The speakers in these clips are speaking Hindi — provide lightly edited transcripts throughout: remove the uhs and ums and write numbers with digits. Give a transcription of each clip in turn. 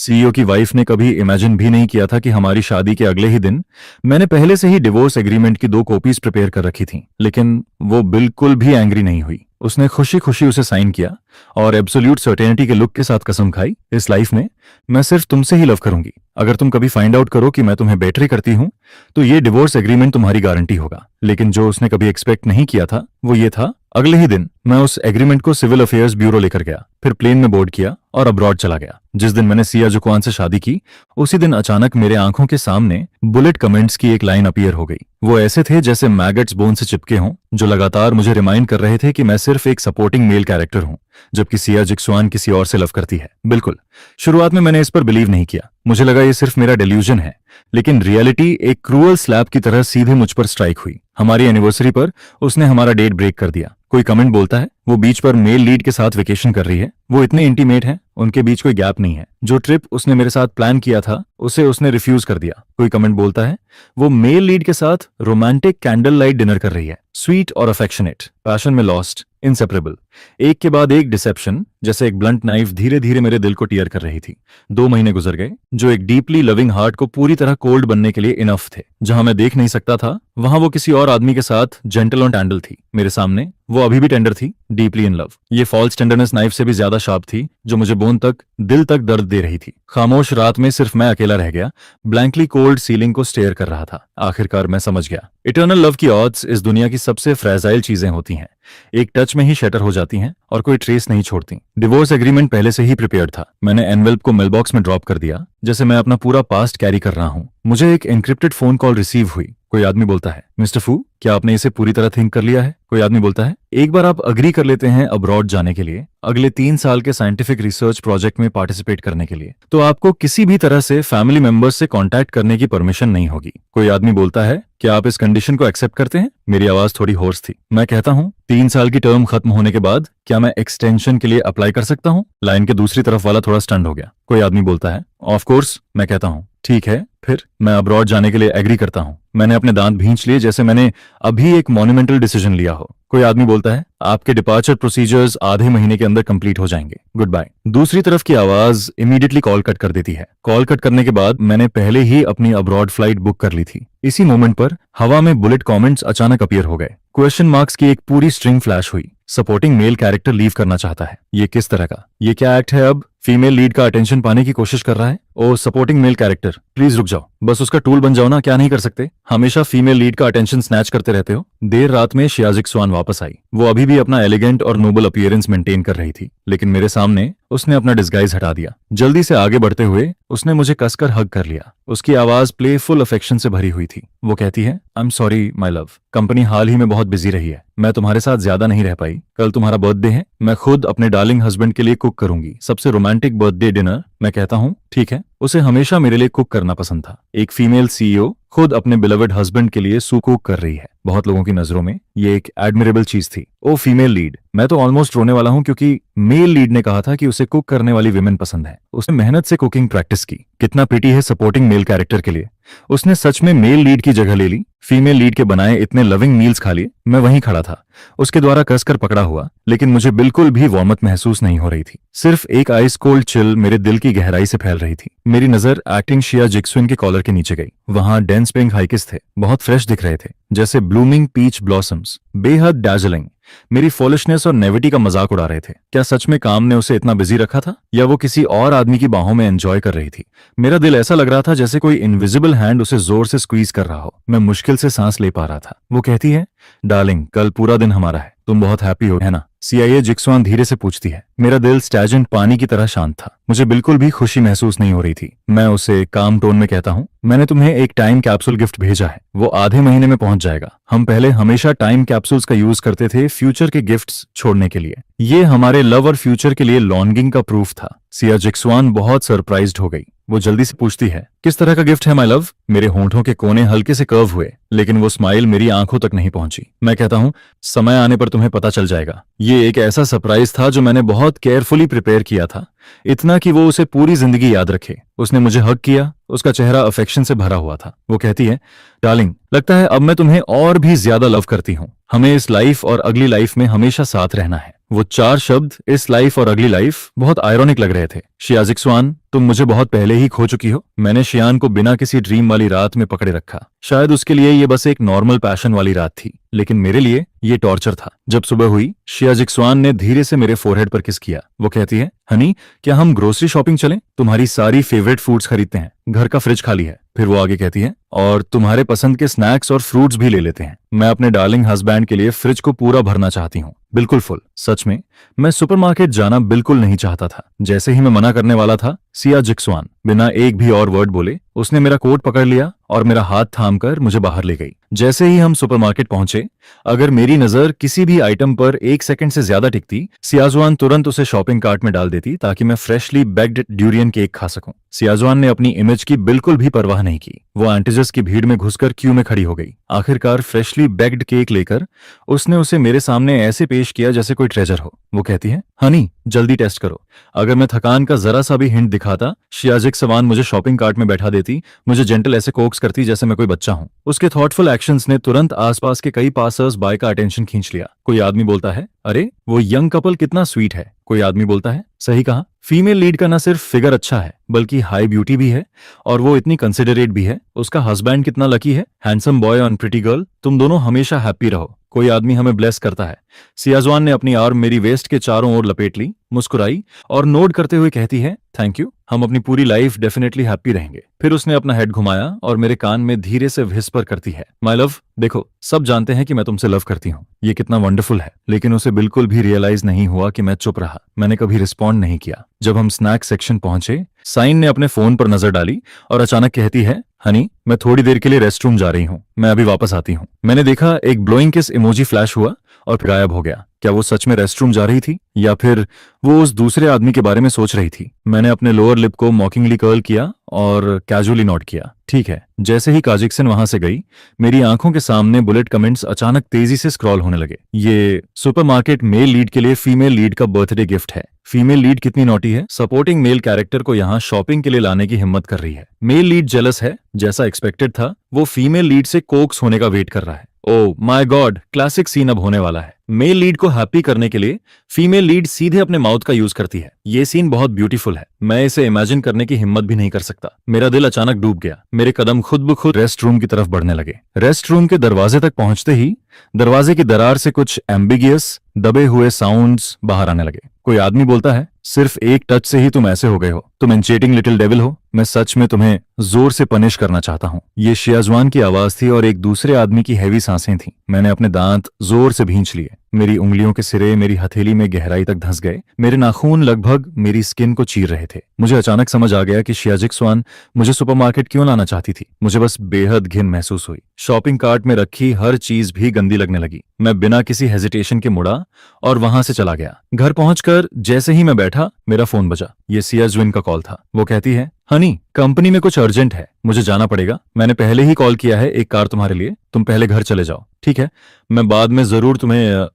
सीईओ की वाइफ ने कभी इमेजिन भी नहीं किया था कि हमारी शादी के अगले ही दिन मैंने पहले से ही डिवोर्स एग्रीमेंट की 2 कॉपीज प्रिपेयर कर रखी थी, लेकिन वो बिल्कुल भी एंग्री नहीं हुई। उसने खुशी खुशी उसे साइन किया और एब्सोल्यूट सर्टेनिटी के लुक के साथ कसम खाई, इस लाइफ में मैं सिर्फ तुमसे ही लव करूंगी। अगर तुम कभी फाइंड आउट करो कि मैं तुम्हें बेट्रे करती हूं तो ये डिवोर्स एग्रीमेंट तुम्हारी गारंटी होगा। लेकिन जो उसने कभी एक्सपेक्ट नहीं किया था वो ये था, अगले ही दिन मैं उस एग्रीमेंट को सिविल अफेयर्स ब्यूरो लेकर गया, फिर प्लेन में बोर्ड किया और अब्रॉड चला गया। जिस दिन मैंने सिया जुक्वान से शादी की उसी दिन अचानक मेरे आंखों के सामने बुलेट कमेंट्स की एक लाइन अपीयर हो गई। वो ऐसे थे जैसे मैगट्स बोन से चिपके हों, जो लगातार मुझे रिमाइंड कर रहे थे कि मैं सिर्फ एक सपोर्टिंग मेल कैरेक्टर हूं, जबकि सिया जिक्सवान किसी और से लव करती है। बिल्कुल, शुरुआत में मैंने इस पर बिलीव नहीं किया, मुझे लगा ये सिर्फ मेरा डेल्यूजन है, लेकिन रियलिटी एक क्रूअल स्लैप की तरह सीधे मुझ पर स्ट्राइक हुई। हमारी एनिवर्सरी पर उसने हमारा डेट ब्रेक कर दिया। कोई कमेंट बोलता है वो बीच पर मेल लीड के साथ वेकेशन कर रही है, वो इतने इंटीमेट हैं, उनके बीच कोई गैप नहीं है। जो ट्रिप उसने मेरे साथ प्लान किया था उसे उसने रिफ्यूज कर दिया। कोई कमेंट बोलता है वो मेल लीड के साथ रोमांटिक कैंडल लाइट डिनर कर रही है, स्वीट और अफेक्शनेट, पैशन में लॉस्ट, इंसेपरेबल। एक के बाद एक डिसेप्शन जैसे एक ब्लंट नाइफ धीरे धीरे मेरे दिल को टीयर कर रही थी। 2 महीने गुजर गए जो एक डीपली लविंग हार्ट को पूरी तरह कोल्ड बनने के लिए इनफ थे। जहां मैं देख नहीं सकता था वहां वो किसी और आदमी के साथ जेंटल ऑन टैंडल थी। मेरे सामने वो अभी भी टेंडर थी, डीपली इन लव। ये फॉल्स टेंडरनेस नाइफ से भी ज्यादा शार्प थी, जो मुझे बोन तक, दिल तक दर्द दे रही थी। खामोश रात में सिर्फ मैं अकेला रह गया, ब्लैंकली कोल्ड सीलिंग को स्टेयर कर रहा था। आखिरकार मैं समझ गया, इटर्नल लव की ऑड्स इस दुनिया की सबसे फ्रेजाइल चीजें होती हैं, एक टच में ही शटर हो जाती हैं और कोई ट्रेस नहीं छोड़ती। डिवोर्स एग्रीमेंट पहले से ही प्रिपेयर्ड था। मैंने एनवेल्प को मेलबॉक्स में ड्रॉप कर दिया, जैसे मैं अपना पूरा पास्ट कैरी कर रहा हूं। मुझे एक एन्क्रिप्टेड फोन कॉल रिसीव हुई। कोई आदमी बोलता है, मिस्टर फू, क्या आपने इसे पूरी तरह थिंक कर लिया है? कोई आदमी बोलता है, एक बार आप अग्री कर लेते हैं अब्रॉड जाने के लिए, अगले 3 साल के साइंटिफिक रिसर्च प्रोजेक्ट में पार्टिसिपेट करने के लिए, तो आपको किसी भी तरह से फैमिली मेंबर्स से कांटेक्ट करने की परमिशन नहीं होगी। कोई आदमी बोलता है, क्या आप इस कंडीशन को एक्सेप्ट करते हैं? मेरी आवाज थोड़ी होर्स थी। मैं कहता हूँ, 3 साल की टर्म खत्म होने के बाद क्या मैं एक्सटेंशन के लिए अप्लाई कर सकता हूँ? लाइन के दूसरी तरफ वाला थोड़ा स्टंड हो गया। कोई आदमी बोलता है, ऑफ कोर्स। मैं कहता हूँ, ठीक है, फिर मैं अब्रॉड जाने के लिए एग्री करता हूँ। मैंने अपने दांत भींच लिए जैसे मैंने अभी एक मॉन्यूमेंटल डिसीजन लिया हो। कोई आदमी बोलता है, आपके डिपार्चर प्रोसीजर्स आधे महीने के अंदर कंप्लीट हो जाएंगे, गुड बाय। दूसरी तरफ की आवाज इमीडिएटली कॉल कट कर देती है। कॉल कट करने के बाद मैंने पहले ही अपनी अब्रॉड फ्लाइट बुक कर ली थी। इसी मोमेंट पर हवा में बुलेट कमेंट्स अचानक अपीयर हो गए। क्वेश्चन मार्क्स की एक पूरी स्ट्रिंग फ्लैश हुई। सपोर्टिंग मेल कैरेक्टर लीव करना चाहता है, ये किस तरह का, ये क्या एक्ट है? अब फीमेल लीड का अटेंशन पाने की कोशिश कर रहा है। ओ सपोर्टिंग मेल कैरेक्टर, प्लीज रुक जाओ, बस उसका टूल बन जाओ ना, क्या नहीं कर सकते? हमेशा फीमेल लीड का अटेंशन स्नैच करते रहते हो। देर रात में शिया जिक्सवान वापस आई। वो अभी भी अपना एलिगेंट और नोबल अपीयरेंस मेंटेन कर रही थी, लेकिन मेरे सामने उसने अपना डिस्गाइज हटा दिया। जल्दी से आगे बढ़ते हुए उसने मुझे कसकर हग कर लिया। उसकी आवाज प्लेफुल अफेक्शन से भरी हुई थी। वो कहती है, I am sorry my love, company हाल ही में बहुत बिजी रही है, मैं तुम्हारे साथ ज्यादा नहीं रह पाई। कल तुम्हारा बर्थडे है, मैं खुद अपने डार्लिंग हस्बैंड के लिए कुक करूंगी, सबसे रोमांटिक बर्थडे डिनर। मैं कहता हूँ, ठीक है। उसे हमेशा मेरे लिए कुक करना पसंद था। एक फीमेल सीईओ खुद अपने बिलवेड हस्बैंड के लिए कुक कर रही है। बहुत लोगों की नजरों में ये एक एडमिरेबल चीज थी। ओ फीमेल लीड, मैं तो ऑलमोस्ट रोने वाला हूं क्योंकि मेल लीड ने कहा था कि उसे कुक करने वाली विमेन पसंद है। उसने मेहनत से कुकिंग प्रैक्टिस की। कितना पिटी है सपोर्टिंग मेल कैरेक्टर के लिए। उसने सच में मेल लीड की जगह ले ली, फीमेल लीड के बनाए इतने लविंग मील्स खा लिए। मैं वहीं खड़ा था, उसके द्वारा कसकर पकड़ा हुआ, लेकिन मुझे बिल्कुल भी वार्मथ महसूस नहीं हो रही थी। सिर्फ एक आइस कोल्ड चिल मेरे दिल की गहराई से फैल रही थी। मेरी नजर एक्टिंग शिया जिक्सविन के कॉलर के नीचे गई। वहां डेंस पिंक हाइकिस थे, बहुत फ्रेश दिख रहे थे, जैसे ब्लूमिंग पीच ब्लॉसम्स, बेहद डैजलिंग। मेरी फॉलिशनेस और नेविटी का मजाक उड़ा रहे थे। क्या सच में काम ने उसे इतना बिजी रखा था, या वो किसी और आदमी की बाहों में एंजॉय कर रही थी? मेरा दिल ऐसा लग रहा था जैसे कोई इनविजिबल हैंड उसे जोर से स्क्वीज कर रहा हो। मैं मुश्किल से सांस ले पा रहा था। वो कहती है, डार्लिंग, कल पूरा दिन हमारा है, तुम बहुत हैप्पी हो, है ना? सीआईए जिक्सवान धीरे से पूछती है। मेरा दिल स्टैजेंट पानी की तरह शांत था। मुझे बिल्कुल भी खुशी महसूस नहीं हो रही थी। मैं उसे काम टोन में कहता हूँ, मैंने तुम्हें एक टाइम कैप्सूल गिफ्ट भेजा है, वो आधे महीने में पहुंच जाएगा। हम पहले हमेशा टाइम कैप्सूल्स का यूज करते थे फ्यूचर के गिफ्ट्स छोड़ने के लिए। ये हमारे लव और फ्यूचर के लिए लॉन्गिंग का प्रूफ था। सिया जिक्सवान बहुत सरप्राइज्ड हो गई। वो जल्दी से पूछती है, किस तरह का गिफ्ट है माय लव? मेरे होंठों के कोने हल्के से कर्व हुए, लेकिन वो स्माइल मेरी आंखों तक नहीं पहुंची। मैं कहता हूँ, समय आने पर तुम्हें पता चल जाएगा। ये एक ऐसा सरप्राइज था जो मैंने बहुत केयरफुली प्रिपेयर किया था, इतना कि वो उसे पूरी जिंदगी याद रखे। उसने मुझे हग किया, उसका चेहरा अफेक्शन से भरा हुआ था। वो कहती है, डार्लिंग, लगता है अब मैं तुम्हें और भी ज्यादा लव करती हूँ। हमें इस लाइफ और अगली लाइफ में हमेशा साथ रहना है। वो 4 शब्द, इस लाइफ और अगली लाइफ, बहुत आयरॉनिक लग रहे थे। शियाजिक स्वान, तुम मुझे बहुत पहले ही खो चुकी हो। मैंने शियान को बिना किसी ड्रीम वाली रात में पकड़े रखा। शायद उसके लिए ये बस एक नॉर्मल पैशन वाली रात थी, लेकिन मेरे लिए ये टॉर्चर था। जब सुबह हुई, शियाजिक स्वान ने धीरे से मेरे फोरहेड पर किस किया। वो कहती है, हनी, क्या हम ग्रोसरी शॉपिंग चलें? तुम्हारी सारी फेवरेट फूड्स खरीदते हैं, घर का फ्रिज खाली है। फिर वो आगे कहती है, और तुम्हारे पसंद के स्नैक्स और फ्रूट्स भी ले लेते हैं। मैं अपने डार्लिंग हस्बैंड के लिए फ्रिज को पूरा भरना चाहती हूँ, बिल्कुल फुल। सच में मैं सुपरमार्केट जाना बिल्कुल नहीं चाहता था। जैसे ही मैं मना करने वाला था, शियाजिक स्वान बिना एक भी और वर्ड बोले उसने मेरा कोट पकड़ लिया और मेरा हाथ थामकर मुझे बाहर ले गई। जैसे ही हम सुपरमार्केट पहुंचे, अगर मेरी नजर किसी भी आइटम पर 1 सेकंड से ज्यादा टिकती, सियाजवान तुरंत उसे शॉपिंग कार्ट में डाल देती ताकि मैं फ्रेशली बेक्ड ड्यूरियन केक खा सकूं। सियाजवान ने अपनी इमेज की बिल्कुल भी परवाह नहीं की। वो एंटीजस की भीड़ में घुसकर क्यू में खड़ी हो गई। आखिरकार फ्रेशली बेक्ड केक लेकर उसने उसे मेरे सामने ऐसे पेश किया जैसे कोई ट्रेजर हो। वो कहती है, हनी, जल्दी टेस्ट करो। अगर मैं थकान का जरा सा भी हिंट दिखाता, शियाजिक स्वान मुझे शॉपिंग कार्ट में बैठा देती, मुझे जेंटल ऐसे कोक्स करती जैसे मैं कोई बच्चा हूं। उसके थॉटफुल एक्शंस ने तुरंत आसपास के कई पासर्स बाय का अटेंशन खींच लिया। कोई आदमी बोलता है, अरे वो यंग कपल कितना स्वीट है। कोई आदमी बोलता है, सही कहा, फीमेल लीड का न सिर्फ फिगर अच्छा है बल्कि हाई ब्यूटी भी है, और वो इतनी कंसिडरेट भी है। उसका हस्बैंड कितना लकी है, हैंडसम बॉय और प्रिटी गर्ल। तुम दोनों हमेशा हैप्पी रहो। कोई आदमी हमें ब्लेस करता है। सियाजवान ने अपनी आर्म मेरी वेस्ट के चारों ओर लपेट ली, मुस्कुराई और नोड करते हुए कहती है, थैंक यू, हम अपनी पूरी लाइफ डेफिनेटली हैप्पी रहेंगे। फिर उसने अपना हेड घुमाया और मेरे कान में धीरे से व्हिस्पर करती है, माय लव, देखो, सब जानते हैं कि मैं तुमसे लव करती हूँ। ये कितना वंडरफुल है। लेकिन उसे बिल्कुल भी रियलाइज नहीं हुआ कि मैं चुप रहा। मैंने कभी रिस्पॉन्ड नहीं किया। जब हम स्नैक सेक्शन पहुंचे, साइन ने अपने फोन पर नजर डाली और अचानक कहती है, हनी, मैं थोड़ी देर के लिए रेस्टरूम जा रही हूँ, मैं अभी वापस आती हूँ। मैंने देखा एक ब्लोइंग किस इमोजी फ्लैश हुआ और फिर गायब हो गया। क्या वो सच में रेस्टरूम जा रही थी या फिर वो उस दूसरे आदमी के बारे में सोच रही थी? मैंने अपने लोअर लिप को मॉकिंगली कर्ल किया और कैजुअली नोट किया, ठीक है। जैसे ही काजिक्सन वहां से गई, मेरी आंखों के सामने बुलेट कमेंट्स अचानक तेजी से स्क्रॉल होने लगे। ये सुपरमार्केट मेल लीड के लिए फीमेल लीड का बर्थडे गिफ्ट है। फीमेल लीड कितनी नॉटी है, सपोर्टिंग मेल कैरेक्टर को यहाँ शॉपिंग के लिए लाने की हिम्मत कर रही है। मेल लीड जेलस है, जैसा एक्सपेक्टेड था। वो फीमेल लीड से कोक्स होने का वेट कर रहा है। Oh my god, classic scene अब होने वाला है। मेल लीड को हैप्पी करने के लिए फीमेल लीड सीधे अपने माउथ का यूज करती है। ये सीन बहुत ब्यूटीफुल है। मैं इसे इमेजिन करने की हिम्मत भी नहीं कर सकता। मेरा दिल अचानक डूब गया। मेरे कदम खुद ब खुद रेस्ट रूम की तरफ बढ़ने लगे। रेस्ट रूम के दरवाजे तक पहुंचते ही दरवाजे की दरार से कुछ एम्बिगियस दबे हुए साउंड्स बाहर आने लगे। कोई आदमी बोलता है, सिर्फ एक टच से ही तुम ऐसे हो गए हो, तुम एंचेटिंग लिटिल डेविल हो। मैं सच में तुम्हें जोर से पनिश करना चाहता हूँ। ये शियाजवान की आवाज थी और एक दूसरे आदमी की हैवी सांसें थीं। मैंने अपने दांत जोर से भींच लिए। मेरी उंगलियों के सिरे मेरी हथेली में गहराई तक धंस गए। मेरे नाखून लगभग मेरी स्किन को चीर रहे थे। मुझे अचानक समझ आ गया कि शियाजिक स्वान मुझे सुपरमार्केट क्यों लाना चाहती थी। मुझे बस बेहद घिन महसूस हुई। शॉपिंग कार्ट में रखी हर चीज भी गंदी लगने लगी। मैं बिना किसी हेजिटेशन के मुड़ा और वहां से चला गया। घर पहुंचकर जैसे ही मैं बैठा, मेरा फोन बजा। ये सियाजविन का कॉल था। वो कहती है, हनी, कंपनी में कुछ अर्जेंट है, मुझे जाना पड़ेगा। मैंने पहले ही कॉल किया है एक कार तुम्हारे लिए, तुम पहले घर चले जाओ, ठीक है? मैं बाद में जरूर तुम्हें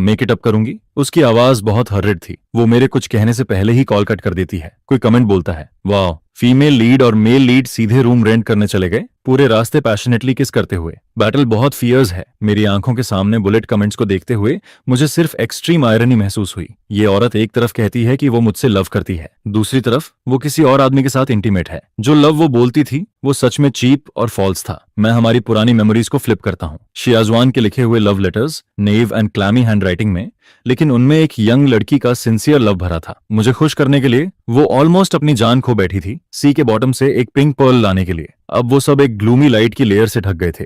मेक इट अप करूंगी। उसकी आवाज बहुत हर्रिड थी। वो मेरे कुछ कहने से पहले ही कॉल कट कर देती है। कोई कमेंट बोलता है, वाह, फीमेल लीड और मेल लीड सीधे रूम रेंट करने चले गए, पूरे रास्ते पैशनेटली किस करते हुए। बैटल बहुत फियर्स है। मेरी आंखों के सामने बुलेट कमेंट्स को देखते हुए मुझे सिर्फ एक्सट्रीम आयरनी महसूस हुई। ये औरत एक तरफ कहती है कि वो मुझसे लव करती है, दूसरी तरफ वो किसी और आदमी के साथ इंटीमेट है। जो लव वो बोलती थी वो सच में चीप और फॉल्स था। मैं हमारी पुरानी मेमोरीज को फ्लिप करता हूँ। शियाजवान के लिखे हुए love letters, naive and clammy handwriting में, लेकिन उनमें एक यंग लड़की का सिंसियर लव भरा था। मुझे खुश करने के लिए वो ऑलमोस्ट अपनी जान खो बैठी थी, सी के बॉटम से एक पिंक पर्ल लाने के लिए। अब वो सब एक ग्लूमी लाइट की लेयर से ढक गए थे।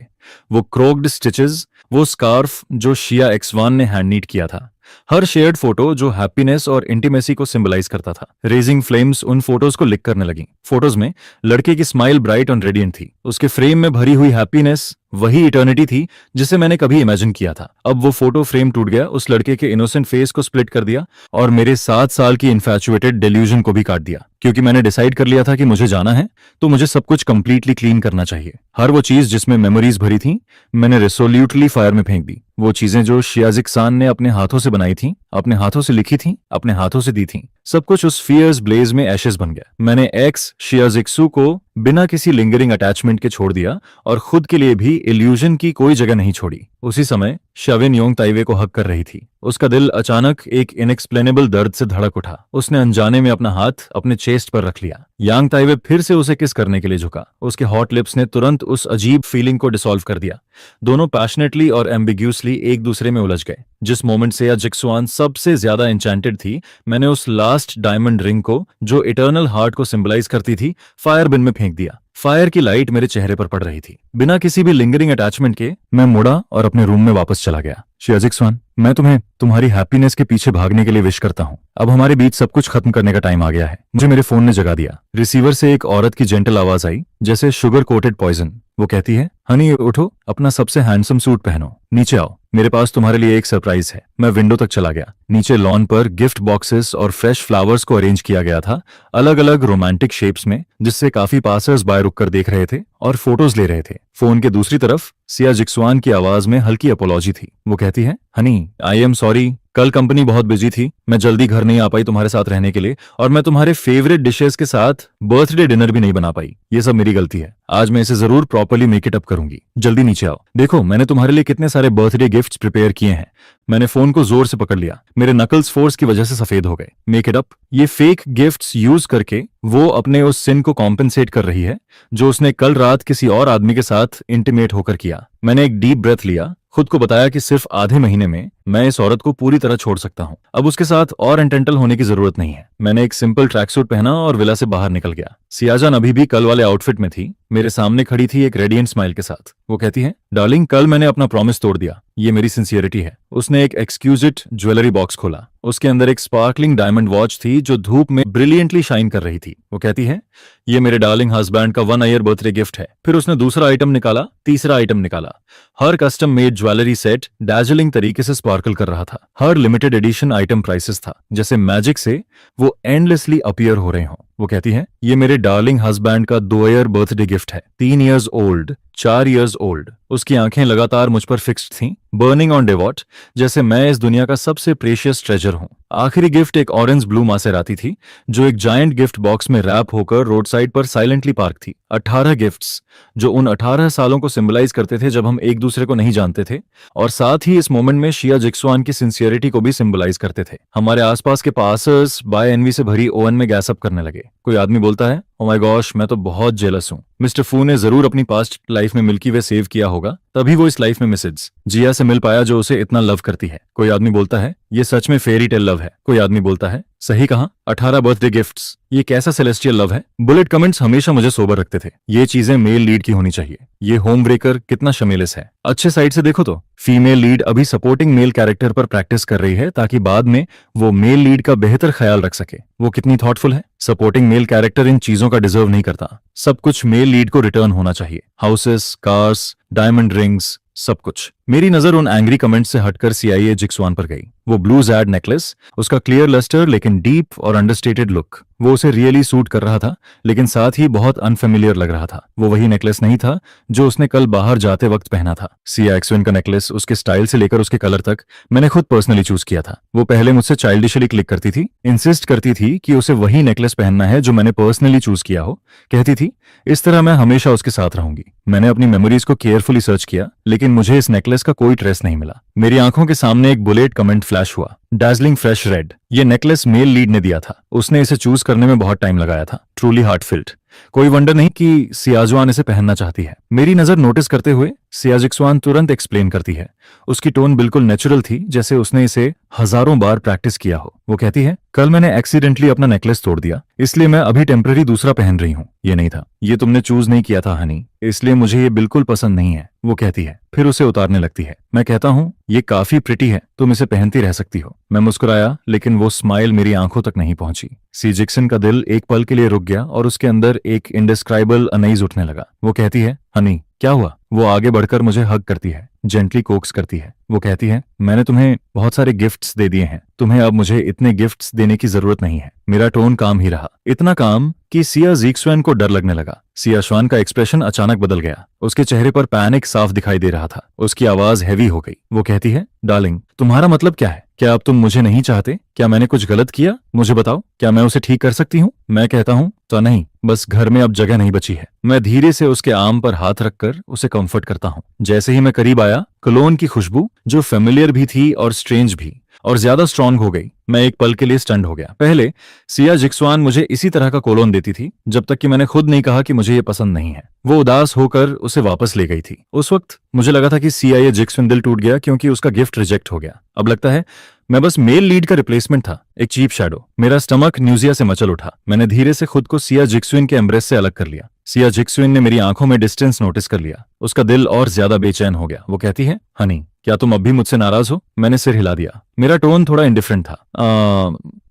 वो क्रोक्ड स्टिचेस, वो स्कार्फ जो शिया एक्सवान ने हैंड नीट किया था, हर शेयर्ड फोटो जो हैप्पीनेस और इंटीमेसी को सिंबलाइज करता था। रेजिंग फ्लेम्स उन फोटोज को लिक करने लगी। फोटोज में लड़के की स्माइल ब्राइट और रेडिएंट थी। उसके फ्रेम में भरी हुई हैप्पीनेस वही इटर्निटी थी जिसे मैंने कभी इमेजिन किया था। अब वो फोटो फ्रेम टूट गया, उस लड़के के इनोसेंट फेस को स्प्लिट कर दिया और मेरे 7 साल की इन्फैचुएटेड डेल्यूजन को भी काट दिया। क्योंकि मैंने डिसाइड कर लिया था कि मुझे जाना है तो मुझे सब कुछ कंप्लीटली क्लीन करना चाहिए। हर वो चीज जिसमें मेमोरीज भरी थी, मैंने रिसोल्यूटली फायर में फेंक दी। वो चीजें जो शियाजिक सान ने अपने हाथों से बनाई थी, अपने हाथों से लिखी थी, अपने हाथों से दी थी, सब कुछ उस फियर्स ब्लेज में एशेस बन गया। मैंने एक्स शियाजिक्सू को बिना किसी लिंगरिंग अटैचमेंट के छोड़ दिया और खुद के लिए भी इल्यूजन की कोई जगह नहीं छोड़ी। उसी समय शविन योंग ताइवे को हक कर रही थी। उसका दिल अचानक एक इनएक्सप्लेनेबल दर्द से धड़क उठा। उसने अनजाने में अपना हाथ अपने चेस्ट पर रख लिया। यांग ताइवे फिर से उसे किस करने के लिए झुका। उसके हॉट लिप्स ने तुरंत उस अजीब फीलिंग को डिसॉल्व कर दिया। दोनों पैशनेटली और एम्बिग्यूसली एक दूसरे में उलझ गए। जिस मोमेंट से या जिक्सुआन सबसे ज्यादा एन्चेंटेड थी, मैंने उस लास्ट डायमंड रिंग को, जो इटर्नल हार्ट को सिंबलाइज करती थी, फायर बिन में फेंक दिया। फायर की लाइट मेरे चेहरे पर पड़ रही थी। बिना किसी भी लिंगरिंग अटैचमेंट के मैं मुड़ा और अपने रूम में वापस चला गया। शिया जिक्सुआन, मैं तुम्हें तुम्हारी हैप्पीनेस के पीछे भागने के लिए विश करता हूँ। अब हमारे बीच सब कुछ खत्म करने का टाइम आ गया है। मुझे मेरे फोन ने जगा दिया। रिसीवर से एक औरत की जेंटल आवाज आई, जैसे शुगर कोटेड पॉइजन। वो कहती है, हनी उठो, अपना सबसे हैंडसम सूट पहनो, नीचे आओ, मेरे पास तुम्हारे लिए एक सरप्राइज है। मैं विंडो तक चला गया। नीचे लॉन पर गिफ्ट बॉक्सेस और फ्रेश फ्लावर्स को अरेंज किया गया था, अलग अलग रोमांटिक शेप्स में, जिससे काफी पासर्स बाय रुककर देख रहे थे और फोटोज ले रहे थे। फोन के दूसरी तरफ सिया जिक्सुआन की आवाज में हल्की अपोलॉजी थी। वो कहती है, हनी आई एम सॉरी, कल कंपनी बहुत बिजी थी, मैं जल्दी घर नहीं आ पाई तुम्हारे साथ रहने के लिए, और मैं तुम्हारे फेवरेट डिशेस के साथ बर्थडे डिनर भी नहीं बना पाई। ये सब मेरी गलती है। आज मैं इसे जरूर प्रॉपर्ली मेक इट अप करूंगी। जल्दी नीचे आओ, देखो मैंने तुम्हारे लिए कितने सारे बर्थडे गिफ्ट्स प्रिपेयर किए हैं। मैंने फोन को जोर से पकड़ लिया। मेरे नकल्स फोर्स की वजह से सफेद हो गए। मेक इट अप, ये फेक गिफ्ट्स यूज करके वो अपने उस सिन को कॉम्पेंसेट कर रही है जो उसने कल रात किसी और आदमी के साथ इंटीमेट होकर किया। मैंने एक डीप ब्रेथ लिया, खुद को बताया कि सिर्फ आधे महीने में मैं इस औरत को पूरी तरह छोड़ सकता हूँ। अब उसके साथ और इंटेंटल होने की जरूरत नहीं है। मैंने एक सिंपल ट्रैक सूट पहना और विला से बाहर निकल गया। सियाजान अभी भी कल वाले आउटफिट में थी, मेरे सामने खड़ी थी एक रेडिएंट स्माइल के साथ। वो कहती है, डार्लिंग कल मैंने अपना प्रॉमिस तोड़ दिया, ये मेरी सिंसियरिटी है। उसने एक एक्सक्यूजिट ज्वेलरी बॉक्स खोला। उसके अंदर एक स्पार्कलिंग डायमंड वॉच थी जो धूप में ब्रिलियंटली शाइन कर रही थी। वो कहती है, ये मेरे डार्लिंग हस्बैंड का 1 ईयर बर्थडे गिफ्ट है। फिर उसने दूसरा आइटम निकाला, तीसरा आइटम निकाला। हर custom made jewellery set dazzling तरीके से स्पार्कल कर रहा था। हर लिमिटेड एडिशन आइटम प्राइसेस था, जैसे मैजिक से वो एंडलेसली अपीयर हो रहे हों। वो कहती है, ये मेरे डार्लिंग हस्बैंड का 2 ईयर बर्थडे गिफ्ट है। 3 इयर्स ओल्ड, 4 इयर्स ओल्ड। उसकी आंखें लगातार मुझ पर फिक्स्ड थीं, बर्निंग ऑन डिवॉट, जैसे मैं इस दुनिया का सबसे प्रेशियस ट्रेजर हूं। आखिरी गिफ्ट एक ऑरेंज ब्लू मासेराती थी, जो एक जायंट गिफ्ट बॉक्स में रैप होकर रोड साइड पर साइलेंटली पार्क थी। 18 गिफ्ट्स, जो उन 18 सालों को सिंबलाइज करते थे जब हम एक दूसरे को नहीं जानते थे, और साथ ही इस मोमेंट में शिया जिक्सुआन की सिंसियरिटी को भी सिंबलाइज करते थे। हमारे आसपास के पासर्स बाय एनवी से भरी ओवन में गैस अप करने लगे। कोई आदमी बोलता है, ओ माय गॉश, मैं तो बहुत जेलस हूं। मिस्टर फू ने जरूर अपनी पास्ट लाइफ में मिल्की वे सेव किया होगा, तभी वो इस लाइफ में मिसेज जिया से मिल पाया जो उसे इतना लव करती है। कोई आदमी बोलता है, ये सच में फेरी टेल लव है। कोई आदमी बोलता है, सही कहा, 18 बर्थडे गिफ्ट्स, ये कैसा सेलेस्टियल लव है। बुलेट कमेंट्स हमेशा मुझे सोबर रखते थे। ये चीजें मेल लीड की होनी चाहिए। ये होम ब्रेकर कितना शमेलिस है। अच्छे साइड से देखो तो फीमेल लीड अभी सपोर्टिंग मेल कैरेक्टर पर प्रैक्टिस कर रही है ताकि बाद में वो मेल लीड का बेहतर ख्याल रख सके। वो कितनी थॉटफुल है। सपोर्टिंग मेल कैरेक्टर इन चीजों का डिजर्व नहीं करता। सब कुछ मेल लीड को रिटर्न होना चाहिए। हाउसेस, कार्स, डायमंड रिंग्स, सब कुछ। मेरी नजर उन एंग्री कमेंट से हटकर सीआईए जिक्सुआन पर गई। वो ब्लू जैड नेकलेस, उसका क्लियर लस्टर लेकिन डीप और अंडरस्टेटेड लुक, वो उसे रियली सूट कर रहा था, लेकिन साथ ही बहुत अनफेमिलियर लग रहा था। वो वही नेकलेस नहीं था जो उसने कल बाहर जाते वक्त पहना था। सिया एक्सविन का नेकलेस, उसके स्टाइल से लेकर उसके कलर तक, मैंने खुद पर्सनली चूज किया था। वो पहले मुझसे चाइल्डिशली क्लिक करती थी, इंसिस्ट करती थी कि उसे वही नेकलेस पहनना है जो मैंने पर्सनली चूज किया हो। कहती थी, इस तरह मैं हमेशा उसके साथ रहूंगी। मैंने अपनी मेमोरीज को केयरफुली सर्च किया, लेकिन मुझे इस नेकलेस का कोई ट्रेस नहीं मिला। मेरी आंखों के सामने एक बुलेट कमेंट फ्लैश हुआ, डार्जलिंग फ्रेश रेड। ये नेकलेस मेल लीड ने दिया था। उसने इसे चूज करने में बहुत टाइम लगाया था। ट्रूली हार्टफिल्ट। कोई वंडर नहीं कि सियाजुआन इसे पहनना चाहती है। मेरी नजर नोटिस करते हुए सिया जिक्सुआन तुरंत एक्सप्लेन करती है। उसकी टोन बिल्कुल नेचुरल थी, जैसे उसने इसे हजारों बार प्रैक्टिस किया हो। वो कहती है, कल मैंने एक्सीडेंटली अपना नेकलेस तोड़ दिया, इसलिए मैं अभी टेम्पररी दूसरा पहन रही हूँ। ये नहीं था, ये तुमने चूज नहीं किया था हनी, इसलिए मुझे ये बिल्कुल पसंद नहीं है। वो कहती है, फिर उसे उतारने लगती है। मैं कहता हूँ, ये काफी प्रिटी है, तुम इसे पहनती रह सकती हो। मैं मुस्कुराया, लेकिन वो स्माइल मेरी आंखों तक नहीं पहुंची। सी जिक्सन का दिल एक पल के लिए रुक गया और उसके अंदर एक इंडिस्क्राइबल अनईज उठने लगा। वो कहती है, हनी क्या हुआ। वो आगे बढ़कर मुझे हग करती है, जेंटली कोक्स करती है। वो कहती है, मैंने तुम्हें बहुत सारे गिफ्ट्स दे दिए हैं, तुम्हें अब मुझे इतने गिफ्ट्स देने की जरूरत नहीं है। मेरा टोन काम ही रहा, इतना काम कि सिया जिक्सुआन को डर लगने लगा। सिया श्वान का एक्सप्रेशन अचानक बदल गया। उसके चेहरे पर पैनिक साफ दिखाई दे रहा था। उसकी आवाज हैवी हो गई। वो कहती है, डार्लिंग तुम्हारा मतलब क्या है। क्या अब तुम मुझे नहीं चाहते। क्या मैंने कुछ गलत किया, मुझे बताओ। क्या मैं उसे ठीक कर सकती हूँ। मैं कहता हूँ, तो नहीं, बस घर में अब जगह नहीं बची है। मैं धीरे से उसके आर्म पर हाथ रखकर उसे कंफर्ट करता हूँ। जैसे ही मैं करीब आया, कोलोन की खुशबू, जो फेमिलियर भी थी और स्ट्रेंज भी, और ज्यादा स्ट्रांग हो गई। मैं एक पल के लिए स्टंड हो गया। पहले सिया जिक्सवान मुझे इसी तरह का कोलोन देती थी जब तक कि मैंने खुद नहीं कहा कि मुझे ये पसंद नहीं है। वो उदास होकर उसे वापस ले गई थी। उस वक्त मुझे लगा था कि सिया ये जिक्सविन दिल टूट गया क्योंकि उसका गिफ्ट रिजेक्ट हो गया। अब लगता है मैं बस मेल लीड का रिप्लेसमेंट था, एक चीप शैडो। मेरा स्टमक न्यूजिया से मचल उठा। मैंने धीरे से खुद को सिया जिक्सविन के एम्ब्रेस से अलग कर लिया। सिया जिक्सविन ने मेरी आंखों में डिस्टेंस नोटिस कर लिया। उसका दिल और ज्यादा बेचैन हो गया। वो कहती है, हनी क्या तुम अब भी मुझसे नाराज हो? मैंने सिर हिला दिया। मेरा टोन थोड़ा इंडिफरेंट था।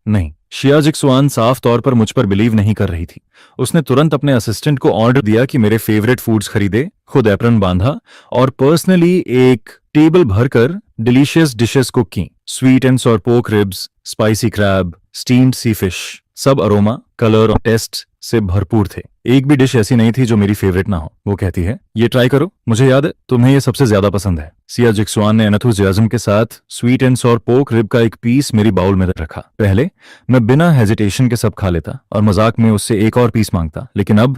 नहीं। शिया जिक्सवान साफ तौर पर मुझ पर बिलीव नहीं कर रही थी। उसने तुरंत अपने असिस्टेंट को ऑर्डर दिया कि मेरे फेवरेट फूड्स खरीदे, खुद एप्रन बांधा और पर्सनली एक टेबल भरकर डिलीशियस डिशेस कुक की। Sweet and sour pork ribs, spicy crab, steamed sea fish, सब अरोमा, कलर और टेस्ट से भरपूर थे। एक भी डिश ऐसी नहीं थी जो मेरी फेवरेट ना हो। वो कहती है, ये ट्राई करो, मुझे याद है तुम्हें ये सबसे ज्यादा पसंद है। सिया जिक्सवान ने एंथुसियाज्म के साथ sweet and sour pork rib का एक पीस मेरी बाउल में रखा। पहले मैं बिना हेजिटेशन के सब खा लेता और मजाक में उससे एक और पीस मांगता, लेकिन अब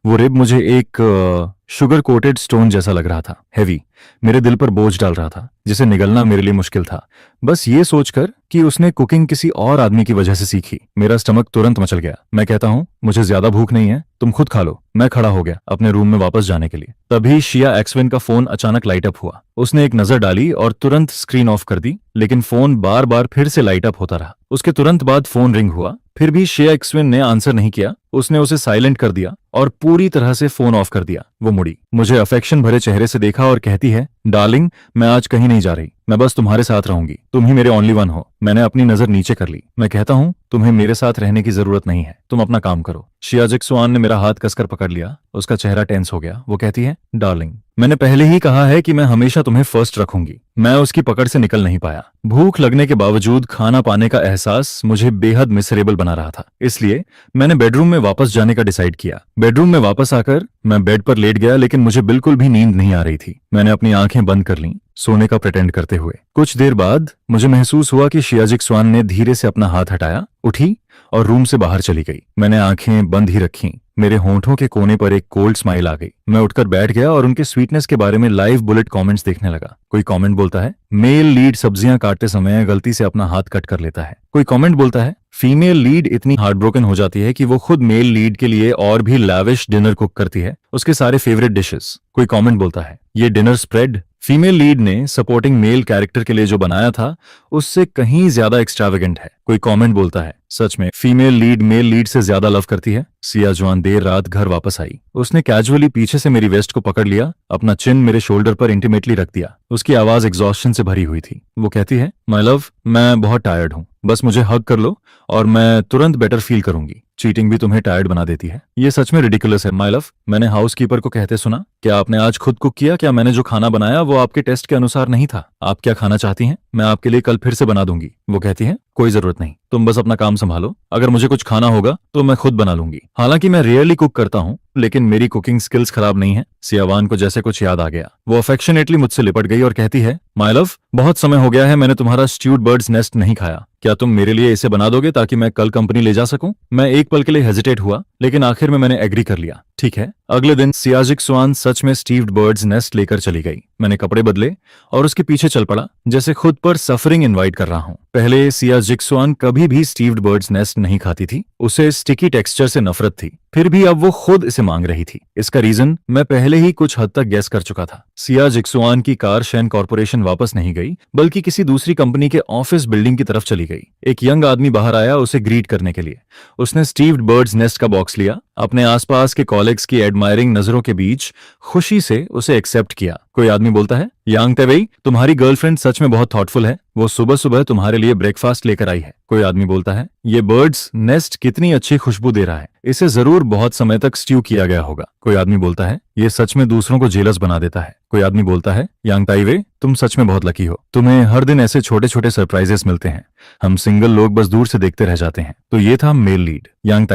वो रिब मुझे एक शुगर कोटेड स्टोन जैसा लग रहा था। हैवी, मेरे दिल पर बोझ डाल रहा था जिसे निगलना मेरे लिए मुश्किल था। बस ये सोचकर कि उसने कुकिंग किसी और आदमी की वजह से सीखी, मेरा स्टमक तुरंत मचल गया। मैं कहता हूँ, मुझे ज्यादा भूख नहीं है, तुम खुद खा लो। मैं खड़ा हो गया अपने रूम में वापस जाने के लिए। तभी शिया एक्सविन का फोन अचानक लाइट अप हुआ। उसने एक नजर डाली और तुरंत स्क्रीन ऑफ कर दी, लेकिन फोन बार बार फिर से लाइट अप होता रहा। उसके तुरंत बाद फोन रिंग हुआ, फिर भी शिया एक्सविन ने आंसर नहीं किया। उसने उसे साइलेंट कर दिया और पूरी तरह से फोन ऑफ कर दिया। वो मुड़ी, मुझे अफेक्शन भरे चेहरे से देखा और कहती है, डार्लिंग मैं आज कहीं नहीं जा रही, मैं बस तुम्हारे साथ रहूंगी, तुम ही मेरे ओनली वन हो। मैंने अपनी नजर नीचे कर ली। मैं कहता हूँ, तुम्हें मेरे साथ रहने की जरूरत नहीं है, तुम अपना काम करो। शिया जिक्सवान ने मेरा हाथ कसकर पकड़ लिया। उसका चेहरा टेंस हो गया। वो कहती है, डार्लिंग मैंने पहले ही कहा है कि मैं हमेशा तुम्हें फर्स्ट रखूंगी। मैं उसकी पकड़ से निकल नहीं पाया। भूख लगने के बावजूद खाना पाने का एहसास मुझे बेहद मिसरेबल बना रहा था, इसलिए मैंने बेडरूम में वापस जाने का डिसाइड किया। बेडरूम में वापस आकर मैं बेड पर लेट गया, लेकिन मुझे बिल्कुल भी नींद नहीं आ रही थी। मैंने अपनी आंखें बंद कर लीं, सोने का प्रिटेंड करते हुए। कुछ देर बाद मुझे महसूस हुआ कि शिया जिक्सवान ने धीरे से अपना हाथ हटाया, उठी और रूम से बाहर चली गई। मैंने आंखें बंद ही रखीं। मेरे होंठों के कोने पर एक कोल्ड स्माइल आ गई। मैं उठकर बैठ गया और उनके स्वीटनेस के बारे में लाइव बुलेट कमेंट्स देखने लगा। कोई कमेंट बोलता है, मेल लीड सब्जियां काटते समय गलती से अपना हाथ कट कर लेता है। कोई कमेंट बोलता है, फीमेल लीड इतनी हार्ट ब्रोकन हो जाती है कि वो खुद मेल लीड के लिए और भी लैविश डिनर कुक करती है, उसके सारे फेवरेट डिशेस। कोई कमेंट बोलता है, ये डिनर स्प्रेड फीमेल लीड ने सपोर्टिंग मेल कैरेक्टर के लिए जो बनाया था उससे कहीं ज्यादा एक्स्ट्रावेगेंट है। कोई कमेंट बोलता है, सच में फीमेल लीड मेल लीड से ज्यादा लव करती है। सिया जवान देर रात घर वापस आई। उसने कैजुअली पीछे से मेरी वेस्ट को पकड़ लिया, अपना चिन मेरे शोल्डर पर इंटीमेटली रख दिया। उसकी आवाज एग्जॉस्शन से भरी हुई थी। वो कहती है, माय लव मैं बहुत टायर्ड हूँ, बस मुझे हग कर लो और मैं तुरंत बेटर फील करूंगी। चीटिंग भी तुम्हें टायर्ड बना देती है, ये सच में रिडिकुलस है माय लव। मैंने हाउसकीपर को कहते सुना, क्या आपने आज खुद कुक किया? क्या मैंने जो खाना बनाया वो आपके टेस्ट के अनुसार नहीं था? आप क्या खाना चाहती हैं? मैं आपके लिए कल फिर से बना दूंगी। वो कहती है, कोई जरूरत नहीं, तुम बस अपना काम संभालो, अगर मुझे कुछ खाना होगा तो मैं खुद बना लूंगी। हालांकि मैं रेयरली कुक करता हूँ, लेकिन मेरी कुकिंग स्किल्स खराब नहीं है। सियावान को जैसे कुछ याद आ गया। वो अफेक्शनेटली मुझसे लिपट गई और कहती है, माय लव बहुत समय हो गया है मैंने तुम्हारा स्ट्यूड बर्ड्स नेस्ट नहीं खाया, क्या तुम मेरे लिए इसे बना दोगे ताकि मैं कल कंपनी ले जा सकूं? मैं एक पल के लिए हेजिटेट हुआ, लेकिन आखिर में मैंने एग्री कर लिया। ठीक है। अगले दिन सिया जिक्सवान सच में स्टीव्ड बर्ड्स नेस्ट लेकर चली गई। मैंने कपड़े बदले और उसके पीछे चल पड़ा, जैसे खुद पर सफरिंग इनवाइट कर रहा हूं। पहले सिया जिक्सवान कभी भी स्टीव्ड बर्ड्स नेस्ट नहीं खाती थी, उसे स्टिकी टेक्सचर से नफरत थी। फिर भी अब वो खुद इसे मांग रही थी। इसका रीजन मैं पहले ही कुछ हद तक गेस कर चुका था। सिया जिक्सवान की कार शैन कॉर्पोरेशन वापस नहीं गई, बल्कि किसी दूसरी कंपनी के ऑफिस बिल्डिंग की तरफ चली गई। एक यंग आदमी बाहर आया उसे ग्रीट करने के लिए। उसने स्टीव्ड बर्ड्स नेस्ट का बॉक्स लिया, अपने आसपास के कॉलेग्स की एडमायरिंग नजरों के बीच खुशी से उसे एक्सेप्ट किया। कोई आदमी बोलता है, यांग तेवेई तुम्हारी गर्लफ्रेंड सच में बहुत थॉटफुल है, वो सुबह सुबह तुम्हारे लिए ब्रेकफास्ट लेकर आई है। कोई आदमी बोलता है, ये बर्ड्स नेस्ट कितनी अच्छी खुशबू दे रहा है, इसे जरूर बहुत समय तक स्ट्यू किया गया होगा। कोई आदमी बोलता है, ये सच में दूसरों को जेलस बना देता है। कोई आदमी बोलता है, यांग ताइवे तुम सच में बहुत लकी हो, तुम्हें हर दिन ऐसे छोटे छोटे सरप्राइजेस मिलते हैं, हम सिंगल लोग बस दूर से देखते रह जाते हैं। तो ये था मेल लीड यांग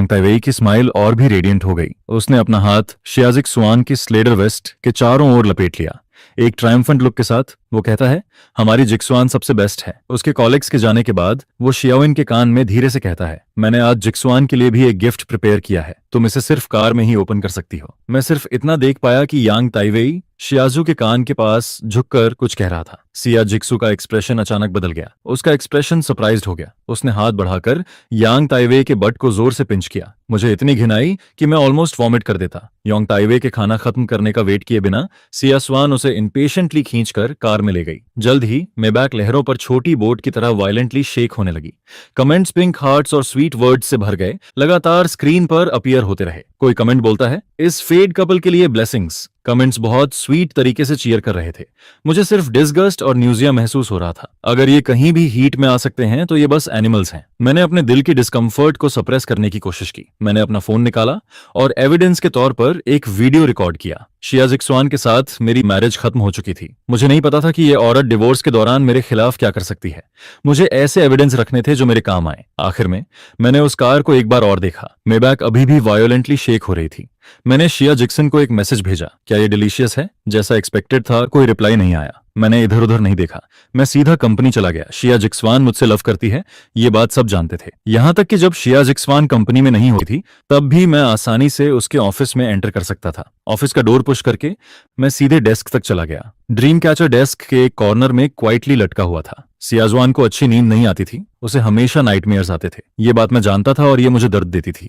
ताइवेई की स्माइल और भी रेडियंट हो गई। उसने अपना हाथ शिया जिक्सवान की स्लेडर वेस्ट के चारों ओर लपेट लिया। एक ट्रायम्फेंट लुक के साथ, वो कहता है, हमारी जिक्सुआन सबसे बेस्ट है। उसके कॉलेग्स के जाने के बाद वो शियाविन के कान में धीरे से कहता है, मैंने आज जिक्सुआन के लिए भी एक गिफ्ट प्रिपेयर किया है, तुम इसे सिर्फ कार में ही ओपन कर सकती हो। मैं सिर्फ इतना देख पाया कि यांग ताइवेई शियाजू के कान के पास झुककर कुछ कह रहा था। सिया जिक्सू का एक्सप्रेशन अचानक बदल गया। उसका एक्सप्रेशन सरप्राइज्ड हो गया। उसने हाथ बढ़ाकर यांग ताइवे के बट को जोर से पिंच किया। मुझे इतनी घिन आई कि मैं ऑलमोस्ट वॉमिट कर देता। यांग ताइवे के खाना खत्म करने का वेट किए बिना सिया स्वान उसे इम्पेशेंटली खींचकर कार में ले गई। जल्द ही मेबैक लहरों पर छोटी बोट की तरह वायलेंटली शेक होने लगी। कमेंट्स पिंक हार्ट्स और स्वीट वर्ड्स से भर गए, लगातार स्क्रीन पर अपीयर होते रहे। कोई कमेंट बोलता है, इस फेड कपल के लिए ब्लेसिंग्स। कमेंट्स बहुत स्वीट तरीके से चीयर कर रहे थे। मुझे सिर्फ डिसगस्ट और न्यूजिया महसूस हो रहा था। अगर ये कहीं भी हीट में आ सकते हैं तो ये बस एनिमल्स हैं। मैंने अपने दिल की डिस्कम्फर्ट को सप्रेस करने की कोशिश की। मैंने अपना फोन निकाला और एविडेंस के तौर पर एक वीडियो रिकॉर्ड किया। शिया जिक्सुआन के साथ मेरी मैरिज खत्म हो चुकी थी। मुझे नहीं पता था कि ये औरत डिवोर्स के दौरान मेरे खिलाफ क्या कर सकती है। मुझे ऐसे एविडेंस रखने थे जो मेरे काम आए। आखिर में मैंने उस कार को एक बार और देखा। मेबैक अभी भी वायोलेंटली शेक हो रही थी। मैंने शिया जिक्सन को एक मैसेज भेजा, क्या ये डिलीशियस है? जैसा एक्सपेक्टेड था, कोई रिप्लाई नहीं आया। मैंने इधर उधर नहीं देखा। मैं सीधा कंपनी चला गया। शिया जिक्सवान मुझसे लव करती है, ये बात सब जानते थे। यहां तक कि जब शिया जिक्सवान कंपनी में नहीं होती थी तब भी मैं आसानी से उसके ऑफिस में एंटर कर सकता था। ऑफिस का डोर पुश करके मैं सीधे डेस्क तक चला गया। ड्रीम कैचर डेस्क के एक कॉर्नर में क्वाइटली लटका हुआ था। सियाजवान को अच्छी नींद नहीं आती थी। उसे हमेशा नाइटमेयर्स आते थे। ये बात मैं जानता था और ये मुझे दर्द देती थी।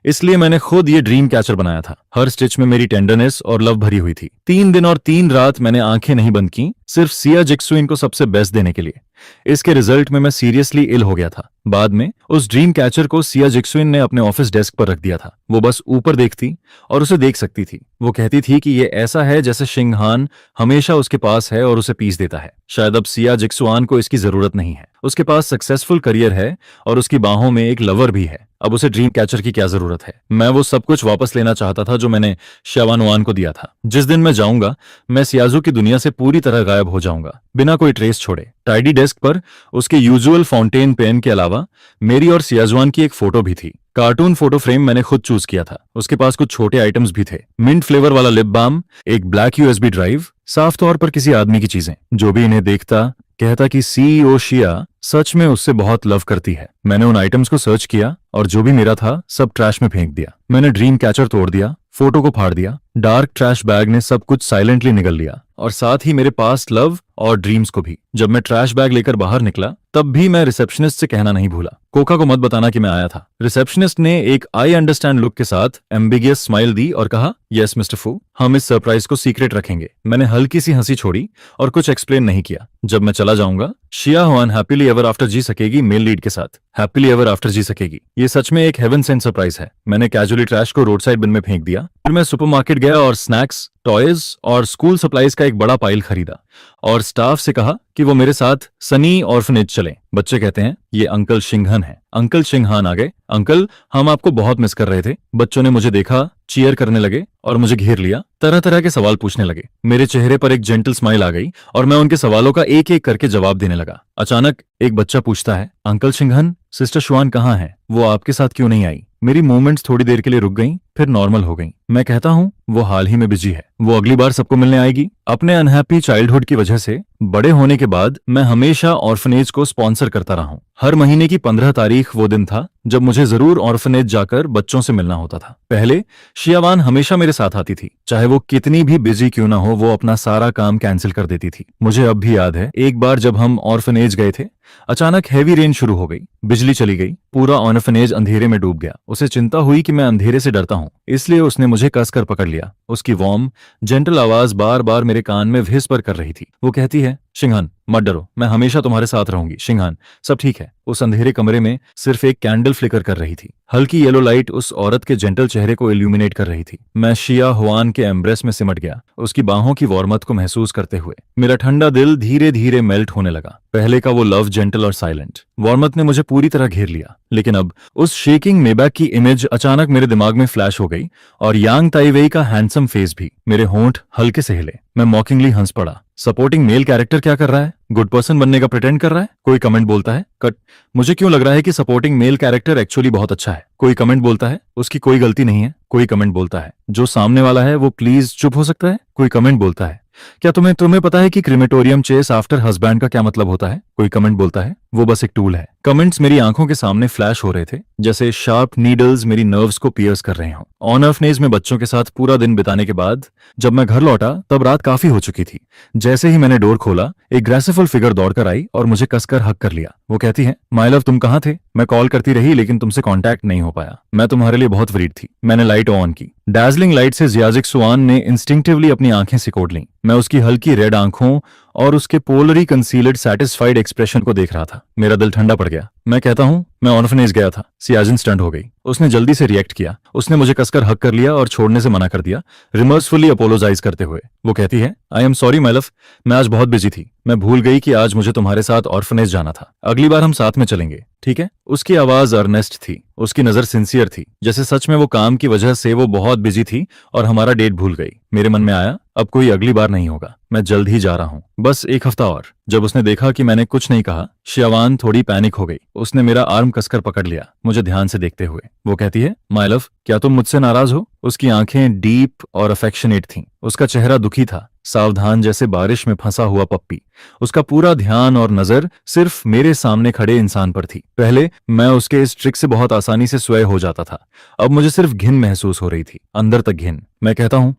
इसलिए मैंने खुद ये ड्रीम कैचर बनाया था। हर स्टिच में मेरी टेंडरनेस और लव भरी हुई थी। 3 दिन और 3 रात मैंने आंखें नहीं बंद की, सिर्फ सिया जिक्सुइन को सबसे बेस्ट देने के लिए। इसके रिजल्ट में मैं सीरियसली इल हो गया था। बाद में उस ड्रीम कैचर को सिया जिक्सुइन ने अपने ऑफिस डेस्क पर रख दिया था। वो बस ऊपर देखती और उसे देख सकती थी। वो कहती थी कि ये ऐसा है जैसे शिंगहान हमेशा उसके पास है और उसे पीस देता है। शायद अब सिया जिक्सुआन को इसकी जरूरत नहीं है। उसके पास सक्सेसफुल करियर है और उसकी बाहों में एक लवर भी है। अब उसे ड्रीम कैचर की क्या जरूरत है? मैं वो सब कुछ वापस लेना चाहता था जो मैंने शावानुआन को दिया था। जिस दिन मैं जाऊंगा, मैं सियाजू की दुनिया से पूरी तरह गायब हो जाऊंगा, बिना कोई ट्रेस छोड़े। टाइडी डेस्क पर उसके यूजुअल फाउंटेन पेन के अलावा मेरी और सियाजुआन की एक फोटो भी थी। कार्टून फोटो फ्रेम मैंने खुद चूज किया था। उसके पास कुछ छोटे आइटम्स भी थे, मिंट फ्लेवर वाला लिप बाम, एक ब्लैक यूएसबी ड्राइव, साफ तौर पर किसी आदमी की चीजें। जो भी इन्हें देखता कहता कि सीईओ शिया सच में उससे बहुत लव करती है। मैंने उन आइटम्स को सर्च किया और जो भी मेरा था सब ट्रैश में फेंक दिया। मैंने ड्रीम कैचर तोड़ दिया, फोटो को फाड़ दिया। डार्क ट्रैश बैग ने सब कुछ साइलेंटली निगल लिया और साथ ही मेरे पास्ट लव और ड्रीम्स को भी। जब मैं ट्रैश बैग लेकर बाहर निकला तब भी मैं रिसेप्शनिस्ट से कहना नहीं भूला, कोका को मत बताना कि मैं आया था। रिसेप्शनिस्ट ने एक आई अंडरस्टैंड लुक के साथ एम्बिगियस स्माइल दी और कहा, यस मिस्टर फू, हम इस सरप्राइज को सीक्रेट रखेंगे। मैंने हल्की सी हंसी छोड़ी और कुछ एक्सप्लेन नहीं किया। जब मैं चला जाऊंगा, शिया हुआन हैप्पीली एवर आफ्टर जी सकेगी मेल लीड के साथ। हैप्पीली एवर आफ्टर जी सकेगी। ये सच में एक हेवन सेंट सरप्राइज है। मैंने कैजुअली ट्रैश को रोड साइड बिन में फेंक दिया। फिर मैं सुपरमार्केट गया और स्नैक्स, टॉयज और स्कूल सप्लाईज का एक बड़ा पाइल खरीदा और स्टाफ से कहा कि वो मेरे साथ सनी ऑर्फनेज चलें। बच्चे कहते हैं, ये अंकल शिंघन है। अंकल शिंघान आ गए। अंकल, हम आपको बहुत मिस कर रहे थे। बच्चों ने मुझे देखा, चीयर करने लगे और मुझे घेर लिया। तरह तरह के सवाल पूछने लगे। मेरे चेहरे पर एक जेंटल स्माइल आ गई और मैं उनके सवालों का एक एक करके जवाब देने लगा। अचानक एक बच्चा पूछता है, अंकल शिंघन, सिस्टर शुआन कहाँ है? वो आपके साथ क्यों नहीं आई? मेरी मूवमेंट्स थोड़ी देर के लिए रुक गईं, फिर नॉर्मल हो गईं। मैं कहता हूँ वो हाल ही में बिजी है। वो अगली बार सबको मिलने आएगी। अपने अनहैप्पी चाइल्डहुड की वजह से बड़े होने के बाद मैं हमेशा ऑर्फनेज को स्पॉन्सर करता रहा हूँ। हर महीने की 15 तारीख वो दिन था जब मुझे जरूर ऑर्फनेज जाकर बच्चों से मिलना होता था। पहले शियावान हमेशा मेरे साथ आती थी। चाहे वो कितनी भी बिजी क्यों ना हो, वो अपना सारा काम कैंसिल कर देती थी। मुझे अब भी याद है, एक बार जब हम ऑर्फनेज गए थे, अचानक हैवी रेन शुरू हो गई, बिजली चली गई, पूरा ऑर्फनेज अंधेरे में डूब गया। उसे चिंता हुई कि मैं अंधेरे से डरता हूँ, इसलिए उसने मुझे कसकर पकड़ लिया। उसकी वार्म जेंटल आवाज बार बार मेरे कान में व्हिस्पर कर रही थी। वो कहती है, शिंघान मत डरो, मैं हमेशा तुम्हारे साथ रहूंगी। शिंघान, सब ठीक है। उस अंधेरे कमरे में सिर्फ एक कैंडल फ्लिकर कर रही थी। हल्की येलो लाइट उस औरत के जेंटल चेहरे को इल्यूमिनेट कर रही थी। मैं शिया हुआन के एम्ब्रेस में सिमट गया, उसकी बाहों की वार्मथ को महसूस करते हुए। मेरा ठंडा दिल धीरे धीरे मेल्ट होने लगा। पहले का वो लव जेंटल और साइलेंट वार्मथ ने मुझे पूरी तरह घेर लिया। लेकिन अब उस शेकिंग मेबैक की इमेज अचानक मेरे दिमाग में फ्लैश हो गई और यांग ताइवेई का हैंडसम फेस भी। मेरे होंठ हल्के से हिले। मैं मॉकिंगली हंस पड़ा। सपोर्टिंग मेल कैरेक्टर क्या कर रहा है? गुड पर्सन बनने का प्रिटेंड कर रहा है? कोई कमेंट बोलता है, कट। मुझे क्यों लग रहा है कि सपोर्टिंग मेल कैरेक्टर एक्चुअली बहुत अच्छा है। कोई कमेंट बोलता है, उसकी कोई गलती नहीं है। कोई कमेंट बोलता है, जो सामने वाला है वो प्लीज चुप हो सकता है। कोई कमेंट बोलता है, क्या तुम्हें तुम्हें पता है कि क्रिमेटोरियम चेस आफ्टर हस्बैंड का क्या मतलब होता है? कोई कमेंट बोलता है वो बस एक टूल है। कमेंट्स मेरी आंखों के सामने फ्लैश हो रहे थे, जैसे शार्प नीडल्स मेरी नर्व्स को पियर्स कर रहे हों। ऑन ऑर्फनेज में बच्चों के साथ पूरा दिन बिताने के बाद जब मैं घर लौटा तब रात काफी हो चुकी थी। जैसे ही मैंने डोर खोला, एक ग्रेसिफुल फिगर दौड़कर आई और मुझे कसकर हक कर लिया। वो कहती है, माय लव तुम कहाँ थे? मैं कॉल करती रही लेकिन तुमसे कांटेक्ट नहीं हो पाया। मैं तुम्हारे लिए बहुत वरीड थी। मैंने लाइट ऑन की। डार्जलिंग लाइट से जियाजिक सुआन ने इंस्टिंक्टिवली अपनी आंखें सिकोड़ लीं। मैं उसकी हल्की रेड आंखों और उसके पोलरी कंसीलड सैटिस्फाइड एक्सप्रेशन को देख रहा था। मेरा दिल ठंडा पड़ गया। मैं कहता हूँ मैं ऑर्फनेज गया था। सियाजिन स्टंट हो गई। उसने जल्दी से रिएक्ट किया। उसने मुझे कसकर हक कर लिया और छोड़ने से मना कर दिया, रिमर्सफुली अपोलोजाइज करते हुए। वो कहती है, I am sorry my love, मैं आज बहुत बिजी थी। मैं भूल गई कि आज मुझे तुम्हारे साथ ऑर्फनेज जाना था। अगली बार हम साथ में चलेंगे, ठीक है? उसकी आवाज अर्नेस्ट थी, उसकी नजर सिंसियर थी, जैसे सच में वो काम की वजह से वो बहुत बिजी थी और हमारा डेट भूल गई। मेरे मन में आया, अब कोई अगली बार नहीं होगा, मैं जल्द ही जा रहा हूँ, बस एक हफ्ता और। जब उसने देखा कि मैंने कुछ नहीं कहा, शियावान थोड़ी पैनिक हो गई। उसने मेरा आर्म कसकर पकड़ लिया, मुझे ध्यान से देखते हुए। वो कहती है, माय लव क्या तुम मुझसे नाराज हो? उसकी आंखें डीप और अफेक्शनेट थीं। उसका चेहरा दुखी था, सावधान जैसे बारिश में फंसा हुआ पप्पी। उसका पूरा ध्यान और नजर सिर्फ मेरे सामने खड़े इंसान पर थी। पहले मैं उसके इस ट्रिक से बहुत आसानी से स्वय हो जाता था, अब मुझे सिर्फ घिन महसूस हो रही थी, अंदर तक घिन। मैं कहता हूँ,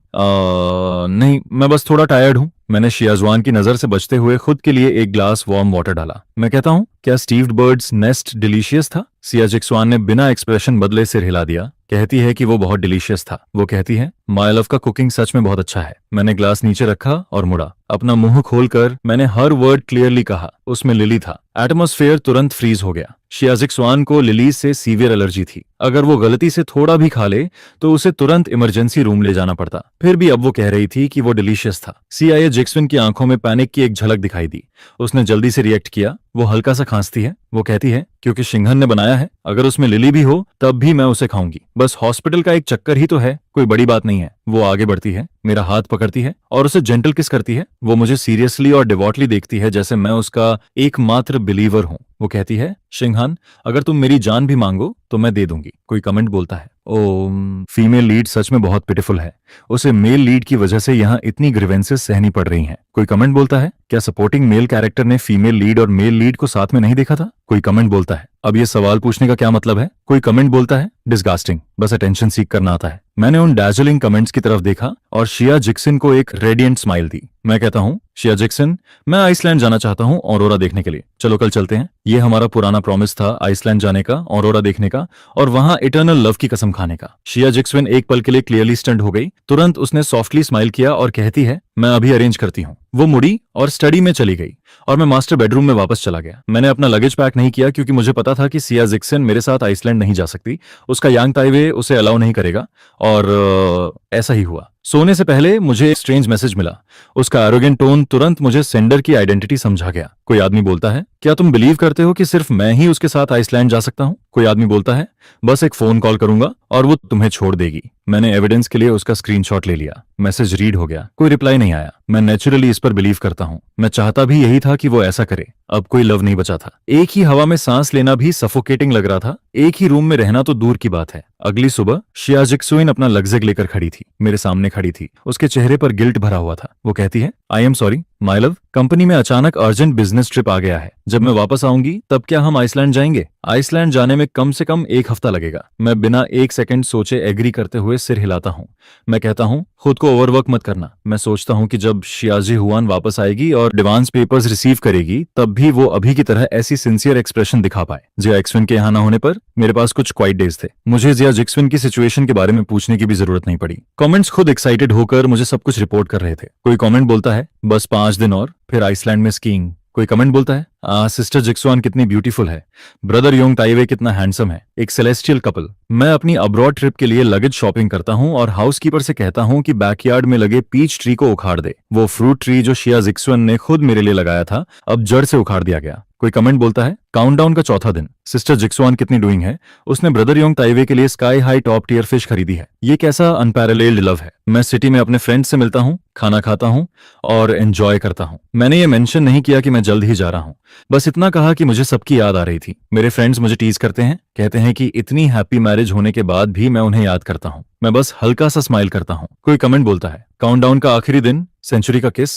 नहीं, मैं बस थोड़ा टायर्ड हूँ। मैंने शियाजवान की नजर से बचते हुए खुद के लिए एक ग्लास वार्म वाटर डाला। मैं कहता हूँ, क्या स्टीव्ड बर्ड्स नेस्ट डिलीशियस था? सियाजिक्सवान ने बिना एक्सप्रेशन बदले सिर हिला दिया। कहती है कि वो बहुत डिलीशियस था। वो कहती है, माय लव का कुकिंग सच में बहुत अच्छा है। मैंने ग्लास नीचे रखा और मुड़ा। अपना मुंह खोलकर मैंने हर वर्ड क्लियरली कहा। उसमें लिली था। एटमॉस्फेयर तुरंत फ्रीज हो गया। शियाजिक्सवान को लिलीज से सीवियर एलर्जी थी। अगर वो गलती से थोड़ा भी खा ले तो उसे तुरंत इमरजेंसी रूम ले जाना पड़ता। फिर भी अब वो कह रही थी कि वो डिलीशियस था। सीआईए जिक्सविन की आंखों में पैनिक की एक झलक दिखाई दी। उसने जल्दी से रिएक्ट किया। वो हल्का सा खांसती है। वो कहती है, क्योंकि सिंघन ने बनाया है, अगर उसमें लिली भी हो तब भी मैं उसे खाऊंगी। बस हॉस्पिटल का एक चक्कर ही तो है, कोई बड़ी बात नहीं है। वो आगे बढ़ती है, मेरा हाथ पकड़ती है और उसे जेंटल किस करती है। वो मुझे सीरियसली और डिवॉटली देखती है, जैसे मैं उसका एकमात्र बिलीवर हूं। वो कहती है, शिंघान अगर तुम मेरी जान भी मांगो तो मैं दे दूंगी। कोई कमेंट बोलता है, ओ फीमेल लीड सच में बहुत पिटिफुल है। उसे मेल लीड की वजह से यहाँ इतनी ग्रीवेंसेस सहनी पड़ रही हैं। कोई कमेंट बोलता है, क्या सपोर्टिंग मेल कैरेक्टर ने फीमेल लीड और मेल लीड को साथ में नहीं देखा था? कोई कमेंट बोलता है, अब ये सवाल पूछने का क्या मतलब है? कोई कमेंट बोलता है, डिस्गास्टिंग, बस अटेंशन सीख करना आता है। मैंने उन डैजलिंग कमेंट्स की तरफ देखा और शिया जिक्सन को एक रेडिएंट स्माइल दी। मैं कहता हूँ, शिया जिक्सन मैं आइसलैंड जाना चाहता हूँ ऑरोरा देखने के लिए। चलो कल चलते हैं। ये हमारा पुराना प्रॉमिस था, आइसलैंड जाने का, ऑरोरा देखने का और वहां इटर्नल लव की कसम खाने का। शिया जिक्सन एक पल के लिए क्लियरली स्टंट हो गई। तुरंत उसने सॉफ्टली स्माइल किया और कहती है, मैं अभी अरेंज करती हूँ। वो मुड़ी और स्टडी में चली गई और मैं मास्टर बेडरूम में वापस चला गया। मैंने अपना लगेज पैक नहीं किया क्योंकि मुझे पता था कि सिया जिक्सन मेरे साथ आइसलैंड नहीं जा सकती। उसका यांग ताइवे उसे अलाउ नहीं करेगा और ऐसा ही हुआ। सोने से पहले मुझे एक स्ट्रेंज मैसेज मिला। उसका एरोगेंट टोन तुरंत मुझे सेंडर की आइडेंटिटी समझा गया। कोई आदमी बोलता है, क्या तुम बिलीव करते हो कि सिर्फ मैं ही उसके साथ आइसलैंड जा सकता हूँ? कोई आदमी बोलता है, बस एक फोन कॉल करूंगा और वो तुम्हें छोड़ देगी। मैंने एविडेंस के लिए उसका स्क्रीनशॉट ले लिया। मैसेज रीड हो गया। कोई रिप्लाई नहीं आया। मैं नेचुरली इस पर बिलीव करता हूँ। मैं चाहता भी यही था कि वो ऐसा करे। अब कोई लव नहीं बचा था। एक ही हवा में सांस लेना भी सफोकेटिंग लग रहा था। एक ही रूम में रहना तो दूर की बात है। अगली सुबह शिया जिक्सुइन अपना लगजेग लेकर खड़ी थी। मेरे सामने खड़ी थी। उसके चेहरे पर गिल्ट भरा हुआ था। वो कहती है, I am sorry my love, company में अचानक अर्जेंट बिजनेस ट्रिप आ गया है। जब मैं वापस आऊंगी तब क्या हम आइसलैंड जाएंगे? आइसलैंड जाने में कम से कम एक हफ्ता लगेगा। मैं बिना एक सेकंड सोचे एग्री करते हुए सिर हिलाता हूँ। मैं कहता हूँ, खुद को ओवरवर्क मत करना। मैं सोचता हूँ कि जब शियाजी हुआन वापस आएगी और डिवांस पेपर्स रिसीव करेगी तब भी वो अभी की तरह ऐसी सिंसियर एक्सप्रेशन दिखा पाए। जिया जिक्सविन के यहाँ न होने पर मेरे पास कुछ क्वाइट डेज थे। मुझे जिया जिक्सविन की सिचुएशन के बारे में पूछने की भी जरूरत नहीं पड़ी। कमेंट्स खुद एक्साइटेड होकर मुझे सब कुछ रिपोर्ट कर रहे थे। कोई कमेंट बोलता है, बस 5 दिन और फिर आइसलैंड में स्कीइंग। कोई कमेंट बोलता है, सिस्टर जिक्सवान कितनी ब्यूटीफुल है, ब्रदर योंग ताइवे कितना हैंडसम है, एक सेलेस्टियल कपल। मैं अपनी अब्रॉड ट्रिप के लिए लगेज शॉपिंग करता हूँ और हाउसकीपर से कहता हूँ कि बैकयार्ड में लगे पीच ट्री को उखाड़ दे। वो फ्रूट ट्री जो शिया जिक्सवन ने खुद मेरे लिए लगाया था अब जड़ से उखाड़ दिया गया। कोई कमेंट बोलता है काउंटडाउन का चौथा दिन। सिस्टर जिक्सुआन कितनी डूइंग है? उसने ब्रदर योंग ताइवे के लिए sky high top tier fish खरीदी है। ये कैसा अनपैरेलल्ड लव है। मैं सिटी में अपने फ्रेंड से मिलता हूँ, खाना खाता हूँ और एंजॉय करता हूँ। मैंने ये मेंशन नहीं किया कि मैं जल्द ही जा रहा हूँ, बस इतना कहा कि मुझे सबकी याद आ रही थी। मेरे फ्रेंड्स मुझे टीज करते हैं, कहते हैं कि इतनी हैप्पी मैरिज होने के बाद भी मैं उन्हें याद करता हूँ। मैं बस हल्का सा स्माइल करता हूँ। कोई कमेंट बोलता है काउंटडाउन का आखिरी दिन, सेंचुरी का किस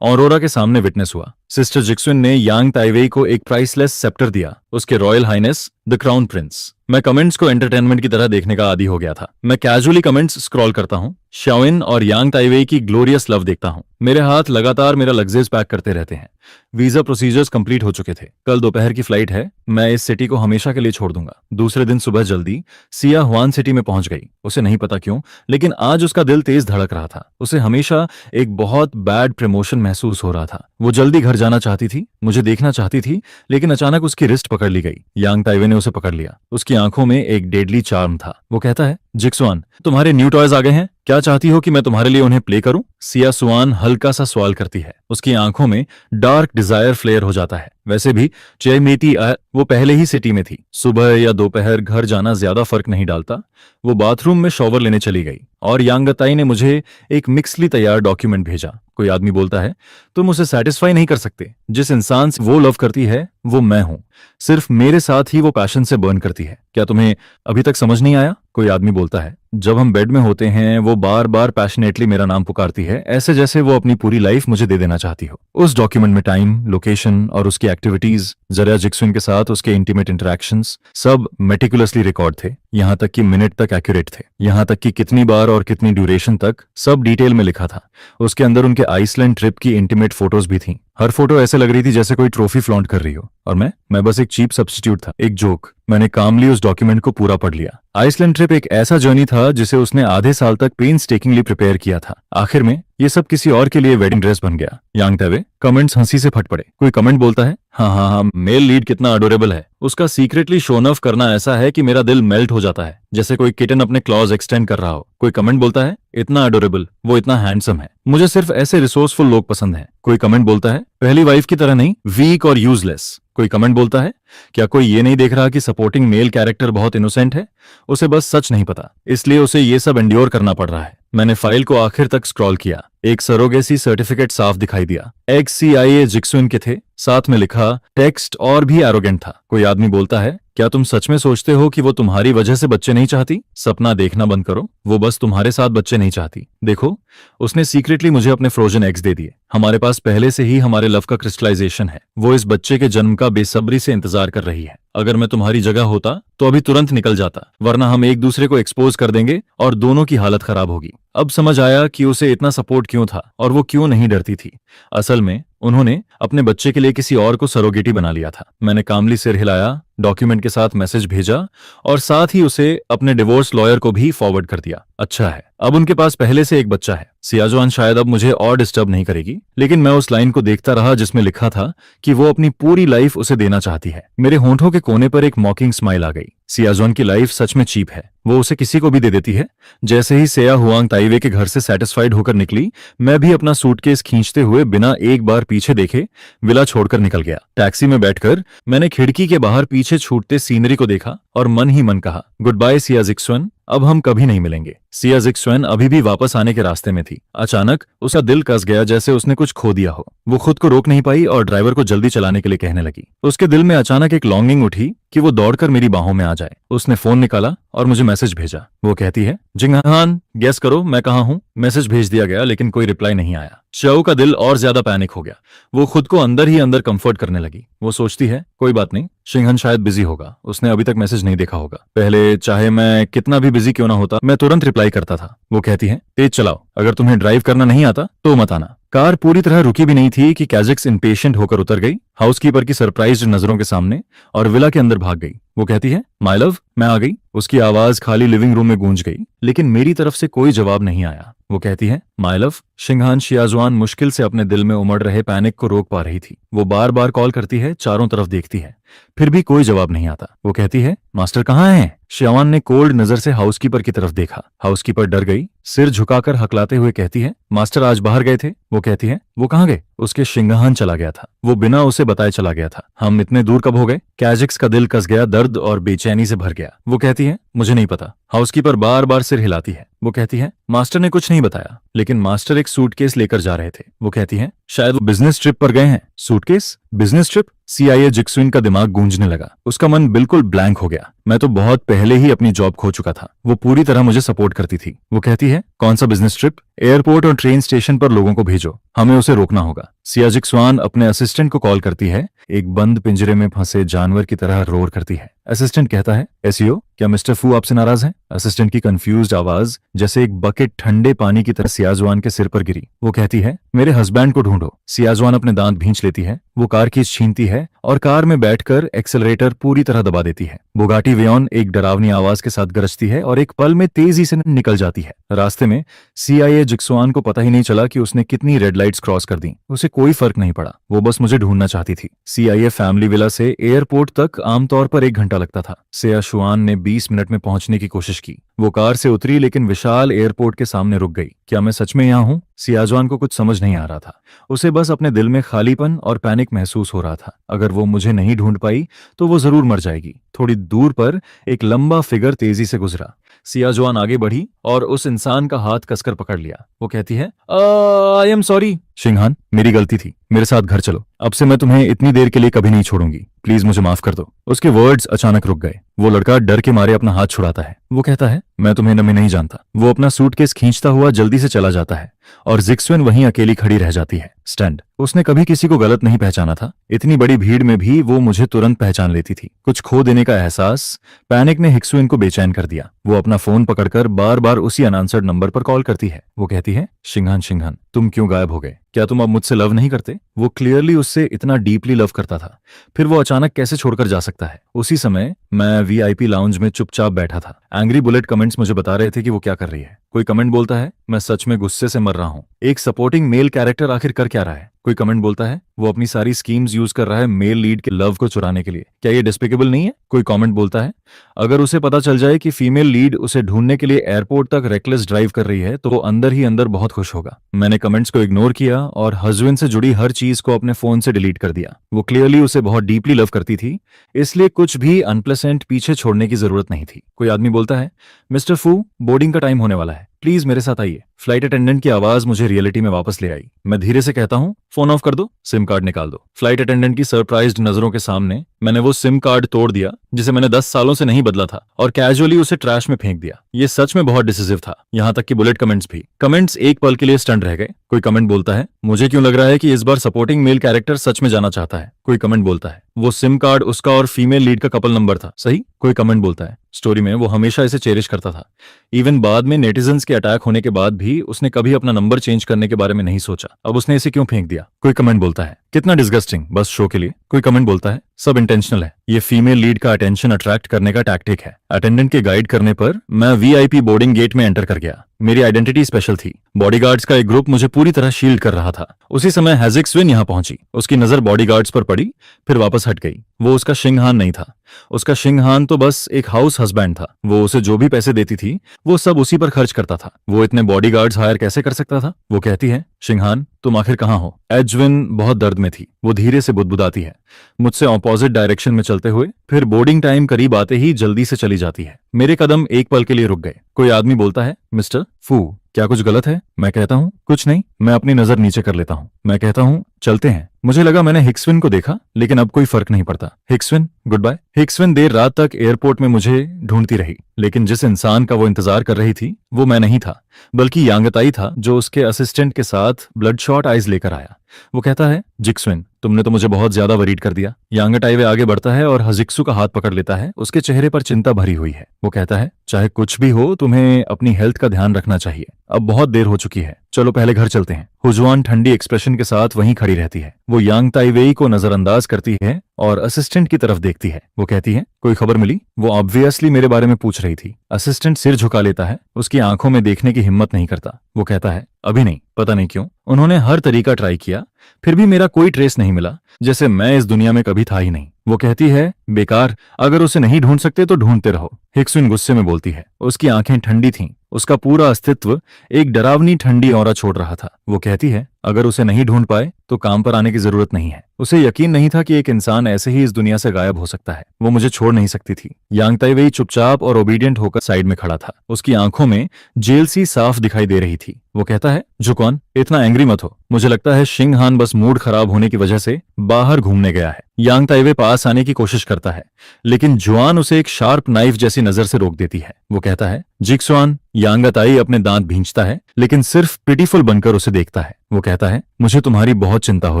ऑरोरा के सामने विटनेस हुआ। सिस्टर जिक्सुन ने यांग ताइवेई को एक प्राइसलेस सेप्टर दिया, उसके royal highness the crown prince. मैं कमेंट्स को एंटरटेनमेंट की तरह देखने का आदी हो गया था। मैं कैजुअली कमेंट्स स्क्रॉल करता हूँ, शाओइन और यांग ताइवेई की ग्लोरियस लव देखता हूँ। मेरे हाथ लगातार मेरा लगेज पैक करते रहते हैं। वीजा प्रोसीजर्स कंप्लीट हो चुके थे। कल दोपहर की फ्लाइट है। मैं इस सिटी को हमेशा के लिए छोड़ दूंगा। दूसरे दिन सुबह जल्दी सिया हुआन सिटी में पहुंच गई। उसे नहीं पता क्यों, लेकिन आज उसका दिल तेज धड़क रहा था। उसे हमेशा एक बहुत बैड प्रमोशन महसूस हो रहा था। वो जल्दी घर जाना चाहती थी, मुझे देखना चाहती थी, लेकिन अचानक उसकी रिस्ट पकड़ ली गई। यांग ताइवे ने उसे पकड़ लिया। उसकी आंखों में एक डेडली चार्म था। वो कहता है जिक्सुआन, तुम्हारे न्यू टॉयज आ गए हैं, क्या चाहती हो कि मैं तुम्हारे लिए उन्हें प्ले करूं? सिया सुआन हल्का सा सवाल करती है। उसकी आंखों में डार्क डिजायर फ्लेयर हो जाता है। वैसे भी चेमेती वो पहले ही सिटी में थी। सुबह या दोपहर घर जाना ज्यादा फर्क नहीं डालता। वो बाथरूम में शॉवर लेने चली गई और यांगताई ने मुझे एक मिक्सली तैयार डॉक्यूमेंट भेजा। कोई आदमी बोलता है तुम उसे सेटिस्फाई नहीं कर सकते। जिस इंसान से वो लव करती है वो मैं हूं। सिर्फ मेरे साथ ही वो पैशन से बर्न करती है। क्या तुम्हें अभी तक समझ नहीं आया? कोई आदमी बोलता है जब हम बेड में होते हैं वो बार बार पैशनेटली मेरा नाम पुकारती है, ऐसे जैसे वो अपनी पूरी लाइफ मुझे दे देना चाहती हो। उस डॉक्यूमेंट में टाइम, लोकेशन और उसकी एक्टिविटीज, जरिया जिक्सुन के साथ उसके इंटीमेट इंटरेक्शंस सब मेटिकुलसली रिकॉर्ड थे। यहाँ तक कि मिनट तक एक्यूरेट थे। यहाँ तक कि कितनी बार और कितनी ड्यूरेशन तक, सब डिटेल में लिखा था। उसके अंदर उनके आइसलैंड ट्रिप की इंटीमेट फोटोज भी थी। हर फोटो ऐसे लग रही थी जैसे कोई ट्रॉफी फ्लॉन्ट कर रही हो, और मैं बस एक चीप सब्स्टिट्यूट था, एक जोक। मैंने कामली उस डॉक्यूमेंट को पूरा पढ़ लिया। आइसलैंड ट्रिप एक ऐसा जर्नी था जिसे उसने आधे साल तक पेन्सटेकिंगली प्रिपेयर किया था। आखिर में ये सब किसी और के लिए वेडिंग ड्रेस बन गया। यांग ताइवे कमेंट्स हंसी से फट पड़े। कोई कमेंट बोलता है हाँ, मेल लीड कितना अडोरेबल है। उसका सीक्रेटली शोन ऑफ करना ऐसा है कि मेरा दिल मेल्ट हो जाता है, जैसे कोई किटन अपने क्लॉज एक्सटेंड कर रहा हो। कोई कमेंट बोलता है इतना अडोरेबल, वो इतना हैंडसम है। मुझे सिर्फ ऐसे रिसोर्सफुल लोग पसंद हैं। कोई कमेंट बोलता है पहली वाइफ की तरह नहीं, वीक और यूजलेस। कोई कमेंट बोलता है क्या कोई ये नहीं देख रहा कि सपोर्टिंग मेल कैरेक्टर बहुत इनोसेंट है? उसे बस सच नहीं पता, इसलिए उसे ये सब एंड्योर करना पड़ रहा है। मैंने फाइल को आखिर तक स्क्रॉल किया। एक सरोगेसी सर्टिफिकेट साफ दिखाई दिया। XCIA जिक्सुन के थे, साथ में लिखा टेक्स्ट और भी एरोगेंट था। कोई आदमी बोलता है क्या तुम सच में सोचते हो कि वो तुम्हारी वजह से बच्चे नहीं चाहती? सपना देखना बंद करो, वो बस तुम्हारे साथ बच्चे नहीं चाहती। देखो, उसने सीक्रेटली मुझे अपने फ्रोजन एग्स दे दिए। हमारे पास पहले से ही हमारे लव का क्रिस्टलाइजेशन है। वो इस बच्चे के जन्म का बेसब्री से इंतजार कर रही है। अगर मैं तुम्हारी जगह होता तो अभी तुरंत निकल जाता, वरना हम एक दूसरे को एक्सपोज कर देंगे और दोनों की हालत खराब होगी। अब समझ आया कि उसे इतना सपोर्ट क्यों था और वो क्यों नहीं डरती थी। असल में उन्होंने अपने बच्चे के लिए किसी और को सरोगेटी बना लिया था। मैंने कामली सिर हिलाया, डॉक्यूमेंट के साथ मैसेज भेजा और साथ ही उसे अपने डिवोर्स लॉयर को भी फॉरवर्ड कर दिया। अच्छा है, अब उनके पास पहले से एक बच्चा है। सियाजुआन शायद अब मुझे और डिस्टर्ब नहीं करेगी, लेकिन मैं उस लाइन को देखता रहा जिसमें लिखा था कि वो अपनी पूरी लाइफ उसे देना चाहती है। मेरे होंठों के कोने पर एक मॉकिंग स्माइल आ गई। सियाजुआन की लाइफ सच में चीप है, वो उसे किसी को भी दे देती है। जैसे ही सेया हुआंग ताइवे के घर से सेटिस्फाइड होकर निकली, मैं भी अपना सूटकेस खींचते हुए बिना एक बार पीछे देखे विला छोड़कर निकल गया। टैक्सी में बैठकर मैंने खिड़की के बाहर पीछे छूटते सीनरी को देखा और मन ही मन कहा गुड बाय सिया जिक्सुन, अब हम कभी नहीं मिलेंगे। सिया जिक्सुन अभी भी वापस आने के रास्ते में थी। अचानक उसका दिल कस गया जैसे उसने कुछ खो दिया हो। वो खुद को रोक नहीं पाई और ड्राइवर को जल्दी चलाने के लिए कहने लगी। उसके दिल में अचानक एक लॉन्गिंग उठी कि वो दौड़कर मेरी बाहों में आ जाए। उसने फोन निकाला और मुझे मैसेज भेजा। वो कहती है जिंगहान, गेस करो मैं कहाँ हूँ। मैसेज भेज दिया गया लेकिन कोई रिप्लाई नहीं आया। शाओ का दिल और ज्यादा पैनिक हो गया। वो खुद को अंदर ही अंदर कंफर्ट करने लगी। वो सोचती है कोई बात नहीं, शिंगहन शायद बिजी होगा, उसने अभी तक मैसेज नहीं देखा होगा। पहले चाहे मैं कितना भी बिजी क्यों ना होता, मैं तुरंत रिप्लाई करता था। वो कहती है तेज चलाओ, अगर तुम्हें ड्राइव करना नहीं आता तो मत आना। कार पूरी तरह रुकी भी नहीं थी कि कैजिक्स इम्पेशेंट होकर उतर गई हाउसकीपर की सरप्राइज्ड नजरों के सामने और विला के अंदर भाग गई। वो कहती है माय लव, मैं आ गई। उसकी आवाज खाली लिविंग रूम में गूंज गई, लेकिन मेरी तरफ से कोई जवाब नहीं आया। वो कहती है माय लव, शिंगहान शियाजुआन मुश्किल से अपने दिल में उमड़ रहे पैनिक को रोक पा रही थी। वो बार बार कॉल करती है, चारों तरफ देखती है, फिर भी कोई जवाब नहीं आता। वो कहती है, मास्टर कहाँ हैं? शियावान ने कोल्ड नजर से हाउसकीपर की तरफ देखा। हाउसकीपर डर गई, सिर झुकाकर हकलाते हुए कहती है, मास्टर आज बाहर गए थे। वो कहती है, वो कहाँ गए? उसके शिंगहान चला गया था, वो बिना उसे बताए चला गया था। हम इतने दूर कब हो गए? कैजिक्स का दिल कस गया, दर्द और बेचैनी से भर गया। वो कहती है, मुझे नहीं पता। हाउसकीपर बार बार सिर हिलाती है। वो कहती है, मास्टर ने कुछ नहीं बताया, लेकिन मास्टर एक सूटकेस लेकर जा रहे थे। वो कहती है, शायद वो बिजनेस ट्रिप पर गए हैं। सूटकेस? Business trip? सीआईए जिक्सुइन का दिमाग गूंजने लगा। उसका मन बिल्कुल ब्लैंक हो गया। मैं तो बहुत पहले ही अपनी जॉब खो चुका था। वो पूरी तरह मुझे सपोर्ट करती थी। वो कहती है, कौन सा बिजनेस ट्रिप? एयरपोर्ट और ट्रेन स्टेशन पर लोगों को भेजो, हमें उसे रोकना होगा। सिया जिक्सुआन अपने असिस्टेंट को कॉल करती है। एक बंद पिंजरे में फंसे जानवर की तरह रोर करती है। असिस्टेंट कहता है, एसईओ, क्या मिस्टर फू आपसे नाराज है? असिस्टेंट की कंफ्यूज्ड आवाज जैसे एक बकेट ठंडे पानी की तरह सियाजुआन के सिर पर गिरी। वो कहती है, मेरे हस्बैंड को ढूंढो। सियाजुआन अपने दांत भींच लेती है। वो कार कीज छीनती है और कार में बैठकर एक्सेलरेटर पूरी तरह दबा देती है। बुगाटी वेयॉन एक डरावनी आवाज के साथ गरजती है और एक पल में तेजी से निकल जाती है। रास्ते में सीआईए जिक्सुआन को पता ही नहीं चला कि उसने कितनी रेड लाइट्स क्रॉस कर दी। उसे कोई फर्क नहीं पड़ा, वो बस मुझे ढूंढना चाहती थी। सीआईए फैमिली विला से एयरपोर्ट तक आमतौर पर 1 घंटा लगता था। सिया शुआन ने 20 मिनट में पहुंचने की कोशिश की। वो कार से उतरी लेकिन विशाल एयरपोर्ट के सामने रुक गई। क्या मैं सच में यहाँ हूँ? सियाजुआन को कुछ समझ नहीं आ रहा था। उसे बस अपने दिल में खालीपन और पैनिक महसूस हो रहा था। अगर वो मुझे नहीं ढूंढ पाई तो वो जरूर मर जाएगी। थोड़ी दूर पर एक लंबा फिगर तेजी से गुजरा। सियाजुआन आगे बढ़ी और उस इंसान का हाथ कसकर पकड़ लिया। वो कहती है, आई एम सॉरी। शिंगहान, मेरी गलती थी, मेरे साथ घर चलो। अब से मैं तुम्हें इतनी देर के लिए कभी नहीं छोड़ूंगी, प्लीज मुझे माफ कर दो। उसके वर्ड्स अचानक रुक गए। वो लड़का डर के मारे अपना हाथ छुड़ाता है। वो कहता है, मैं तुम्हें नहीं जानता। वो अपना सूटकेस खींचता हुआ जल्दी से चला जाता है और जिक्सुइन वहीं अकेली खड़ी रह जाती है। स्टैंड। उसने कभी किसी को गलत नहीं पहचाना था। इतनी बड़ी भीड़ में भी वो मुझे तुरंत पहचान लेती थी। कुछ खो देने का एहसास पैनिक ने हिक्सुइन को बेचैन कर दिया। वो अपना फोन पकड़कर बार बार उसी अनआंसर्ड नंबर पर कॉल करती है। वो कहती है, शिंगहान शिंगहान, तुम क्यों गायब हो गए? क्या तुम अब मुझसे लव नहीं करते? वो क्लियरली उससे इतना डीपली लव करता था, फिर वो अचानक कैसे छोड़कर जा सकता है? उसी समय मैं वीआईपी लाउंज में चुपचाप बैठा था। एंग्री बुलेट कमेंट्स मुझे बता रहे थे कि वो क्या कर रही है। कोई कमेंट बोलता है, मैं सच में गुस्से से मर रहा हूं। एक सपोर्टिंग मेल कैरेक्टर आखिर कर क्या रहा है? कोई कमेंट बोलता है, वो अपनी सारी स्कीम्स यूज कर रहा है मेल लीड के लव को चुराने के लिए। क्या ये डिस्पिकेबल नहीं है? कोई कमेंट बोलता है, अगर उसे पता चल जाए कि फीमेल लीड उसे ढूंढने के लिए एयरपोर्ट तक रेकलेस ड्राइव कर रही है तो वो अंदर ही अंदर बहुत खुश होगा। मैंने कमेंट्स को इग्नोर किया और हस्बैंड से जुड़ी हर चीज को अपने फोन से डिलीट कर दिया। वो क्लियरली उसे बहुत डीपली लव करती थी, इसलिए कुछ भी अनप्लेसेंट पीछे छोड़ने की जरूरत नहीं थी। कोई आदमी बोलता है, मिस्टर फू, बोर्डिंग का टाइम होने वाला है, प्लीज मेरे साथ आइए। फ्लाइट अटेंडेंट की आवाज मुझे रियलिटी में वापस ले आई। मैं धीरे से कहता हूँ, फोन ऑफ कर दो, सिम कार्ड निकाल दो। फ्लाइट अटेंडेंट की सरप्राइज्ड नजरों के सामने मैंने वो सिम कार्ड तोड़ दिया जिसे मैंने 10 सालों से नहीं बदला था और कैजुअली उसे ट्रैश में फेंक दिया। ये सच में बहुत डिसिसिव था, यहाँ तक कि बुलेट कमेंट्स भी। कमेंट्स एक पल के लिए स्टंट रह गए। कोई कमेंट बोलता है, मुझे क्यों लग रहा है कि इस बार सपोर्टिंग मेल कैरेक्टर सच में जाना चाहता है। कोई कमेंट बोलता है, वो सिम कार्ड उसका और फीमेल लीड का कपल नंबर था, सही। कोई कमेंट बोलता है, स्टोरी में वो हमेशा इसे चेरिश करता था। इवन बाद में नेटिजन्स के अटैक होने के बाद भी उसने कभी अपना नंबर चेंज करने के बारे में नहीं सोचा। अब उसने इसे क्यों फेंक दिया? कोई कमेंट बोलता है, कितना डिस्गस्टिंग, बस शो के लिए। कोई कमेंट बोलता है, सब इंटेंशनल है, ये फीमेल लीड का अटेंशन अट्रैक्ट करने का टैक्टिक है। अटेंडेंट के गाइड करने पर मैं वीआईपी बोर्डिंग गेट में एंटर कर गया। मेरी आइडेंटिटी स्पेशल थी। बॉडीगार्ड्स का एक ग्रुप मुझे पूरी तरह शील्ड कर रहा था। उसी समय हैजिक्सविन यहां पहुंची। उसकी नजर बॉडीगार्ड्स पर पड़ी, फिर वापस हट गई। वो उसका शिंगहान नहीं था। उसका शिंगहान तो बस एक हाउस हस्बैंड था। वो उसे जो भी पैसे देती थी वो सब उसी पर खर्च करता था। वो इतने बॉडीगार्ड्स हायर कैसे कर सकता था? वो कहती है, शिंगहान, तुम आखिर कहाँ हो? एजविन बहुत दर्द में थी। वो धीरे से बुदबुदाती है, मुझसे ऑपोजिट डायरेक्शन में चलते हुए, फिर बोर्डिंग टाइम करीब आते ही जल्दी से चली जाती है। मेरे कदम एक पल के लिए रुक गए। कोई आदमी बोलता है, मिस्टर फू, क्या कुछ गलत है? मैं कहता हूँ, कुछ नहीं। मैं अपनी नजर नीचे कर लेता हूँ। मैं कहता हूँ, चलते हैं। मुझे लगा मैंने हिक्सविन को देखा, लेकिन अब कोई फर्क नहीं पड़ता। हिक्सविन, गुड बाय। हिक्सविन देर रात तक एयरपोर्ट में मुझे ढूंढती रही, लेकिन जिस इंसान का वो इंतजार कर रही थी वो मैं नहीं था, बल्कि यांगताई था, जो उसके असिस्टेंट के साथ ब्लडशॉट आइज लेकर आया। वो कहता है, जिक्सविन, तुमने तो मुझे बहुत ज्यादा वरीड कर दिया। यांगताई वे आगे बढ़ता है और हजिक्सु का हाथ पकड़ लेता है। उसके चेहरे पर चिंता भरी हुई है। वो कहता है, चाहे कुछ भी हो, तुम्हें अपनी हेल्थ का ध्यान रखना चाहिए। अब बहुत देर हो चुकी है। चलो पहले घर चलते हैं। हुजुआन ठंडी एक्सप्रेशन के साथ वहीं खड़ी रहती है। वो यांग ताइवेई को नजरअंदाज करती है और असिस्टेंट की तरफ देखती है। वो कहती है, कोई खबर मिली? वो ऑब्वियसली मेरे बारे में पूछ रही थी। असिस्टेंट सिर झुका लेता है, उसकी आंखों में देखने की हिम्मत नहीं करता। वो कहता है, अभी नहीं, पता नहीं क्यों। उन्होंने हर तरीका ट्राई किया, फिर भी मेरा कोई ट्रेस नहीं मिला, जैसे मैं इस दुनिया में कभी था ही नहीं। वो कहती है, बेकार, अगर उसे नहीं ढूंढ सकते तो ढूंढते रहो। हिक्सुइन गुस्से में बोलती है। उसकी आंखें ठंडी थीं, उसका पूरा अस्तित्व एक डरावनी ठंडी औरा छोड़ रहा था। वो कहती है, अगर उसे नहीं ढूंढ पाए तो काम पर आने की जरूरत नहीं है। उसे यकीन नहीं था कि एक इंसान ऐसे ही इस दुनिया से गायब हो सकता है। वो मुझे छोड़ नहीं सकती थी। यांग ताइवेई चुपचाप और ओबीडियंट होकर साइड में खड़ा था। उसकी आंखों में जेल सी साफ दिखाई दे रही थी। वो कहता है, जुकॉन, इतना एंग्री मत हो। मुझे लगता है शिंग हान बस मूड खराब होने की वजह से बाहर घूमने गया है। यांग ताइवे पास आने की कोशिश करता है, लेकिन जुआन उसे एक शार्प नाइफ जैसी नजर से रोक देती है। वो कहता है, जिक्सुआन। यांग ताई अपने दांत भींचता है, लेकिन सिर्फ प्रिटीफुल बनकर उसे देखता है। वो कहता है, मुझे तुम्हारी बहुत चिंता हो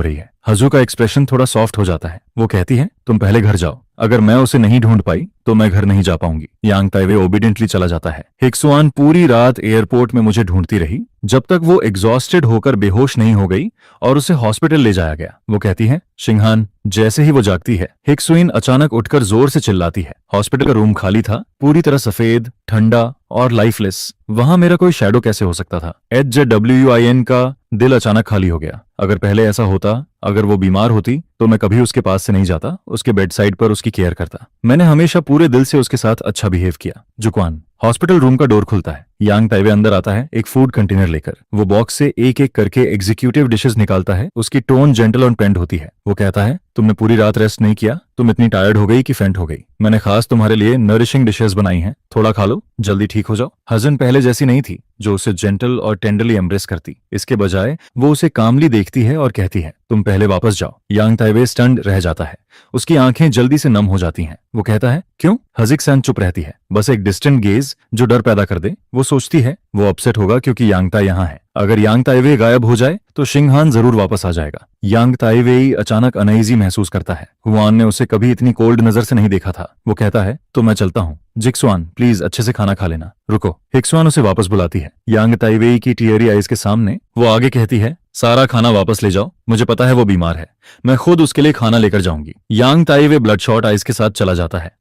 रही है। हजू का एक्सप्रेशन थोड़ा सॉफ्ट हो जाता है। वो कहती है, तुम पहले घर जाओ। अगर मैं उसे नहीं ढूंढ पाई तो मैं घर नहीं जा पाऊंगी। यांग ताइवे ओबीडियंटली चला जाता है। हिक्सुआन पूरी रात एयरपोर्ट में मुझे ढूंढती रही, जब तक वो एग्जॉस्टेड होकर बेहोश नहीं हो गई और उसे हॉस्पिटल ले जाया गया। वो कहती है, शिंगहान। जैसे ही वो जागती है, हिक्सुइन अचानक उठकर जोर से चिल्लाती है। हॉस्पिटल का रूम खाली था, पूरी तरह सफेद, ठंडा और लाइफलेस। वहां मेरा कोई शैडो कैसे हो सकता था? HWIN का दिल अचानक खाली हो गया। अगर पहले ऐसा होता, अगर वो बीमार होती तो मैं कभी उसके पास से नहीं जाता, उसके बेड साइड पर उसकी केयर करता। मैंने हमेशा पूरे दिल से उसके साथ अच्छा बिहेव किया। जुक्वान। हॉस्पिटल रूम का डोर खुलता है। यांग ताइवे अंदर आता है, एक फूड कंटेनर लेकर। वो बॉक्स से एक एक करके एग्जीक्यूटिव डिशेस निकालता है। उसकी टोन जेंटल और पेंड होती है। वो कहता है, तुमने पूरी रात रेस्ट नहीं किया, तुम इतनी टायर्ड हो गई कि फेंट हो गई। मैंने खास तुम्हारे लिए नरिशिंग डिशेस बनाई हैं, थोड़ा खा लो, जल्दी ठीक हो जाओ। हजन पहले जैसी नहीं थी, जो उसे जेंटल और टेंडरली एम्ब्रेस करती। इसके बजाय वो उसे कामली देखती है और कहती है, तुम पहले वापस जाओ। यांग ताइवे स्टन्ड रह जाता है, उसकी आंखें जल्दी से नम हो जाती हैं। वो कहता है, क्यों? हजिक-सान चुप रहती है, बस एक डिस्टेंट गेज जो डर पैदा कर दे। वो सोचती है वो अपसेट होगा क्योंकि यांग ताई यहाँ है। अगर यांग ताइवे गायब हो जाए तो शिंगहान जरूर वापस आ जाएगा। यांग ताइवेई अचानक अनईजी महसूस करता है। हुआन ने उसे कभी इतनी कोल्ड नजर से नहीं देखा था। वो कहता है, तो मैं चलता हूँ। जिक्सुआन, प्लीज अच्छे से खाना खा लेना। रुको। हिक्सुआन उसे वापस बुलाती है। यांग ताइवेई की टीयरी आइज के सामने वो आगे कहती है, सारा खाना वापस ले जाओ, मुझे पता है वो बीमार है, मैं खुद उसके लिए खाना लेकर जाऊंगी। यांग ताइवे ब्लड शॉट आइज के साथ चला जाता है।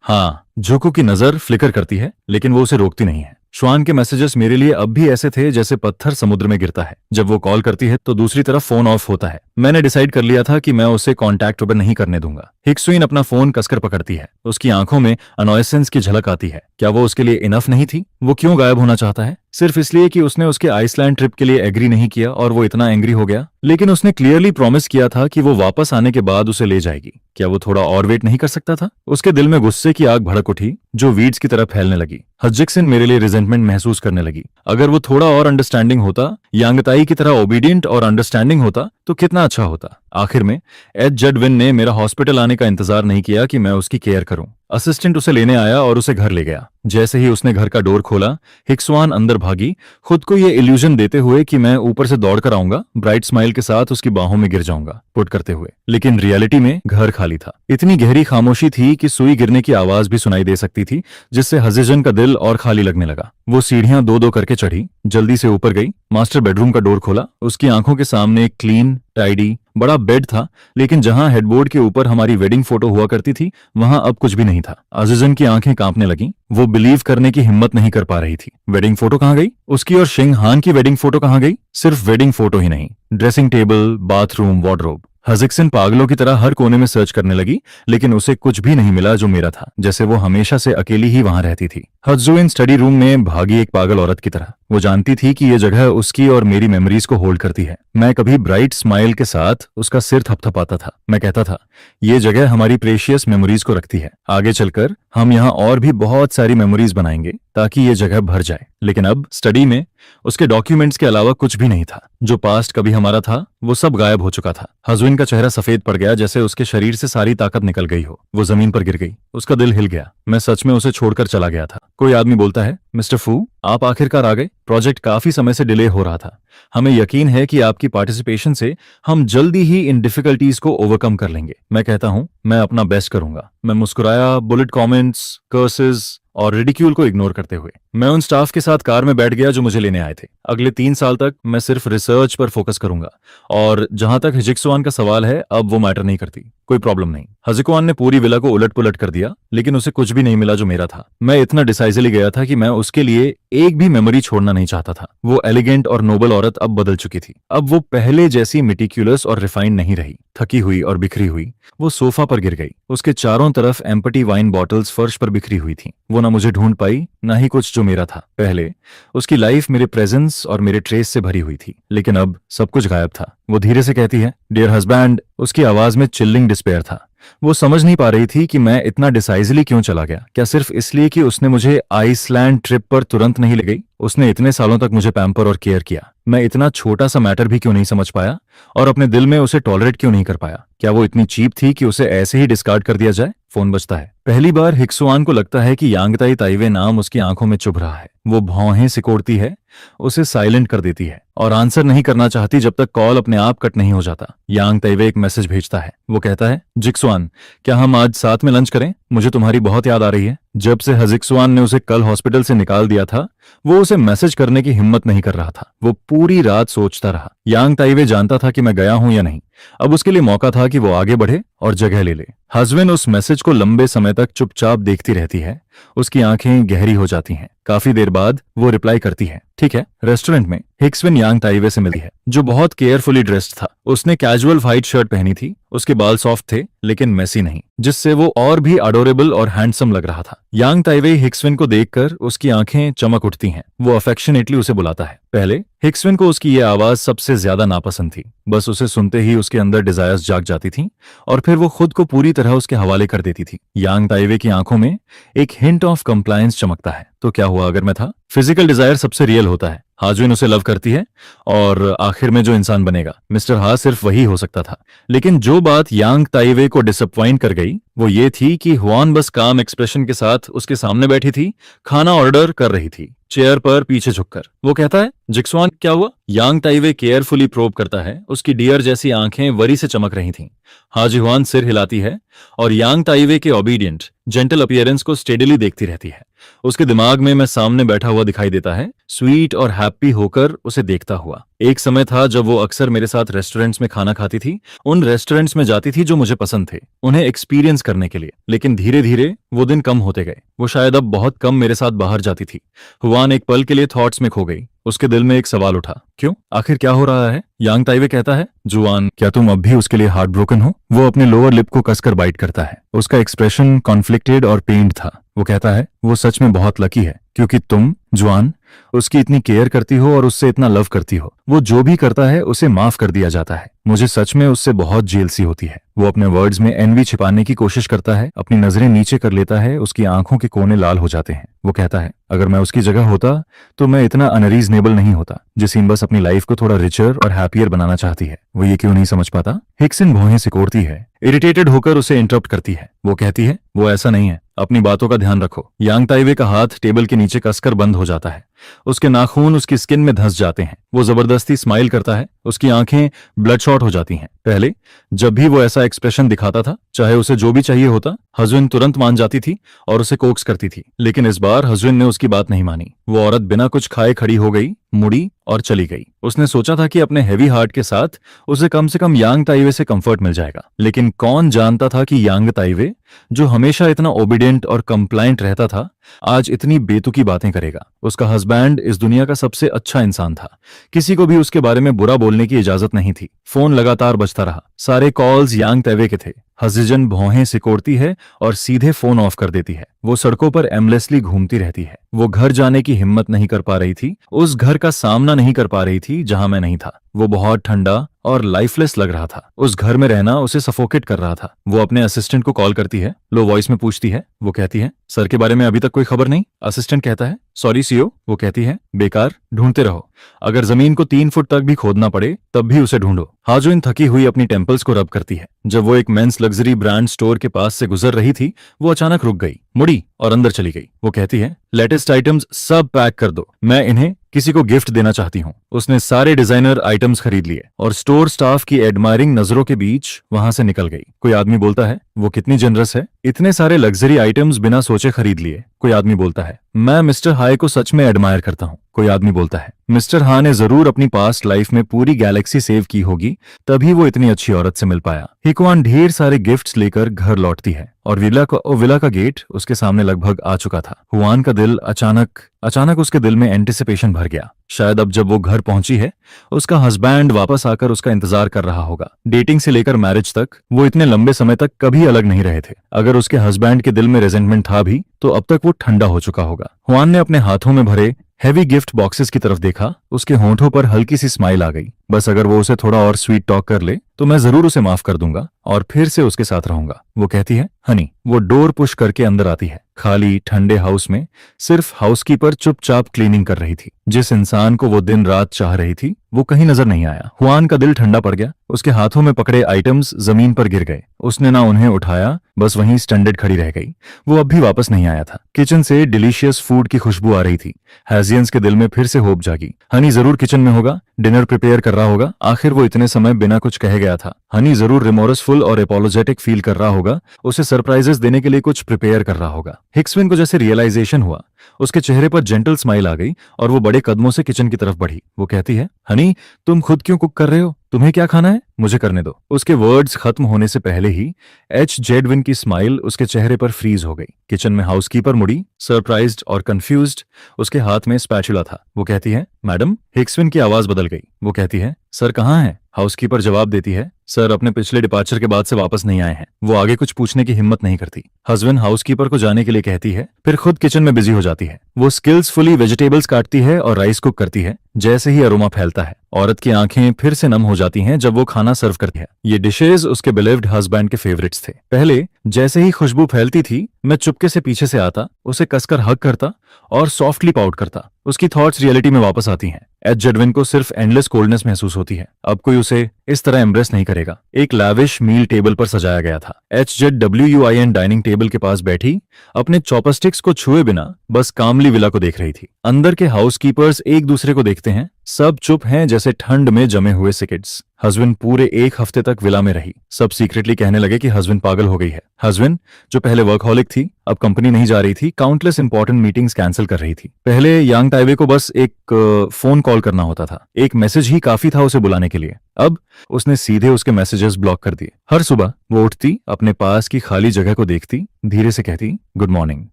हाँ। जोको की नजर फ्लिकर करती है, लेकिन वो उसे रोकती नहीं है। श्वान के मैसेजेस मेरे लिए अब भी ऐसे थे जैसे पत्थर समुद्र में गिरता है। जब वो कॉल करती है तो दूसरी तरफ फोन ऑफ होता है। मैंने डिसाइड कर लिया था कि मैं उसे कॉन्टैक्ट ओपन नहीं करने दूंगा। हिक्सुइन अपना फोन कसकर पकड़ती है। उसकी आंखों में अनॉयसेंस की झलक आती है। क्या वो उसके लिए इनफ नहीं थी? वो क्यों गायब होना चाहता है? सिर्फ इसलिए कि उसने उसके आइसलैंड ट्रिप के लिए एग्री नहीं किया और वो इतना एंग्री हो गया? लेकिन उसने क्लियरली प्रॉमिस किया था कि वो वापस आने के बाद उसे ले जाएगी। क्या वो थोड़ा और वेट नहीं कर सकता था? उसके दिल में गुस्से की आग भड़क उठी, जो वीड्स की तरह फैलने लगी। हजिक्सन मेरे लिए रिजेंटमेंट महसूस करने लगी। अगर वो थोड़ा और अंडरस्टैंडिंग होता, यांगताई की तरह ओबीडियंट और अंडरस्टैंडिंग होता तो कितना अच्छा होता। आखिर में एच-जडविन ने मेरा हॉस्पिटल आने का इंतजार नहीं किया कि मैं उसकी केयर करूं। असिस्टेंट उसे लेने आया और उसे घर ले गया। जैसे ही उसने घर का डोर खोला, हिक्सुआन अंदर भागी, खुद को ये इल्यूजन देते हुए कि मैं ऊपर से दौड़कर आऊंगा, ब्राइट स्माइल के साथ उसकी बाहों में गिर जाऊंगा, पुट करते हुए। लेकिन रियलिटी में घर खाली था। इतनी गहरी खामोशी थी कि सुई गिरने की आवाज भी सुनाई दे सकती थी, जिससे हजिजन का दिल और खाली लगने लगा। वो सीढ़ियां दो दो करके चढ़ी, जल्दी से ऊपर गई, मास्टर बेडरूम का डोर खोला। उसकी आंखों के सामने एक क्लीन, टाइडी, बड़ा बेड था, लेकिन जहां हेडबोर्ड के ऊपर हमारी वेडिंग फोटो हुआ करती थी, वहां अब कुछ भी नहीं था। अजीजन की आंखें कांपने लगीं। वो बिलीव करने की हिम्मत नहीं कर पा रही थी। वेडिंग फोटो कहां गई? उसकी और शिंग हान की वेडिंग फोटो कहां गई? सिर्फ वेडिंग फोटो ही नहीं, ड्रेसिंग टेबल, बाथरूम, वार्डरोब। हजिक्सन पागलों की तरह हर कोने में सर्च करने लगी, लेकिन उसे कुछ भी नहीं मिला जो मेरा था, जैसे वो हमेशा से अकेली ही वहां रहती थी। हजूइन स्टडी रूम में भागी एक पागल औरत की तरह। वो जानती थी कि ये जगह उसकी और मेरी मेमोरीज को होल्ड करती है। मैं कभी ब्राइट स्माइल के साथ उसका सिर थपथपाता था। मैं कहता था, ये जगह हमारी प्रेशियस मेमोरीज को रखती है, आगे चलकर हम यहाँ और भी बहुत सारी मेमोरीज बनाएंगे ताकि ये जगह भर जाए। लेकिन अब स्टडी में उसके डॉक्यूमेंट्स के अलावा कुछ भी नहीं था। जो पास्ट कभी हमारा था वो सब गायब हो चुका था। हजूइन का चेहरा सफेद पड़ गया, जैसे उसके शरीर से सारी ताकत निकल गई हो। वो जमीन पर गिर गई, उसका दिल हिल गया। मैं सच में उसे छोड़कर चला गया था। कोई आदमी बोलता है, मिस्टर फू, आप आखिरकार आ गए। प्रोजेक्ट काफी समय से डिले हो रहा था। हमें यकीन है कि आपकी पार्टिसिपेशन से हम जल्दी ही इन डिफिकल्टीज को ओवरकम कर लेंगे। मैं कहता हूँ, मैं अपना बेस्ट करूंगा। मैं मुस्कुराया। बुलेट कमेंट्स, कर्सेस और रिडिक्यूल को इग्नोर करते हुए। मैं उन स्टाफ के साथ कार में बैठ गया जो मुझे लेने आए थे। अगले 3 साल तक मैं सिर्फ रिसर्च पर फोकस करूंगा, और जहां तक हिजिक्सुआन का सवाल है, अब वो मैटर नहीं करती, कोई प्रॉब्लम नहीं। हजिक्वान ने पूरी विला को उलट पुलट कर दिया, लेकिन उसे कुछ भी नहीं मिला जो मेरा था। मैं इतना डिसाइसिवली गया था कि मैं उसके लिए एक भी मेमोरी छोड़ना नहीं चाहता था। वो एलिगेंट और नोबल औरत अब बदल चुकी थी। अब वो पहले जैसी मिटिक्यूलस और रिफाइंड नहीं रही। थकी हुई और बिखरी हुई वो सोफा पर गिर गई। उसके चारों तरफ एम्पटी वाइन बॉटल्स फर्श पर बिखरी हुई थी। वो ना मुझे ढूंढ पाई, ना ही कुछ जो मेरा था। पहले उसकी लाइफ मेरे प्रेजेंस और मेरे ट्रेस से भरी हुई थी, लेकिन अब सब कुछ गायब था। वो धीरे से कहती है, डियर हस्बैंड। उसकी आवाज में चिल्लिंग डिस्पेयर था। वो समझ नहीं पा रही थी कि मैं इतना डिसाइजली क्यों चला गया। क्या सिर्फ इसलिए कि उसने मुझे आइसलैंड ट्रिप पर तुरंत नहीं ले गई? उसने इतने सालों तक मुझे पैम्पर और केयर किया। मैं इतना छोटा सा मैटर भी क्यों नहीं समझ पाया और अपने दिल में उसे टॉलरेट क्यों नहीं कर पाया? क्या वो इतनी चीप थी कि उसे ऐसे ही डिस्कार्ड कर दिया जाए? फोन बजता है। पहली बार हिक्सुआन को लगता है कि यांगताई ताइवे नाम उसकी आंखों में चुभ रहा है। वो भौहें सिकोड़ती है, उसे साइलेंट कर देती है और आंसर नहीं करना चाहती जब तक कॉल अपने आप कट नहीं हो जाता। यांग ताइवे एक मैसेज भेजता है। वो कहता है, जिक्सुआन, क्या हम आज साथ में लंच करें? मुझे तुम्हारी बहुत याद आ रही है। जब से हजिक्सुआन ने उसे कल हॉस्पिटल से निकाल दिया था, वो उसे मैसेज करने की हिम्मत नहीं कर रहा था। वो पूरी रात सोचता रहा। यांग ताइवे जानता था कि मैं गया हूं या नहीं। अब उसके लिए मौका था कि वो आगे बढ़े और जगह ले ले। हस्बैंड उस मैसेज को लंबे समय तक चुपचाप देखती रहती है। उसकी आंखें गहरी हो जाती हैं। काफी देर बाद वो रिप्लाई करती है, ठीक है। रेस्टोरेंट में हिक्सविन यांग ताइवे से मिली है, जो बहुत केयरफुली ड्रेस्ड था। उसने कैजुअल व्हाइट शर्ट पहनी थी। उसके बाल सॉफ्ट थे, लेकिन मेसी नहीं, जिससे वो और भी अडोरेबल और हैंडसम लग रहा था। यांग ताइवे हिक्सविन को देखकर उसकी आंखें चमक उठती हैं। वो अफेक्शनेटली उसे बुलाता है। पहले हिक्सविन को उसकी ये आवाज सबसे ज्यादा नापसंद थी। बस उसे सुनते ही उसके अंदर डिजायर्स जाग जाती थी और फिर वो खुद को पूरी तरह उसके हवाले कर देती थी। यांग ताइवे की आंखों में एक हिंट ऑफ कंप्लायंस चमकता है। तो क्या हुआ अगर मैं था? फिजिकल डिजायर सबसे रियल होता है। हाजुइन उसे लव करती है और आखिर में जो इंसान बनेगा मिस्टर हा सिर्फ वही हो सकता था। लेकिन जो बात यांग ताइवे को डिसअपॉइंट कर गई वो ये थी कि हुआन बस काम एक्सप्रेशन के साथ उसके सामने बैठी थी, खाना ऑर्डर कर रही थी, चेयर पर पीछे झुककर। वो कहता है, जिक्सुआन, क्या हुआ? यांग ताइवे केयरफुली प्रोब करता है। उसकी डियर जैसी आंखें वरी से चमक रही थीं। हाजी हुआन सिर हिलाती है और यांग ताइवे के ओबीडियंट जेंटल अपीयरेंस को स्टेडली देखती रहती है। उसके दिमाग में मैं सामने बैठा हुआ दिखाई देता है, स्वीट और हैप्पी होकर उसे देखता हुआ। एक समय था जब वो अक्सर मेरे साथ रेस्टोरेंट्स में खाना खाती थी। उन रेस्टोरेंट्स में जाती थी जो मुझे पसंद थे, उन्हें एक्सपीरियंस करने के लिए। लेकिन धीरे धीरे वो दिन कम होते गए। वो शायद अब बहुत कम मेरे साथ बाहर जाती थी। हुआन एक पल के लिए थॉट्स में खो गई। उसके दिल में एक सवाल उठा, क्यों? आखिर क्या हो रहा है? यांग ताइवे कहता है, जुआन, क्या तुम अब भी उसके लिए हार्ट ब्रोकन हो? वो अपने लोअर लिप को कसकर बाइट करता है। उसका एक्सप्रेशन कॉन्फ्लिक्टेड और पेन्ड था। वो कहता है, वो सच में बहुत लकी है, क्योंकि तुम, जुआन, उसकी इतनी केयर करती हो और उससे इतना लव करती हो। वो जो भी करता है उसे माफ कर दिया जाता है। मुझे सच में उससे बहुत जेलसी होती है। वो अपने वर्ड्स में एनवी छिपाने की कोशिश करता है, अपनी नजरें नीचे कर लेता है, उसकी आंखों के कोने लाल हो जाते हैं। वो कहता है, अगर मैं उसकी जगह होता तो मैं इतना अनरीजनेबल नहीं होता। जिसीम बस अपनी लाइफ को थोड़ा रिचर और हैप्पियर बनाना चाहती है। वो ये क्यों नहीं समझ पाता? हिक्सिन भौहें सिकोड़ती है, इरिटेटेड होकर उसे इंटरप्ट करती है। वो कहती है, वो ऐसा नहीं है, अपनी बातों का ध्यान रखो। यांग ताइवे का हाथ टेबल के नीचे कसकर बंद हो जाता है। उसके नाखून उसकी स्किन में धंस जाते हैं। वो जबरदस्ती स्माइल करता है। उसकी आंखें ब्लडशॉट हो जाती हैं। पहले जब भी वो ऐसा एक्सप्रेशन दिखाता था, चाहे उसे जो भी चाहिए होता, हस्बैंड तुरंत मान जाती थी और उसे कोक्स करती थी। लेकिन इस बार हस्बैंड ने उसकी बात नहीं मानी। वो औरत बिना कुछ खाए खड़ी हो गई, मुड़ी और चली गई। उसने सोचा था कि अपने हैवी हार्ट के साथ उसे कम से कम यांग ताइवे से कंफर्ट मिल जाएगा। लेकिन कौन जानता था कि यांग ताइवे, जो हमेशा इतना ओबीडियंट और कंप्लायंट रहता था, आज इतनी बेतुकी बातें करेगा। उसका हस्बैंड इस दुनिया का सबसे अच्छा इंसान था। किसी को भी उसके बारे में बुरा बोलने की इजाजत नहीं थी। फोन लगातार बजता रहा। सारे कॉल्स यांग ताइवे के थे। हसीजन भौहें सिकोड़ती है और सीधे फोन ऑफ कर देती है। वो सड़कों पर एमलेसली घूमती रहती है। वो घर जाने की हिम्मत नहीं कर पा रही थी। उस घर का सामना नहीं कर पा रही थी जहां मैं नहीं था। वो बहुत ठंडा और लाइफलेस लग रहा था। उस घर में रहना उसे सफोकेट कर रहा था। वो अपने असिस्टेंट को कॉल करती है, लो वॉइस में पूछती है। वो कहती है, सर के बारे में अभी तक कोई खबर नहीं? असिस्टेंट कहता है, सॉरी सीओ। वो कहती है, बेकार, ढूंढते रहो। अगर जमीन को 3 फुट तक भी खोदना पड़े तब भी उसे ढूंढो। हाजुइन थकी हुई अपनी टेम्पल्स को रब करती है। जब वो एक मेंस लग्जरी ब्रांड स्टोर के पास से गुजर रही थी, वो अचानक रुक गई, मुड़ी और अंदर चली गई। वो कहती है, लेटेस्ट आइटम्स सब पैक कर दो, मैं इन्हें किसी को गिफ्ट देना चाहती हूँ। उसने सारे डिजाइनर आइटम्स खरीद लिए और स्टोर स्टाफ की एडमायरिंग नजरों के बीच वहां से निकल गई। कोई आदमी बोलता है, वो कितनी जनरस है, इतने सारे लग्जरी आइटम्स बिना सोचे खरीद लिए। कोई आदमी बोलता है, मैं मिस्टर हाई को सच में एडमायर करता हूँ। कोई आदमी बोलता है, मिस्टर हा ने जरूर अपनी पास्ट लाइफ में पूरी गैलेक्सी सेव की होगी, तभी वो इतनी अच्छी औरत से मिल पाया। हिकवान ढेर सारे गिफ्ट्स लेकर घर लौटती है और विला का गेट उसके सामने लगभग आ चुका था। हुआन का दिल अचानक उसके दिल में एंटिसिपेशन भर गया। शायद अब जब वो घर पहुंची है, उसका हस्बैंड वापस आकर उसका इंतजार कर रहा होगा। डेटिंग से लेकर मैरिज तक वो इतने लंबे समय तक कभी अलग नहीं रहे थे। अगर उसके हस्बैंड के दिल में रेजेंटमेंट था भी, तो अब तक वो ठंडा हो चुका होगा। हुआन ने अपने हाथों में भरे हैवी गिफ्ट बॉक्सेस की तरफ देखा। उसके होंठों पर हल्की सी स्माइल आ गई। बस अगर वो उसे थोड़ा और स्वीट टॉक कर ले तो मैं जरूर उसे माफ कर दूंगा और फिर से उसके साथ रहूंगा, वो कहती है। हनी वो डोर पुश करके अंदर आती है। खाली ठंडे हाउस में सिर्फ हाउसकीपर चुपचाप क्लीनिंग कर रही थी। जिस इंसान को वो दिन रात चाह रही थी, वो कहीं नजर नहीं आया। हुआन का दिल ठंडा पड़ गया। उसके हाथों में पकड़े आइटम्स जमीन पर गिर गए। उसने ना उन्हें उठाया, बस वहीं स्टैंडर्ड खड़ी रह गई। वो अब भी वापस नहीं आया था। किचन से डिलीशियस फूड की खुशबू आ रही थी। हैजियंस के दिल में फिर से होप जागी। हनी जरूर किचन में होगा, डिनर प्रिपेयर कर रहा होगा। आखिर वो इतने समय बिना कुछ कहे गया था। हनी जरूर रिमोरसफुल और एपोलोजेटिक फील कर रहा होगा, उसे सरप्राइजेस देने के लिए कुछ प्रिपेयर कर रहा होगा। हिक्सविन को जैसे रियलाइजेशन हुआ, उसके चेहरे पर जेंटल स्माइल आ गई और वो बड़े कदमों से किचन की तरफ बढ़ी। वो कहती है, हनी तुम खुद क्यों कुक कर रहे हो? तुम्हें क्या खाना है? मुझे करने दो। उसके वर्ड्स खत्म होने से पहले ही एच जेडविन की स्माइल उसके चेहरे पर फ्रीज हो गई। किचन में हाउसकीपर मुड़ी, सरप्राइज्ड और कंफ्यूज्ड। उसके हाथ में स्पैचुला था। वो कहती है, मैडम। हिक्सविन की आवाज बदल गई। वो कहती है, सर कहाँ है? हाउसकीपर जवाब देती है, सर अपने पिछले डिपार्चर के बाद से वापस नहीं आए हैं। वो आगे कुछ पूछने की हिम्मत नहीं करती। हस्बैंड हाउसकीपर को जाने के लिए कहती है, फिर खुद किचन में बिजी हो जाती है। वो स्किल्सफुली वेजिटेबल्स काटती है और राइस कुक करती है। जैसे ही अरोमा फैलता है, औरत की आंखें फिर से नम हो जाती हैं जब वो खाना सर्व करती है। ये डिशेज उसके बिलीव्ड हस्बैंड के फेवरेट्स थे। पहले जैसे ही खुशबू फैलती थी, मैं चुपके से पीछे से आता, उसे कसकर हग करता और सॉफ्टली पाउट करता। उसकी थॉट्स रियलिटी में वापस आती हैं। एच जेडविन को सिर्फ एंडलेस कोल्डनेस महसूस होती है। अब कोई उसे इस तरह एम्ब्रेस नहीं करेगा। एक लैविश मील टेबल पर सजाया गया था। HZWUIN डाइनिंग टेबल के पास बैठी अपने चॉपस्टिक्स को छुए बिना बस कामली विला को देख रही थी। अंदर के हाउसकीपर्स एक दूसरे को देखते हैं। सब चुप हैं जैसे ठंड में जमे हुए सिकिड्स। हस्बैंड पूरे एक हफ्ते तक विला में रही। सब सीक्रेटली कहने लगे कि हस्बैंड पागल हो गई है। हस्बैंड जो पहले वर्कहॉलिक थी, अब कंपनी नहीं जा रही थी, काउंटलेस इंपॉर्टेंट मीटिंग्स कैंसिल कर रही थी। पहले यांग ताइवे को बस एक फोन कॉल करना होता था, एक मैसेज ही काफी था उसे बुलाने के लिए। अब उसने सीधे उसके मैसेजेस ब्लॉक कर दिए। हर सुबह वो उठती, अपने पास की खाली जगह को देखती, धीरे से कहती गुड मॉर्निंग,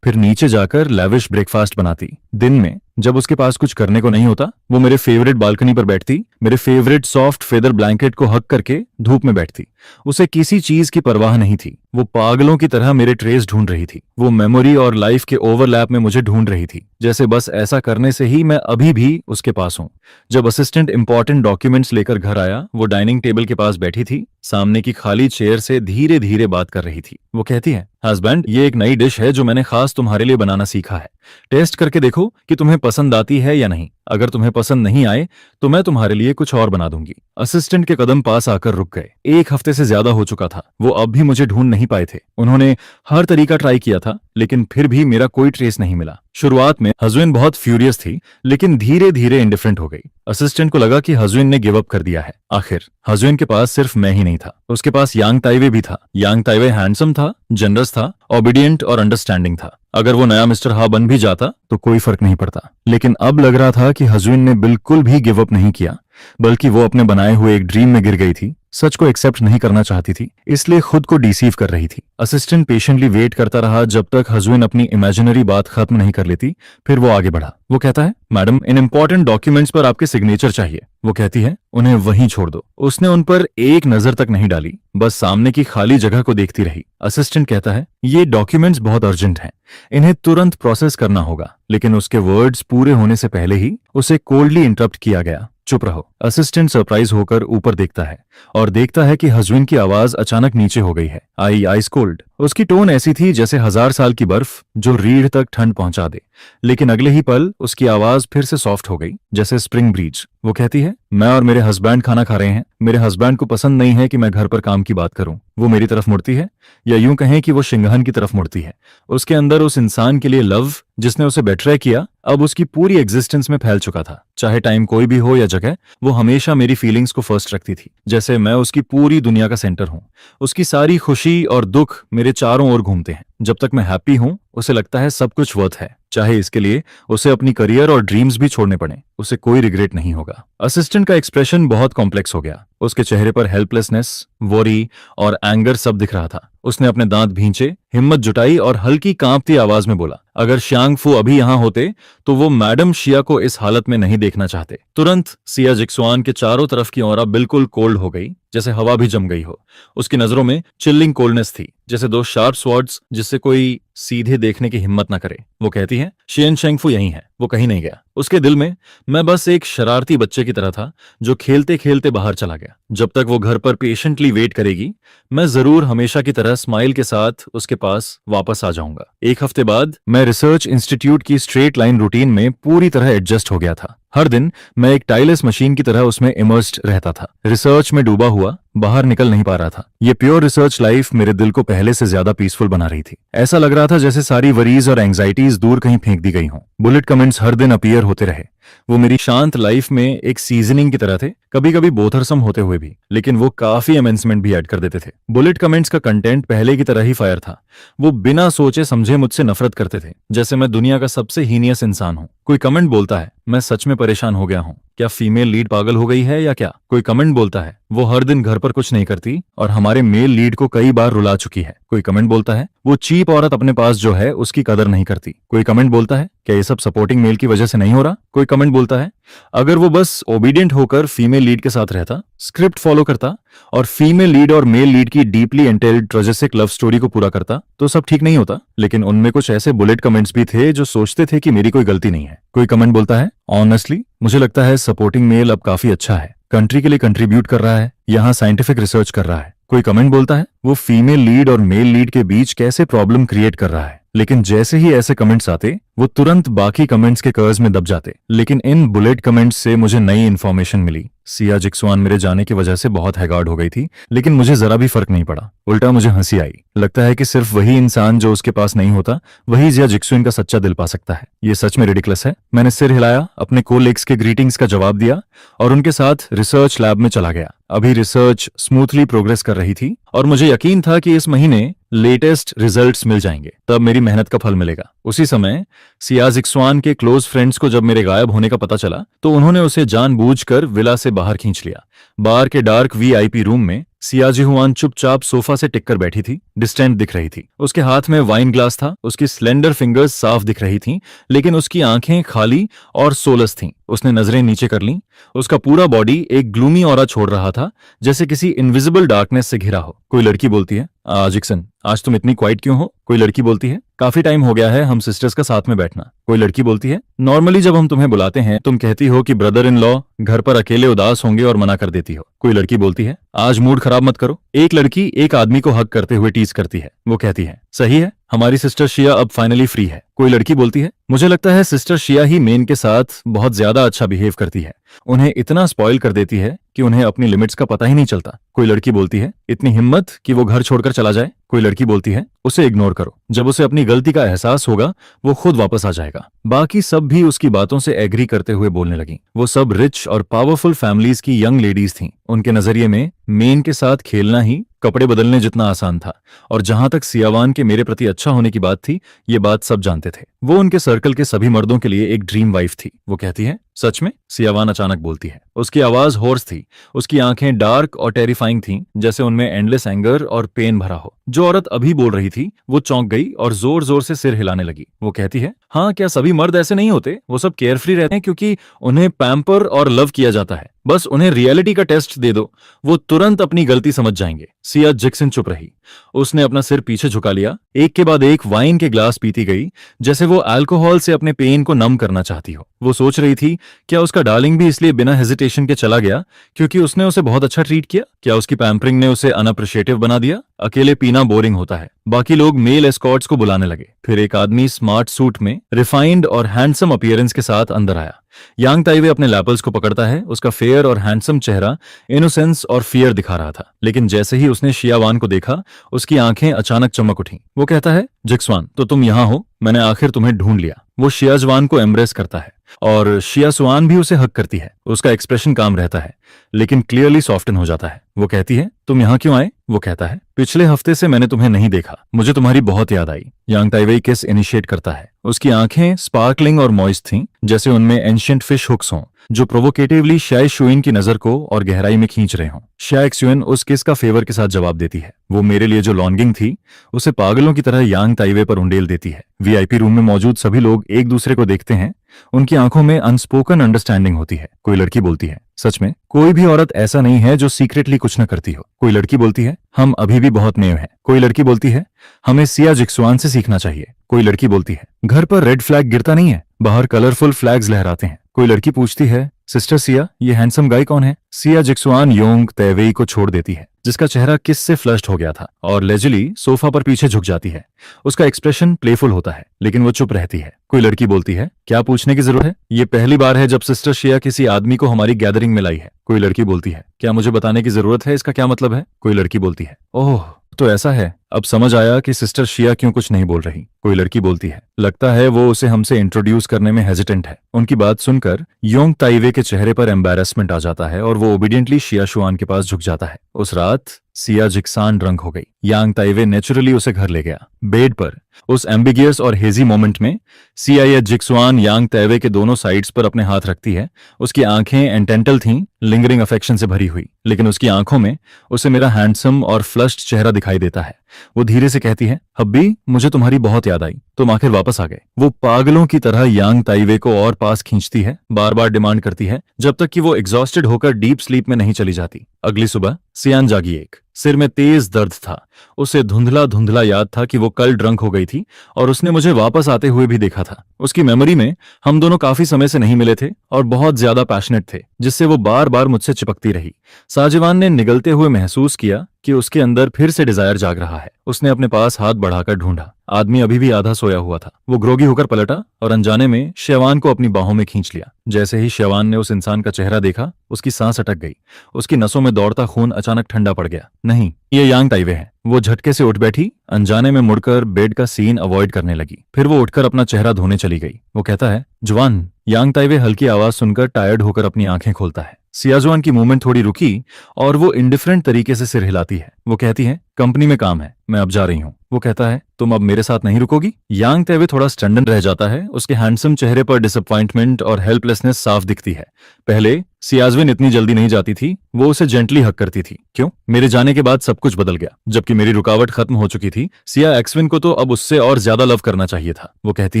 फिर नीचे जाकर लैविश ब्रेकफास्ट बनाती। दिन में जब उसके पास कुछ करने को नहीं होता, वो मेरे फेवरेट बालकनी पर बैठती, मेरे फेवरेट सॉफ्ट फेदर ब्लैंकेट को हक करके धूप में बैठती। उसे किसी चीज की परवाह नहीं थी। वो पागलों की तरह मेरे ट्रेस ढूंढ रही थी। वो मेमोरी और लाइफ के ओवरलैप में मुझे ढूंढ रही थी, जैसे बस ऐसा करने से ही मैं अभी भी उसके पास हूँ। जब असिस्टेंट इंपॉर्टेंट डॉक्यूमेंट्स लेकर घर आया, वो डाइनिंग टेबल के पास बैठी थी, सामने की खाली चेयर से धीरे धीरे बात कर रही थी। वो कहती है, हस्बैंड ये एक नई डिश है जो मैंने खास तुम्हारे लिए बनाना सीखा है। टेस्ट करके देखो कि तुम्हें पसंद आती है या नहीं। अगर तुम्हें पसंद नहीं आए तो मैं तुम्हारे लिए कुछ और बना दूंगी। असिस्टेंट के कदम पास आकर रुक गए। एक हफ्ते से ज्यादा हो चुका था। वो अब भी मुझे ढूंढ नहीं पाए थे। उन्होंने हर तरीका ट्राई किया था, लेकिन फिर भी मेरा कोई ट्रेस नहीं मिला। शुरुआत में हस्बैंड बहुत फ्यूरियस थी, लेकिन धीरे धीरे इंडिफरेंट हो गई। असिस्टेंट को लगा कि हस्बैंड ने गिव अप कर दिया है। आखिर हस्बैंड के पास सिर्फ मैं ही नहीं था, उसके पास यांग ताइवे भी था। यांग ताइवे हैंडसम था, जनरस था, ओबीडियंट और अंडरस्टैंडिंग था। अगर वो नया मिस्टर हा बन भी जाता तो कोई फर्क नहीं पड़ता। लेकिन अब लग रहा था कि हस्बैंड ने बिल्कुल भी गिव अप नहीं किया, बल्कि वो अपने बनाए हुए एक ड्रीम में गिर गई थी। सच को एक्सेप्ट नहीं करना चाहती थी, इसलिए खुद को डिसीव कर रही थी। असिस्टेंट पेशेंटली वेट करता रहा जब तक हस्बैंड अपनी इमेजिनरी बात खत्म नहीं कर लेती। फिर वो आगे बढ़ा। वो कहता है, मैडम इन इंपॉर्टेंट डॉक्यूमेंट्स पर आपके सिग्नेचर चाहिए। वो कहती है, उन्हें वहीं छोड़ दो। उसने उन पर एक नजर तक नहीं डाली, बस सामने की खाली जगह को देखती रही। असिस्टेंट कहता है, ये डॉक्यूमेंट्स बहुत अर्जेंट हैं, इन्हें तुरंत प्रोसेस करना होगा। लेकिन उसके वर्ड्स पूरे होने से पहले ही उसे कोल्डली इंटरप्ट किया गया। चुप रहो। असिस्टेंट सरप्राइज होकर ऊपर देखता है और देखता है कि हस्बैंड की आवाज अचानक नीचे हो गई है। Ice cold. उसकी टोन ऐसी थी जैसे 1000 साल की बर्फ जो रीढ़ तक ठंड पहुंचा दे। लेकिन अगले ही पल उसकी आवाज फिर से सॉफ्ट हो गई, जैसे स्प्रिंग ब्रीज। वो कहती है, मैं और मेरे हस्बैंड खाना खा रहे हैं, मेरे हस्बैंड को पसंद नहीं है कि मैं घर पर काम की बात करूं। वो मेरी तरफ मुड़ती है, या यूं कहें कि वो सिंघहन की तरफ मुड़ती है। उसके अंदर उस इंसान के लिए लव जिसने उसे बेट्रे किया अब उसकी पूरी एग्जिस्टेंस में फैल चुका था। चाहे टाइम कोई भी हो या जगह, वो हमेशा मेरी फीलिंग्स को फर्स्ट रखती थी, जैसे मैं उसकी पूरी दुनिया का सेंटर हूं। उसकी सारी खुशी और दुख मेरे चारों ओर घूमते हैं। जब तक मैं हैप्पी हूं उसे लगता है सब कुछ वर्थ है, चाहे इसके लिए उसे अपनी करियर और ड्रीम्स भी छोड़ने पड़े, उसे कोई रिग्रेट नहीं होगा। असिस्टेंट का एक्सप्रेशन बहुत कॉम्प्लेक्स हो गया। उसके चेहरे पर हेल्पलेसनेस, वॉरी और एंगर सब दिख रहा था। उसने अपने दांत भींचे, हिम्मत जुटाई और हल्की कांपती आवाज में बोला, अगर शियांग फू अभी यहां होते तो वो मैडम शिया को इस हालत में नहीं देखना चाहते। तुरंत सिया जिक्सुआन के चारों तरफ की ऑरा बिल्कुल कोल्ड हो गई, जैसे हवा भी जम गई हो। उसकी नजरों में चिल्लिंग कोल्डनेस थी, जैसे दो शार्प स्वॉर्ड्स जिससे कोई सीधे देखने की हिम्मत न करे। वो कहती है, शियन शेंगफू यहीं है, वो कहीं नहीं गया। उसके दिल में मैं बस एक शरारती बच्चे की तरह था जो खेलते खेलते बाहर चला गया। जब तक वो घर पर पेशेंटली वेट करेगी, मैं जरूर हमेशा की तरह स्माइल के साथ उसके पास वापस आ जाऊंगा। एक हफ्ते बाद मैं रिसर्च इंस्टीट्यूट की स्ट्रेट लाइन रूटीन में पूरी तरह एडजस्ट हो गया था। हर दिन मैं एक टाइलेस मशीन की तरह उसमें इमर्स्ड रहता था, रिसर्च में डूबा हुआ, बाहर निकल नहीं पा रहा था। ये प्योर रिसर्च लाइफ मेरे दिल को पहले से ज्यादा पीसफुल बना रही थी। ऐसा लग रहा था जैसे सारी वरीज और एंग्जाइटीज दूर कहीं फेंक दी गई हों। बुलेट कमेंट्स हर दिन अपीयर होते रहे। वो मेरी शांत लाइफ में एक सीजनिंग की तरह थे, कभी कभी बोथरसम होते हुए भी, लेकिन वो काफी अमेंसमेंट भी ऐड कर देते थे। बुलेट कमेंट्स का कंटेंट पहले की तरह ही फायर था। वो बिना सोचे समझे मुझसे नफरत करते थे, जैसे मैं दुनिया का सबसे हीनियस इंसान हूं। कोई कमेंट बोलता है, मैं सच में परेशान हो गया हूं, क्या फीमेल लीड पागल हो गई है या क्या। कोई कमेंट बोलता है, वो हर दिन घर पर कुछ नहीं करती और हमारे मेल लीड को कई बार रुला चुकी है। कोई कमेंट बोलता है, वो चीप औरत अपने पास जो है उसकी कदर नहीं करती। कोई कमेंट बोलता है, क्या ये सब सपोर्टिंग मेल की वजह से नहीं हो रहा। कोई कमेंट बोलता है, अगर वो बस ओबीडियंट होकर फीमेल लीड के साथ रहता, स्क्रिप्ट फॉलो करता और फीमेल लीड और मेल लीड की deeply entailed tragic love story को पूरा करता तो सब ठीक नहीं होता। लेकिन उनमें कुछ ऐसे बुलेट कमेंट्स भी थे जो सोचते थे कि मेरी कोई गलती नहीं है। कोई कमेंट बोलता है, ऑनेस्टली मुझे लगता है सपोर्टिंग मेल अब काफी अच्छा है, कंट्री के लिए कंट्रीब्यूट कर रहा है, यहाँ साइंटिफिक रिसर्च कर रहा है। कोई कमेंट बोलता है, वो फीमेल लीड और मेल लीड के बीच कैसे प्रॉब्लम क्रिएट कर रहा है। लेकिन जैसे ही ऐसे कमेंट्स आते, वो तुरंत बाकी कमेंट्स के कर्ज में दब जाते। लेकिन इन बुलेट कमेंट्स से मुझे नई इन्फॉर्मेशन मिली। सिया जिक्सुआन मेरे जाने की वजह से बहुत हैगार्ड हो गई थी, लेकिन मुझे जरा भी फर्क नहीं पड़ा। उल्टा मुझे हंसी आई। लगता है कि सिर्फ वही इंसान जो उसके पास नहीं होता, वही जिया जिक्सुआन का सच्चा दिल पा सकता है। ये सच में रिडिकुलस है। मैंने सिर हिलाया, अपने कोलीग्स के ग्रीटिंग्स का जवाब दिया और उनके साथ रिसर्च लैब में चला गया। अभी रिसर्च स्मूथली प्रोग्रेस कर रही थी और मुझे यकीन था कि इस महीने लेटेस्ट रिजल्ट्स मिल जाएंगे, तब मेरी मेहनत का फल मिलेगा। उसी समय सिया जिक्सुआन के क्लोज फ्रेंड्स को जब मेरे गायब होने का पता चला तो उन्होंने उसे जानबूझकर विला से बाहर खींच लिया। बार के डार्क वीआईपी रूम में सिया जिहुआन चुपचाप सोफा से टिककर बैठी थी, डिस्टेंट दिख रही थी। उसके हाथ में वाइन ग्लास था, उसकी स्लेंडर फिंगर्स साफ दिख रही थीं, लेकिन उसकी आंखें खाली और सोलस थीं। उसने नजरें नीचे कर लीं। उसका पूरा बॉडी एक ग्लूमी ऑरा छोड़ रहा था, जैसे किसी इनविजिबल डार्कनेस से घिरा हो। कोई लड़की बोलती है, जिक्सन आज तुम इतनी क्वाइट क्यों हो। कोई लड़की बोलती है, काफी टाइम हो गया है हम सिस्टर्स का साथ में बैठना। कोई लड़की बोलती है, नॉर्मली जब हम तुम्हें बुलाते हैं तुम कहती हो कि ब्रदर इन लॉ घर पर अकेले उदास होंगे और मना कर देती हो। कोई लड़की बोलती है, आज मूड खराब मत करो। एक लड़की एक आदमी को हक करते हुए टीज करती है। वो कहती है, सही है, हमारी सिस्टर शिया अब फाइनली फ्री है। कोई लड़की बोलती है, मुझे लगता है सिस्टर शिया ही मेन के साथ बहुत ज्यादा अच्छा बिहेव करती है, उन्हें इतना स्पॉइल कर देती है कि उन्हें अपनी लिमिट्स का पता ही नहीं चलता। कोई लड़की बोलती है, इतनी हिम्मत कि वो घर छोड़कर चला जाए। कोई लड़की बोलती है, उसे इग्नोर करो, जब उसे अपनी गलती का एहसास होगा वो खुद वापस आ जाएगा। बाकी सब भी उसकी बातों से एग्री करते हुए बोलने लगी। वो सब रिच और पावरफुल फैमिलीज की यंग लेडीज थीं। उनके नजरिए में मेन के साथ खेलना ही कपड़े बदलने जितना आसान था। और जहां तक सियावान के मेरे प्रति अच्छा होने की बात थी, ये बात सब जानते थे। वो उनके सर्कल के सभी मर्दों के लिए एक ड्रीम वाइफ थी। वो कहती है, सच में। सियावान अचानक बोलती है। उसकी आवाज होर्स थी, उसकी आंखें डार्क और टेरिफाइंग थीं, जैसे उनमें एंडलेस एंगर और पेन भरा हो। जो औरत अभी बोल रही थी वो चौंक गई और जोर जोर से सिर हिलाने लगी। वो कहती है, हाँ, क्या सभी मर्द ऐसे नहीं होते। वो सब केयरफ्री रहते हैं क्योंकि उन्हें पैम्पर और लव किया जाता है। बस उन्हें रियलिटी का टेस्ट दे दो, वो तुरंत अपनी गलती समझ जाएंगे। सिया जिक्सन चुप रही। उसने अपना सिर पीछे झुका लिया। एक के बाद एक वाइन के ग्लास पीती गई, जैसे वो अल्कोहल से अपने पेन को नम करना चाहती हो। वो सोच रही थी, क्या उसका डार्लिंग भी इसलिए बिना हेजिटेशन के चला गया क्योंकि उसने उसे बहुत अच्छा ट्रीट किया? क्या उसकी पैम्परिंग ने उसे अनअप्रिशिएटिव बना दिया? अकेले पीना बोरिंग होता है। बाकी लोग मेल एस्कॉर्ट्स को बुलाने लगे। फिर एक आदमी स्मार्ट सूट में रिफाइंड और हैंडसम अपीयरेंस के साथ अंदर आया। यांग ताइवे अपने लैपल्स को पकड़ता है। उसका फेयर और हैंडसम चेहरा इनोसेंस और फियर दिखा रहा था, लेकिन जैसे ही उसने शियावान को देखा उसकी आंखें अचानक चमक उठी। वो कहता है, जिक्सवान, तो तुम यहाँ हो, मैंने आखिर तुम्हें ढूंढ लिया। वो शियाजवान को एम्ब्रेस करता है और शियासुआन भी उसे हक करती है। उसका एक्सप्रेशन काम रहता है लेकिन क्लियरली सॉफ्टन हो जाता है। वो कहती है, तुम यहाँ क्यों आए? वो कहता है, पिछले हफ्ते से मैंने तुम्हें नहीं देखा, मुझे तुम्हारी बहुत याद आई। यांग ताइवेई किस इनिशिएट करता है। उसकी आंखें स्पार्कलिंग और मॉइस्ट थीं, जैसे उनमें एंशिएंट फिश हुक्स हों जो प्रोवोकेटिवली शाय शुइन की नजर को और गहराई में खींच रहे हों। शाय एक्सुइन उस किस का फेवर के साथ जवाब देती है। वो मेरे लिए जो लॉन्गिंग थी उसे पागलों की तरह यांग ताइवे पर उंडेल देती है। वीआईपी रूम में मौजूद सभी लोग एक दूसरे को देखते हैं। उनकी आंखों में अनस्पोकन अंडरस्टैंडिंग होती है। कोई लड़की बोलती है, सच में कोई भी औरत ऐसा नहीं है जो सीक्रेटली कुछ न करती हो। कोई लड़की बोलती है, हम अभी भी बहुत नेव हैं। कोई लड़की बोलती है, हमें सिया जिक्सुआन से सीखना चाहिए। कोई लड़की बोलती है, घर पर रेड फ्लैग गिरता नहीं है, बाहर कलरफुल फ्लैग्स लहराते हैं। कोई लड़की पूछती है, सिस्टर सिया, ये हैंडसम गाय कौन है? सिया जिक्सुआन योंग ताइवेई को छोड़ देती है, जिसका चेहरा किस से फ्लश्ड हो गया था, और लेजली सोफा पर पीछे झुक जाती है। उसका एक्सप्रेशन प्लेफुल होता है लेकिन वो चुप रहती है। कोई लड़की बोलती है, क्या पूछने की जरूरत है? ये पहली बार है जब सिस्टर शिया किसी आदमी को हमारी गैदरिंग में लाई है। कोई लड़की बोलती है, क्या मुझे बताने की जरूरत है इसका क्या मतलब है? कोई लड़की बोलती है, ओह तो ऐसा है, अब समझ आया कि सिस्टर शिया क्यों कुछ नहीं बोल रही। कोई लड़की बोलती है, लगता है वो उसे हमसे इंट्रोड्यूस करने में हेजिटेंट है। उनकी बात सुनकर योंग ताइवे के चेहरे पर एम्बैरेसमेंट आ जाता है और वो ओबीडियंटली शिया शुआन के पास झुक जाता है। उस रात सिया जिक्सान ड्रंक हो गई। यांग ताइवे नेचुरली उसे घर ले गया। बेड पर उस एम्बिगियस और हेजी मोमेंट में सिया या जिक्सुआन यांग ताइवे के दोनों साइड्स पर अपने हाथ रखती है। उसकी आंखें एंटेंटल थीं, लिंगरिंग अफेक्शन से भरी हुई, लेकिन उसकी आंखों में उसे मेरा हैंडसम और फ्लश्ड चेहरा दिखाई देता है। वो धीरे से कहती है, हब्बी, मुझे तुम्हारी बहुत याद आई, तुम आखिर वापस आ गए। वो पागलों की तरह यांग ताइवे को और पास खींचती है, बार बार डिमांड करती है, जब तक कि वो एग्जॉस्टेड होकर डीप स्लीप में नहीं चली जाती। अगली सुबह सियान जागी। एक सिर में तेज दर्द था। उसे धुंधला धुंधला याद था कि वो कल ड्रंक हो गई थी और उसने मुझे वापस आते हुए भी देखा था। उसकी मेमोरी में हम दोनों काफी समय से नहीं मिले थे और बहुत ज्यादा पैशनेट थे, जिससे वो बार बार मुझसे चिपकती रही। साजिवान ने निगलते हुए महसूस किया कि उसके अंदर फिर से डिजायर जाग रहा है। उसने अपने पास हाथ बढ़ाकर ढूंढा। आदमी अभी भी आधा सोया हुआ था। वो ग्रोगी होकर पलटा और अनजाने में शेवान को अपनी बाहों में खींच लिया। जैसे ही शेवान ने उस इंसान का चेहरा देखा, उसकी सांस अटक गई। उसकी नसों में दौड़ता खून अचानक ठंडा पड़ गया। नहीं, ये यांग ताइवे है। वो झटके से उठ बैठी, अनजाने में मुड़कर बेड का सीन अवॉइड करने लगी। फिर वो उठकर अपना चेहरा धोने चली गई। वो कहता है, जवान। यांग ताइवे हल्की आवाज सुनकर टायर्ड होकर अपनी आंखें खोलता है। सियाजुआन की मूवमेंट थोड़ी रुकी और वो इंडिफरेंट तरीके से सिर हिलाती है। वो कहती है, कंपनी में काम है, मैं अब जा रही हूँ। वो कहता है, तुम अब मेरे साथ नहीं रुकोगी? यांग ताइवे थोड़ा स्टंडन रह जाता है। उसके हैंडसम चेहरे पर डिसअपॉइंटमेंट और हेल्पलेसनेस साफ दिखती है। पहले सियाजविन इतनी जल्दी नहीं जाती थी। वो उसे जेंटली हक करती थी। क्यों? मेरे जाने के बाद सब कुछ बदल गया। जबकि मेरी रुकावट खत्म हो चुकी थी, सिया एक्सविन को तो अब उससे और ज्यादा लव करना चाहिए था। वो कहती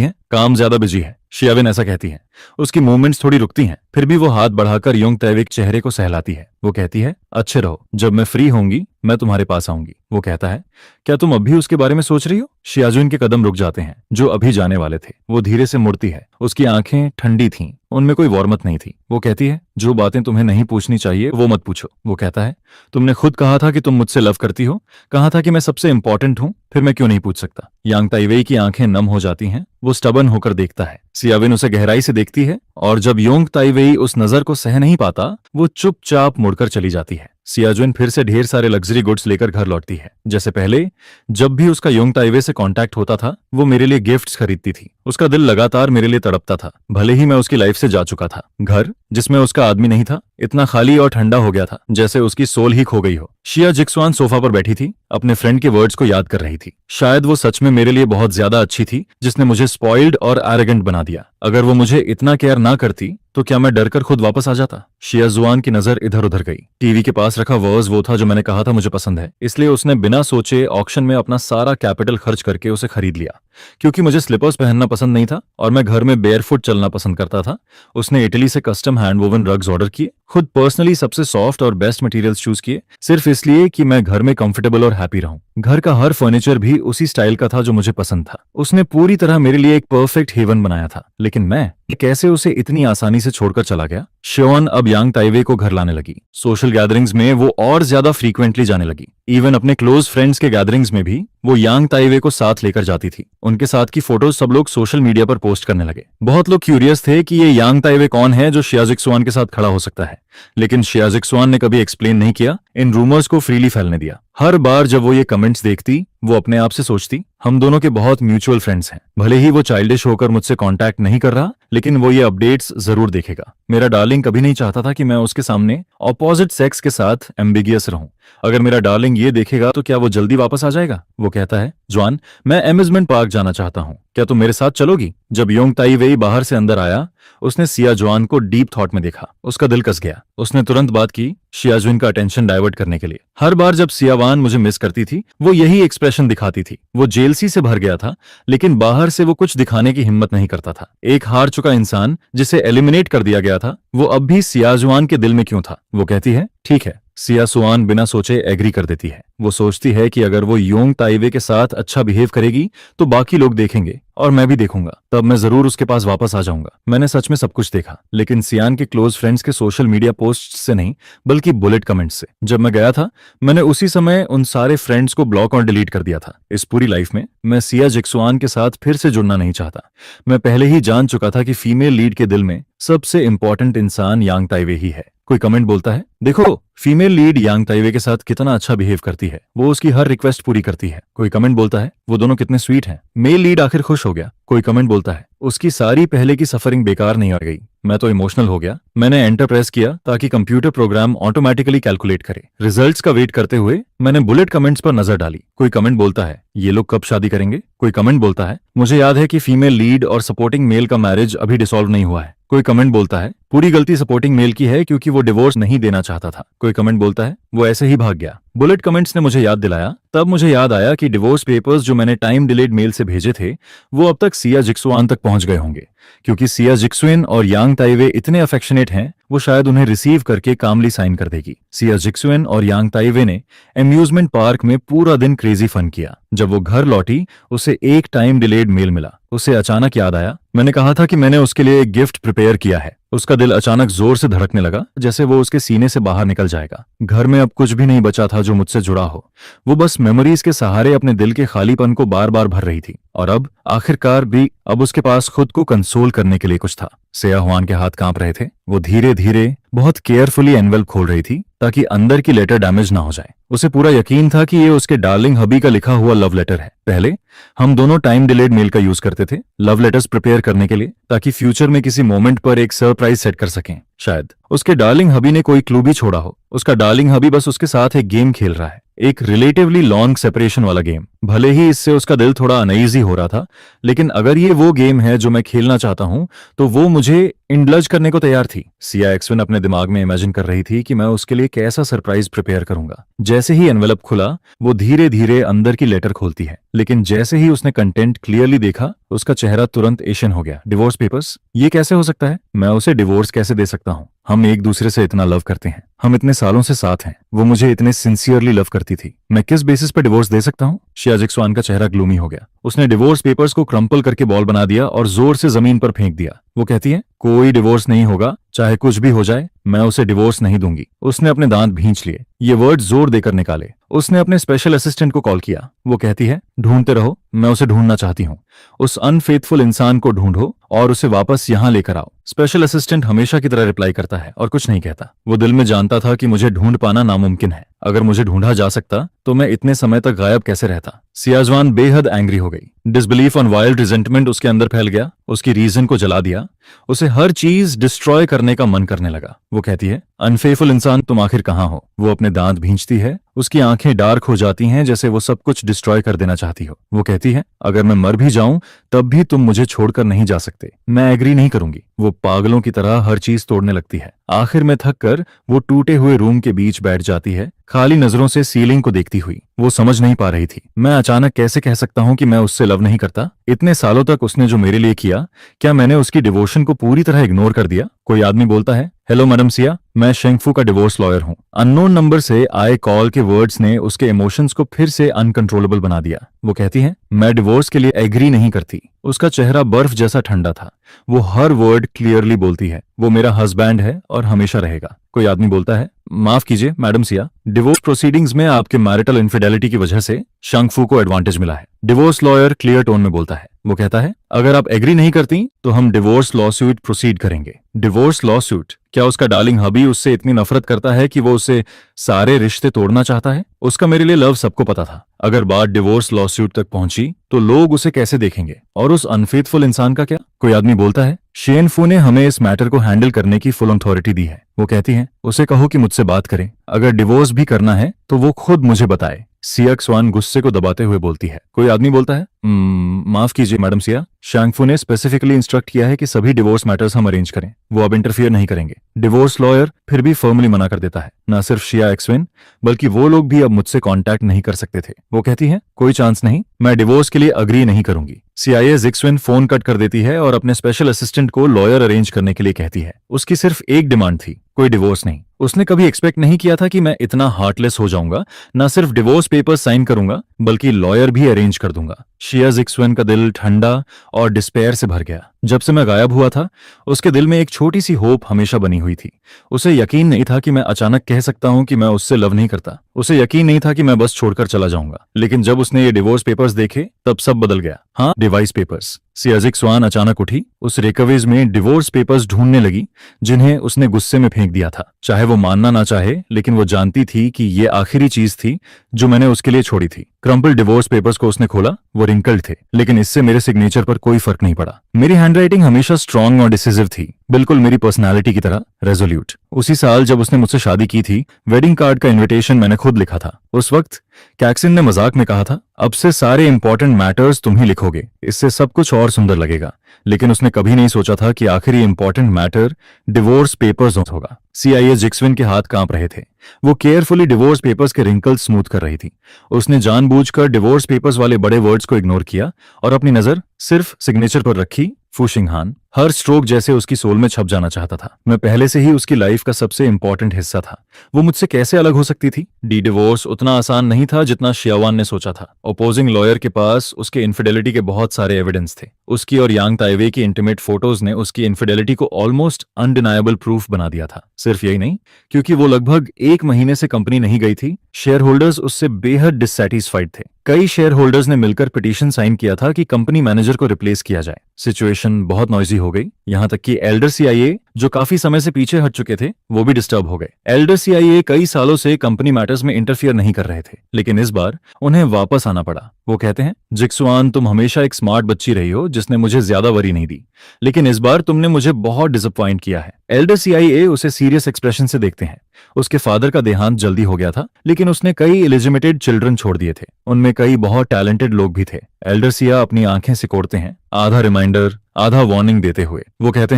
है, काम ज्यादा बिजी है। शियाविन ऐसा कहती है। उसकी मूवमेंट्स थोड़ी रुकती हैं, फिर भी वो हाथ बढ़ाकर योंग ताइवे के चेहरे को सहलाती है। वो कहती है, अच्छे रहो, जब मैं फ्री होंगी मैं तुम्हारे पास आऊंगी। वो कहता है, क्या तुम अब भी उसके बारे में सोच रही हो? शियाजुन के कदम रुक जाते हैं, जो अभी जाने वाले थे। वो धीरे से मुड़ती है। उसकी आंखें ठंडी थीं, उनमें कोई वार्मथ नहीं थी। वो कहती है, जो बातें तुम्हें नहीं पूछनी चाहिए वो मत पूछो। वो कहता है, तुमने खुद कहा था कि तुम मुझसे लव करती हो, कहा था कि मैं सबसे इंपॉर्टेंट हूं, फिर मैं क्यों नहीं पूछ सकता? यांग ताइवेई की आंखें नम हो जाती हैं। वो स्टबन होकर देखता है। सियाविन उसे गहराई से देखती है और जब योंग ताइवेई उस नजर को सह नहीं पाता, वो चुपचाप मुड़कर चली जाती है। सियाजुन फिर से ढेर सारे लग्जरी गुड्स लेकर घर लौटती है। जैसे पहले जब भी उसका योंग ताइवे से कांटेक्ट होता था, वो मेरे लिए गिफ्ट्स खरीदती थी। उसका दिल लगातार मेरे लिए तड़पता था, भले ही मैं उसकी लाइफ से जा चुका था। घर जिसमें उसका आदमी नहीं था, इतना खाली और ठंडा हो गया था जैसे उसकी सोल ही खो गई हो। शिया जिक्सवान सोफा पर बैठी थी, अपने फ्रेंड के वर्ड्स को याद कर रही थी। शायद वो सच में मेरे लिए बहुत ज्यादा अच्छी थी, जिसने मुझे स्पॉइल्ड और एरोगेंट बना दिया। अगर वो मुझे इतना केयर ना करती तो क्या मैं डरकर खुद वापस आ जाता? शिया जुआन की नजर इधर उधर गई। टीवी के पास रखा वर्स वो था जो मैंने कहा था मुझे पसंद है, इसलिए उसने बिना सोचे ऑक्शन में अपना सारा कैपिटल खर्च करके उसे खरीद लिया। क्योंकि मुझे स्लीपर्स पहनना पसंद नहीं था और मैं घर में बेयरफुट चलना पसंद करता था, उसने इटली से कस्टम हैंडवोवन रग्स ऑर्डर किए, खुद पर्सनली सबसे सॉफ्ट और बेस्ट मटेरियल्स चूज किए, सिर्फ इसलिए कि मैं घर में कंफर्टेबल और हैप्पी रहूं। घर का हर फर्नीचर भी उसी स्टाइल का था जो मुझे पसंद था। उसने पूरी तरह मेरे लिए एक परफेक्ट हेवन बनाया था, लेकिन मैं कैसे उसे इतनी आसानी से छोड़कर चला गया। श्योन अब यांग ताइवे को घर लाने लगी। सोशल गैदरिंग्स में वो और ज्यादा फ्रीक्वेंटली जाने लगी। इवन अपने क्लोज फ्रेंड्स के गैदरिंग्स में भी वो यांग ताइवे को साथ लेकर जाती थी। उनके साथ की फोटोज सब लोग सोशल मीडिया पर पोस्ट करने लगे। बहुत लोग क्यूरियस थे कि ये यांग ताइवे कौन है जो शिया जिक्सुआन के साथ खड़ा हो सकता है, लेकिन शिया जिक्सुआन ने कभी एक्सप्लेन नहीं किया, इन रूमर्स को फ्रीली फैलने दिया। हर बार जब वो ये कमेंट्स देखती, वो अपने आप से सोचती, हम दोनों के बहुत म्यूचुअल फ्रेंड्स हैं। भले ही वो चाइल्डिश होकर मुझसे कांटेक्ट नहीं कर रहा, लेकिन वो ये अपडेट्स जरूर देखेगा। मेरा डार्लिंग कभी नहीं चाहता था कि मैं उसके सामने ऑपोजिट सेक्स के साथ एम्बिगियस रहूं। अगर मेरा डार्लिंग ये देखेगा तो क्या वो जल्दी वापस आ जाएगा? वो कहता है, जॉन, मैं एम्यूजमेंट पार्क जाना चाहता हूँ, क्या तुम मेरे साथ चलोगी? जब योंग ताइवेई बाहर से अंदर आया, उसने सिया जुआन को डीप थॉट में देखा। उसका दिल कस गया। उसने तुरंत बात की शियाजुन का अटेंशन डाइवर्ट करने के लिए। हर बार जब सियावान मुझे मिस करती थी, वो यही एक्सप्रेशन दिखाती थी। वो जेलसी से भर गया था, लेकिन बाहर से वो कुछ दिखाने की हिम्मत नहीं करता था। एक हार चुका इंसान जिसे एलिमिनेट कर दिया गया था, वो अब भी सियाजुआन के दिल में क्यों था? वो कहती है, ठीक है। सिया सुआन बिना सोचे एग्री कर देती है। वो सोचती है कि अगर वो योंग ताइवे के साथ अच्छा बिहेव करेगी तो बाकी लोग देखेंगे और मैं भी देखूंगा, तब मैं जरूर उसके पास वापस आ जाऊंगा। मैंने सच में सब कुछ देखा, लेकिन सियान के क्लोज फ्रेंड्स के सोशल मीडिया पोस्ट से नहीं, बल्कि बुलेट कमेंट्स से। जब मैं गया था, मैंने उसी समय उन सारे फ्रेंड्स को ब्लॉक और डिलीट कर दिया था। इस पूरी लाइफ में मैं सिया जिक्सुआन के साथ फिर से जुड़ना नहीं चाहता। मैं पहले ही जान चुका था कि फीमेल लीड के दिल में सबसे इंपॉर्टेंट इंसान यांग ताइवे ही है। कोई कमेंट बोलता है, देखो फीमेल लीड यांग ताइवे के साथ कितना अच्छा बिहेव करती है, वो उसकी हर रिक्वेस्ट पूरी करती है। कोई कमेंट बोलता है, वो दोनों कितने स्वीट हैं, मेल लीड आखिर खुश हो गया। कोई कमेंट बोलता है, उसकी सारी पहले की सफरिंग बेकार नहीं हो गई। मैं तो इमोशनल हो गया। मैंने एंटर प्रेस किया ताकि कंप्यूटर प्रोग्राम ऑटोमेटिकली कैलकुलेट करे। रिजल्ट्स का वेट करते हुए मैंने बुलेट कमेंट्स पर नजर डाली। कोई कमेंट बोलता है, ये लोग कब शादी करेंगे? कोई कमेंट बोलता है, मुझे याद है कि फीमेल लीड और सपोर्टिंग मेल का मैरिज अभी डिसॉल्व नहीं हुआ है। कोई कमेंट बोलता है, पूरी गलती सपोर्टिंग मेल की है क्योंकि वो डिवोर्स नहीं देना चाहता था। कोई कमेंट बोलता है, वो ऐसे ही भाग गया। बुलेट कमेंट्स ने मुझे याद दिलाया, तब मुझे याद आया कि डिवोर्स पेपर्स जो मैंने टाइम डिलेड मेल से भेजे थे, वो अब तक सिया जिक्सुआन तक पहुंच गए होंगे। क्योंकि सिया जिक्सुइन और यांग ताइवे इतने अफेक्शनेट हैं, वो शायद उन्हें रिसीव करके कामली साइन कर देगी। सिया जिक्सुइन और यांग ताइवे ने एम्यूजमेंट पार्क में पूरा दिन क्रेजी फन किया। जब वो घर लौटी, उसे एक टाइम डिलेड मेल मिला। उसे अचानक याद आया, मैंने कहा था कि मैंने उसके लिए एक गिफ्ट प्रिपेयर किया है। उसका दिल अचानक जोर से धड़कने लगा, जैसे वो उसके सीने से बाहर निकल जाएगा। घर में अब कुछ भी नहीं बचा था जो मुझसे जुड़ा हो। वो बस मेमोरीज के सहारे अपने दिल के खालीपन को बार बार भर रही थी। और अब आखिरकार भी अब उसके पास खुद को कंसोल करने के लिए कुछ था। सिया हुआन के हाथ कांप रहे थे। वो धीरे धीरे बहुत केयरफुली एनवेल्प खोल रही थी ताकि अंदर की लेटर डैमेज ना हो जाए। उसे पूरा यकीन था कि ये उसके डार्लिंग हबी का लिखा हुआ लव लेटर है। पहले हम दोनों टाइम डिलेड मेल का यूज करते थे लव लेटर्स प्रिपेयर करने के लिए, ताकि फ्यूचर में किसी मोमेंट पर एक सरप्राइज सेट कर सकें। शायद उसके डार्लिंग हबी ने कोई क्लू भी छोड़ा हो। उसका डार्लिंग हबी बस उसके साथ एक गेम खेल रहा है, एक रिलेटिवली लॉन्ग सेपरेशन वाला गेम। भले ही इससे उसका दिल थोड़ा अनईजी हो रहा था, लेकिन अगर ये वो गेम है जो मैं खेलना चाहता हूं, तो वो मुझे इंडल्ज करने को तैयार थी। सिया एक्सविन अपने दिमाग में इमेजिन कर रही थी कि मैं उसके लिए कैसा सरप्राइज प्रिपेयर करूंगा। जैसे ही एनवेलप खुला, वो धीरे धीरे अंदर की लेटर खोलती है, लेकिन जैसे ही उसने कंटेंट क्लियरली देखा, उसका चेहरा तुरंत एशियन हो गया। Divorce papers? ये कैसे हो सकता है? मैं उसे डिवोर्स कैसे दे सकता हूँ? हम एक दूसरे से इतना लव करते हैं, हम इतने सालों से साथ हैं, वो मुझे इतने सिंसियरली लव करती थी। मैं किस बेसिस पे डिवोर्स दे सकता हूँ? शिया जिक्सुआन का चेहरा ग्लूमी हो गया। उसने डिवोर्स पेपर्स को क्रम्पल करके बॉल बना दिया और जोर से जमीन पर फेंक दिया। वो कहती है, कोई डिवोर्स नहीं होगा, चाहे कुछ भी हो जाए, मैं उसे डिवोर्स नहीं दूंगी। उसने अपने दांत भींच लिए, ये वर्ड जोर देकर निकाले। उसने अपने स्पेशल असिस्टेंट को कॉल किया। वो कहती है, ढूंढते रहो, मैं उसे ढूंढना चाहती हूँ। उस अनफेथफुल इंसान को ढूंढो और उसे वापस यहाँ लेकर आओ। स्पेशल असिस्टेंट हमेशा की तरह रिप्लाई करता है और कुछ नहीं कहता। वो दिल में जानता था कि मुझे ढूंढ पाना नामुमकिन है। अगर मुझे ढूंढा जा सकता तो मैं इतने समय तक गायब कैसे रहता? सियाजवान बेहद एंग्री हो गई। डिसबिलीफ और वाइल्ड रिजेंटमेंट उसके अंदर फैल गया। उसकी रीजन को जला दिया। उसे हर चीज डिस्ट्रॉय करने का मन करने लगा। वो कहती है, अनफेथफुल इंसान, तुम आखिर कहाँ हो? वो अपने दांत भींचती है। उसकी आंखें डार्क हो जाती हैं, जैसे वो सब कुछ डिस्ट्रॉय कर देना चाहती हो। वो कहती है, अगर मैं मर भी जाऊं तब भी तुम मुझे छोड़कर नहीं जा सकते। मैं एग्री नहीं करूंगी। वो पागलों की तरह हर चीज तोड़ने लगती है। आखिर में थक कर वो टूटे हुए रूम के बीच बैठ जाती है, खाली नजरों से सीलिंग को देखती हुई। वो समझ नहीं पा रही थी, मैं अचानक कैसे कह सकता हूं कि मैं उससे लव नहीं करता? इतने सालों तक उसने जो मेरे लिए किया, क्या मैंने उसकी डिवोशन को पूरी तरह इग्नोर कर दिया? कोई आदमी बोलता है, हेलो मैडम सिया, मैं शेंगफू का डिवोर्स लॉयर हूँ। अननोन नंबर से आए कॉल के वर्ड्स ने उसके इमोशंस को फिर से अनकंट्रोलेबल बना दिया। वो कहती है, मैं डिवोर्स के लिए एग्री नहीं करती। उसका चेहरा बर्फ जैसा ठंडा था। वो हर वर्ड क्लियरली बोलती है, वो मेरा हस्बैंड है और हमेशा रहेगा। कोई आदमी बोलता है, माफ कीजिए मैडम सिया, डिवोर्स प्रोसीडिंग्स में आपके मैरिटल इनफिडेलिटी की वजह से शंगफू को एडवांटेज मिला है। डिवोर्स लॉयर क्लियर टोन में बोलता है। वो कहता है, अगर आप एग्री नहीं करती तो हम डिवोर्स लॉसूट प्रोसीड करेंगे। Divorce lawsuit? क्या उसका डार्लिंग हबी उससे इतनी नफरत करता है कि वो उससे सारे रिश्ते तोड़ना चाहता है? उसका मेरे लिए लव सबको पता था। अगर बात डिवोर्स लॉसूट तक पहुंची तो लोग उसे कैसे देखेंगे, और उस अनफेथफुल इंसान का क्या? कोई आदमी बोलता है, शेनफू ने हमें इस मैटर को हैंडल करने की फुल अथॉरिटी दी है। वो कहती है, उसे कहो कि मुझसे बात करे। अगर डिवोर्स भी करना है तो वो खुद मुझे बताए। सिया स्वान गुस्से को दबाते हुए बोलती है। कोई आदमी बोलता है, माफ कीजिए मैडम सिया, शैंगफू ने स्पेसिफिकली इंस्ट्रक्ट किया है कि सभी डिवोर्स मैटर्स हम अरेंज करें। वो अब इंटरफियर नहीं करेंगे। डिवोर्स लॉयर फिर भी फर्मली मना कर देता है। न सिर्फ शिया एक्सविन बल्कि वो लोग भी अब मुझसे कांटेक्ट नहीं कर सकते थे। वो कहती है, कोई चांस नहीं, मैं डिवोर्स के लिए अग्री नहीं करूंगी। सीआईए जिक्सविन फोन कट कर देती है और अपने स्पेशल असिस्टेंट को लॉयर अरेंज करने के लिए कहती है। उसकी सिर्फ एक डिमांड थी, कोई डिवोर्स नहीं। उसने कभी एक्सपेक्ट नहीं किया था कि मैं इतना हार्टलेस हो जाऊंगा। न सिर्फ डिवोर्स पेपर साइन करूंगा बल्कि लॉयर भी अरेंज कर दूंगा। शिया जिक्सविन का दिल ठंडा और डिस्पेयर से भर गया। जब से मैं गायब हुआ था उसके दिल में एक छोटी सी होप हमेशा बनी हुई थी। उसे यकीन नहीं था कि मैं अचानक कह सकता हूं कि मैं उससे लव नहीं करता। उसे यकीन नहीं था कि मैं बस छोड़कर चला जाऊंगा। लेकिन जब उसने ये डिवोर्स पेपर्स देखे तब सब बदल गया। हाँ, डिवाइस पेपर्स। सियाजिक स्वान अचानक उठी। उस रेकवेज में डिवोर्स पेपर्स ढूंढने लगी जिन्हें उसने गुस्से में फेंक दिया था। चाहे वो मानना ना चाहे, लेकिन वो जानती थी कि ये आखिरी चीज थी जो मैंने उसके लिए छोड़ी थी। क्रम्पल डिवोर्स पेपर्स को उसने खोला। वो रिंकल्ड थे, लेकिन इससे मेरे सिग्नेचर पर कोई फर्क नहीं पड़ा। मेरी हैंडराइटिंग हमेशा स्ट्रांग और डिसिसिव थी, बिल्कुल मेरी पर्सनालिटी की तरह रेजोल्यूट। उसी साल जब उसने मुझसे शादी की थी, वेडिंग कार्ड का इन्विटेशन मैंने खुद लिखा था। उस वक्त कैक्सिन ने मजाक में कहा था, अब से सारे इंपॉर्टेंट मैटर्स तुम ही लिखोगे, इससे सब कुछ और सुंदर लगेगा। लेकिन उसने कभी नहीं सोचा था कि आखिरी इंपॉर्टेंट मैटर डिवोर्स पेपर्स होगा। सीआईए जिक्सविन के हाथ कांप रहे थे। वो केयरफुली डिवोर्स पेपर्स के रिंकल्स स्मूथ कर रही थी। उसने जानबूझकर डिवोर्स पेपर्स वाले बड़े वर्ड्स को इग्नोर किया और अपनी नजर सिर्फ सिग्नेचर पर रखी। फूशिंगहान। हर स्ट्रोक जैसे उसकी सोल में छप जाना चाहता था। मैं पहले से ही उसकी लाइफ का सबसे इंपॉर्टेंट हिस्सा था। वो मुझसे कैसे अलग हो सकती थी? डिवोर्स उतना आसान नहीं था जितना शियावान ने सोचा था। ओपोजिंग लॉयर के पास उसके इनफिडेलिटी के बहुत सारे एविडेंस थे। उसकी और यांग ताइवे की इंटीमेट फोटोज ने उसकी इनफिडेलिटी को ऑलमोस्ट अनडिनायबल प्रूफ बना दिया था। सिर्फ यही नहीं, क्योंकि वो लगभग 1 महीने से कंपनी नहीं गई थी, शेयर होल्डर्स उससे बेहद डिससैटिस्फाइड थे। कई शेयर होल्डर्स ने मिलकर पिटीशन साइन किया था कि कंपनी मैनेजर को रिप्लेस किया जाए। सिचुएशन बहुत नॉइजी हो गई, यहां तक कि एल्डर सीआईए जो काफी समय से पीछे हट चुके थे वो भी डिस्टर्ब हो गए। एल्डर सीआईए कई सालों से कंपनी मैटर्स में इंटरफियर नहीं कर रहे थे, लेकिन इस बार उन्हें वापस आना पड़ा। वो कहते हैं, जिक्सुआन तुम हमेशा एक स्मार्ट बच्ची रही हो जिसने मुझे ज्यादा वरी नहीं दी, लेकिन इस बार तुमने मुझे बहुत डिसअपॉइंट किया है। एल्डर सीआईए उसे सीरियस एक्सप्रेशन से देखते हैं। उसके फादर का देहांत जल्दी हो गया था, लेकिन उसने कई इलिजिमेटेड चिल्ड्रन छोड़ दिए थे। उनमें कई बहुत टैलेंटेड लोग भी थे। एल्डर सिया अपनी आंखें सिकोड़ते हैं, आधा रिमाइंडर आधा वार्निंग देते हुए। वो कहते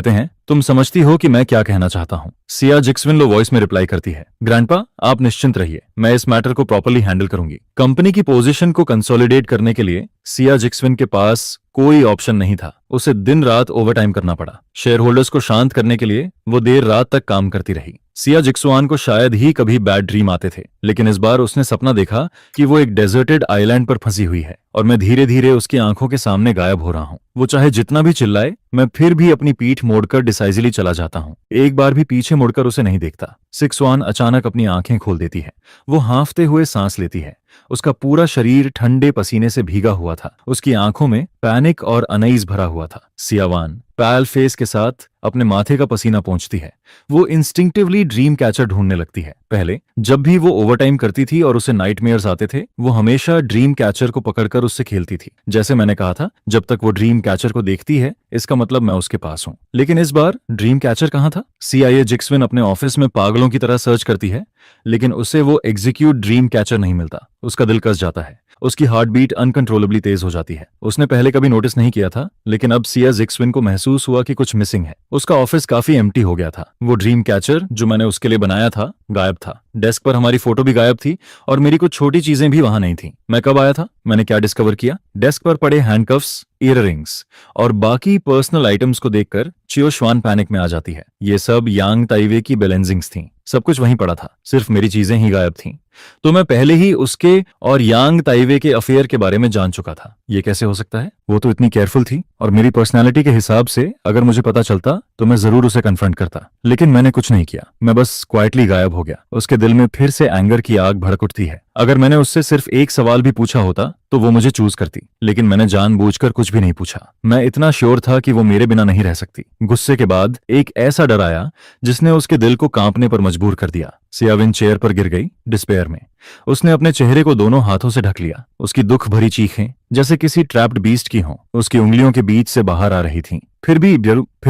हैं, तुम समझती हो कि मैं क्या कहना चाहता हूँ। सिया जिक्सविन लो वॉइस में रिप्लाई करती है, ग्रैंडपा आप निश्चिंत रहिए, मैं इस मैटर को प्रॉपर्ली हैंडल करूंगी। कंपनी की पोजीशन को कंसोलिडेट करने के लिए सिया जिक्सविन के पास कोई ऑप्शन नहीं था। उसे दिन रात ओवरटाइम करना पड़ा। शेयर होल्डर्स को शांत करने के लिए वो देर रात तक काम करती रही। सिया जिक्सुआन को शायद ही कभी बैड ड्रीम आते थे, लेकिन इस बार उसने सपना देखा कि वो एक डेजर्टेड आइलैंड पर फंसी हुई है और मैं धीरे धीरे उसकी आंखों के सामने गायब हो रहा हूँ। वो चाहे जितना भी चिल्लाए, मैं फिर भी अपनी पीठ मोड़कर डिसाइजली चला जाता हूँ। एक बार भी पीछे मुड़कर उसे नहीं देखता। सिक्सवान अचानक अपनी आंखें खोल देती है। वो हांफते हुए सांस लेती है। उसका पूरा शरीर ठंडे पसीने से भीगा हुआ था। उसकी आंखों में पैनिक और अनईज भरा हुआ था। सियावान पैल फेस के साथ अपने माथे का पसीना पोंछती है। वो इंस्टिंक्टिवली ड्रीम कैचर ढूंढने लगती है। पहले जब भी वो ओवरटाइम करती थी और उसे नाइटमेयर्स आते थे, वो हमेशा ड्रीम कैचर को पकड़कर उससे खेलती थी। जैसे मैंने कहा था, जब तक वो ड्रीम कैचर को देखती है इसका मतलब मैं उसके पास हूँ। लेकिन इस बार ड्रीम कैचर कहाँ था? सीआईए जिक्सविन अपने ऑफिस में पागलों की तरह सर्च करती है, लेकिन उसे वो एग्जीक्यूट ड्रीम कैचर नहीं मिलता। उसका दिल कस जाता है। उसकी हार्ट बीट अनकंट्रोलेबली तेज हो जाती है। उसने पहले कभी नोटिस नहीं किया था, लेकिन अब सिया जिक्सविन को महसूस हुआ कि कुछ मिसिंग है। उसका ऑफिस काफी एम्प्टी हो गया था। वो ड्रीम कैचर जो मैंने उसके लिए बनाया था गायब था। डेस्क पर हमारी फोटो भी गायब थी और मेरी कुछ छोटी चीजें भी वहां नहीं थी। मैं कब आया था, मैंने क्या डिस्कवर किया? डेस्क पर पड़े हैंडकफ्स, ईयररिंग्स और बाकी पर्सनल आइटम्स को देखकर चियो श्वान पैनिक में आ जाती है। ये सब यांग ताइवे की बैलेंसिंग्स थीं। सब कुछ वहीं पड़ा था, सिर्फ मेरी चीजें ही गायब थीं। तो मैं पहले ही उसके और यांग ताइवे के अफेयर के बारे में जान चुका था। ये कैसे हो सकता है? वो तो इतनी केयरफुल थी और मेरी पर्सनालिटी के हिसाब से अगर मुझे पता चलता तो मैं जरूर उसे कन्फ्रंट करता, लेकिन मैंने कुछ नहीं किया। मैं बस क्वाइटली गायब हो गया। उसके दिल में फिर से एंगर की आग भड़क उठती है। अगर मैंने उससे सिर्फ एक सवाल भी पूछा होता तो वो मुझे चूज करती, लेकिन मैंने जानबूझकर कुछ भी नहीं पूछा। मैं इतना श्योर था कि वो मेरे बिना नहीं रह सकती। गुस्से के बाद एक ऐसा डर आया जिसने उसके दिल को कांपने पर मजबूर कर दिया। सियाविन चेयर पर गिर गई डिस्पेयर में। उसने अपने चेहरे को दोनों हाथों से ढक लिया। उसकी दुख भरी चीखें जैसे किसी ट्रैप्ड बीस्ट की हों उसकी उंगलियों के बीच से बाहर आ रही थीं। फिर